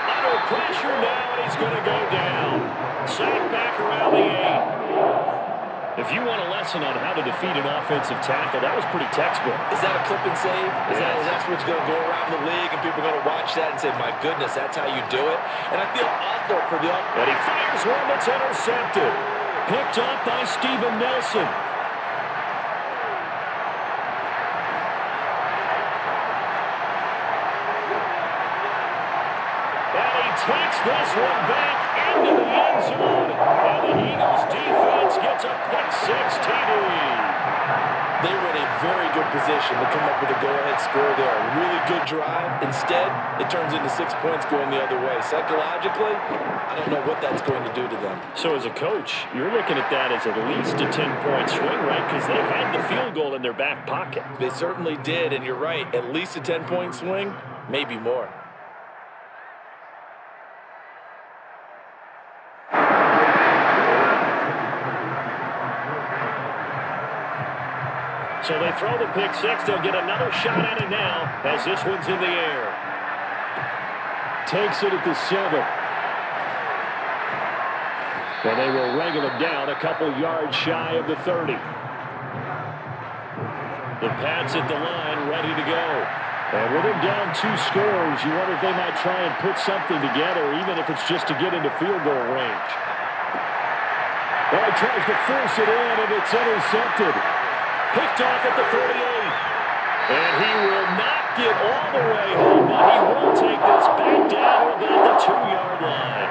Under pressure now, and he's going to go down. Sacked back around the 8. If you want a lesson on how to defeat an offensive tackle, that was pretty textbook. Is that a clip and save? Is that what's going to go around the league, and people are going to watch that and say, my goodness, that's how you do it? And I feel awful for the... And he fires one that's intercepted. Picked up by Steven Nelson. Takes this one back into the end zone, and the Eagles defense gets a pick-6 TD. They were in a very good position to come up with a go-ahead score there. A really good drive. Instead, it turns into 6 points going the other way. Psychologically, I don't know what that's going to do to them. So as a coach, you're looking at that as at least a 10-point swing, right? Because they had the field goal in their back pocket. They certainly did, and you're right. At least a 10-point swing, maybe more. So they throw the pick-6. They'll get another shot at it now as this one's in the air. Takes it at the 7. And they will wrangle him down a couple yards shy of the 30. The Pats at the line, ready to go. And with him down 2 scores, you wonder if they might try and put something together, even if it's just to get into field goal range. Well, he tries to force it in, and it's intercepted. Picked off at the 38. And he will not get all the way home, but he will take this back down about the 2-yard line.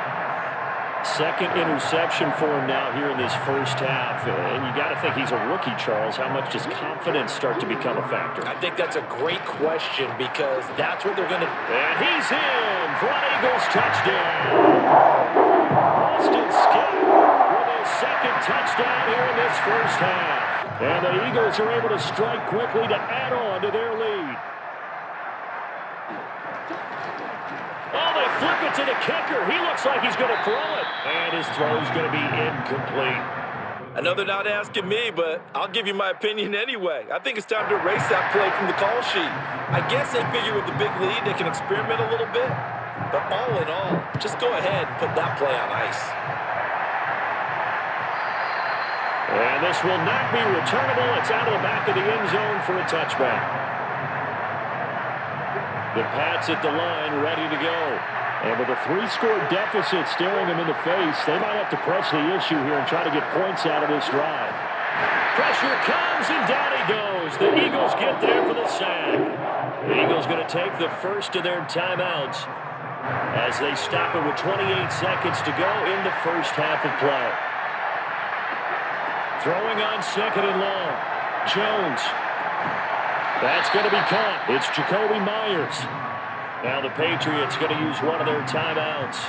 2nd interception for him now here in this first half. And you got to think he's a rookie, Charles. How much does confidence start to become a factor? I think that's a great question because that's what they're going to... And he's in for an Eagles touchdown. Austin Scott with his 2nd touchdown here in this first half. And the Eagles are able to strike quickly to add on to their lead. Oh, they flip it to the kicker. He looks like he's going to throw it. And his throw is going to be incomplete. I know they're not asking me, but I'll give you my opinion anyway. I think it's time to erase that play from the call sheet. I guess they figure with the big lead they can experiment a little bit. But all in all, just go ahead and put that play on ice. And this will not be returnable. It's out of the back of the end zone for a touchback. The Pats at the line, ready to go. And with a 3-score deficit staring them in the face, they might have to press the issue here and try to get points out of this drive. Pressure comes, and down he goes. The Eagles get there for the sack. The Eagles going to take the first of their timeouts as they stop it with 28 seconds to go in the first half of play. Throwing on second and long. Jones. That's going to be caught. It's Jacoby Myers. Now the Patriots going to use one of their timeouts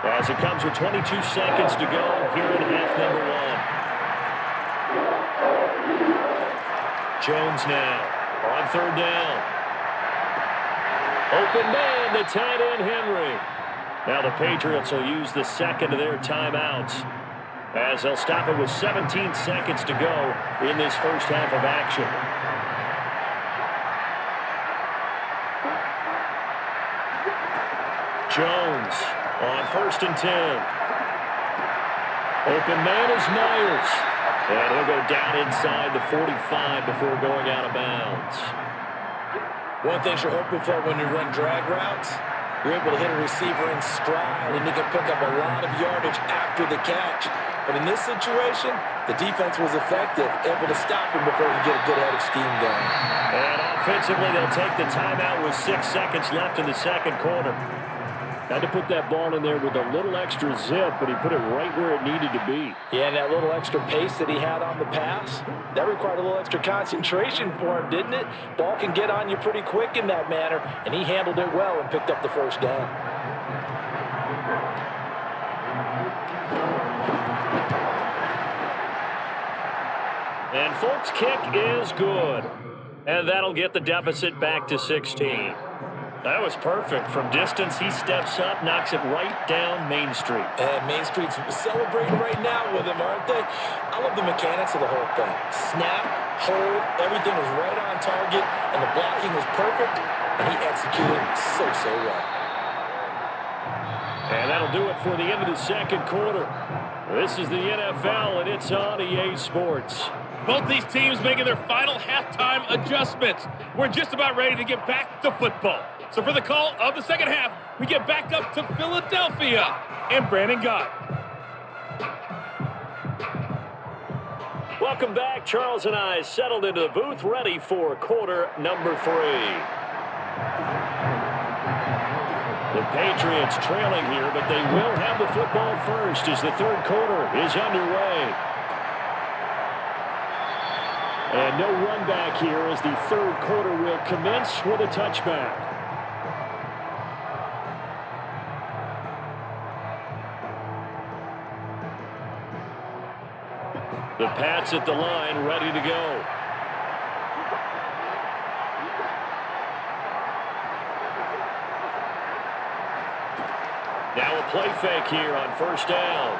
as it comes with 22 seconds to go here in half number 1. Jones now on third down. Open man, the tight end Henry. Now the Patriots will use the second of their timeouts as they'll stop it with 17 seconds to go in this first half of action. Jones on first and 10. Open man is Myers. And he'll go down inside the 45 before going out of bounds. One thing you're hoping for when you run drag routes, you're able to hit a receiver in stride, and you can pick up a lot of yardage after the catch. But in this situation, the defense was effective, able to stop him before he get a good head of steam going. And offensively, they'll take the timeout with 6 seconds left in the second quarter. Had to put that ball in there with a little extra zip, but he put it right where it needed to be. Yeah, and that little extra pace that he had on the pass, that required a little extra concentration for him, didn't it? Ball can get on you pretty quick in that manner, and he handled it well and picked up the first down. And Folk's kick is good. And that'll get the deficit back to 16. That was perfect. From distance, he steps up, knocks it right down Main Street. And Main Street's celebrating right now with him, aren't they? I love the mechanics of the whole thing. Snap, hold, everything was right on target, and the blocking was perfect, and he executed so well. And that'll do it for the end of the second quarter. This is the NFL, and it's on EA Sports. Both these teams making their final halftime adjustments. We're just about ready to get back to football. So for the call of the second half, we get back up to Philadelphia and Brandon Gott. Welcome back. Charles and I settled into the booth, ready for quarter number 3. The Patriots trailing here, but they will have the football first as the third quarter is underway. And no run back here as the third quarter will commence with a touchback. The Pats at the line, ready to go. Now a play fake here on first down.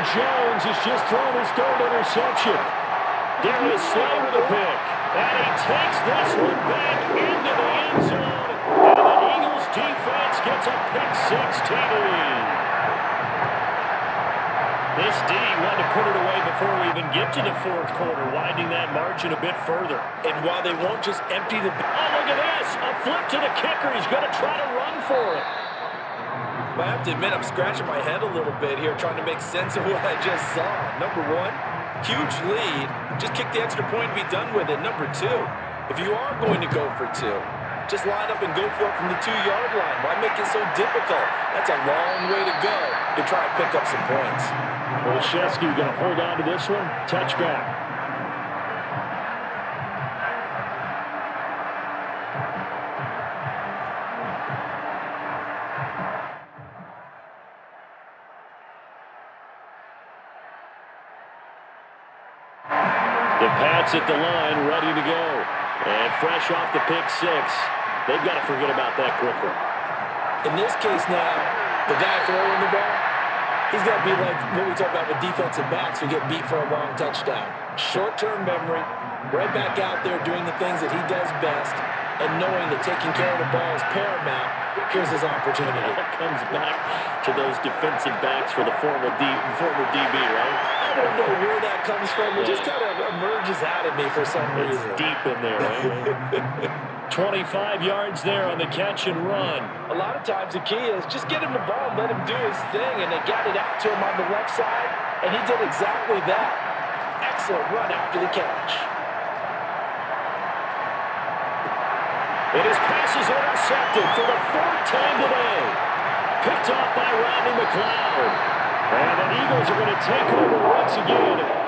Jones has just thrown his third interception. Darius Slay with a pick. And he takes this one back into the end zone. And the Eagles defense gets a pick-6 TD. This D wanted to put it away before we even get to the fourth quarter, widening that margin a bit further. And while they won't just empty the... Oh, look at this. A flip to the kicker. He's going to try to run for it. I have to admit, I'm scratching my head a little bit here, trying to make sense of what I just saw. Number one, huge lead. Just kick the extra point and be done with it. Number two, if you are going to go for 2, just line up and go for it from the 2-yard line. Why make it so difficult? That's a long way to go to try and pick up some points. Olszewski going to hold on to this one. Touchback. The Pats at the line, ready to go. And fresh off the pick-6. They've got to forget about that quickly. In this case now, the guy throwing the ball, he's got to be like what we talk about with defensive backs who get beat for a long touchdown. Short-term memory, right back out there doing the things that he does best, and knowing that taking care of the ball is paramount, here's his opportunity. It comes back to those defensive backs for the former DB, right? I don't know where that comes from. It just kind of emerges out of me for some It's reason. deep in there, right? 25 yards there on the catch and run. A lot of times the key is just get him the ball and let him do his thing, and they got it out to him on the left side, and he did exactly that. Excellent run after the catch. And his pass is intercepted for the fourth time today. Picked off by Rodney McLeod. And the Eagles are going to take over once again.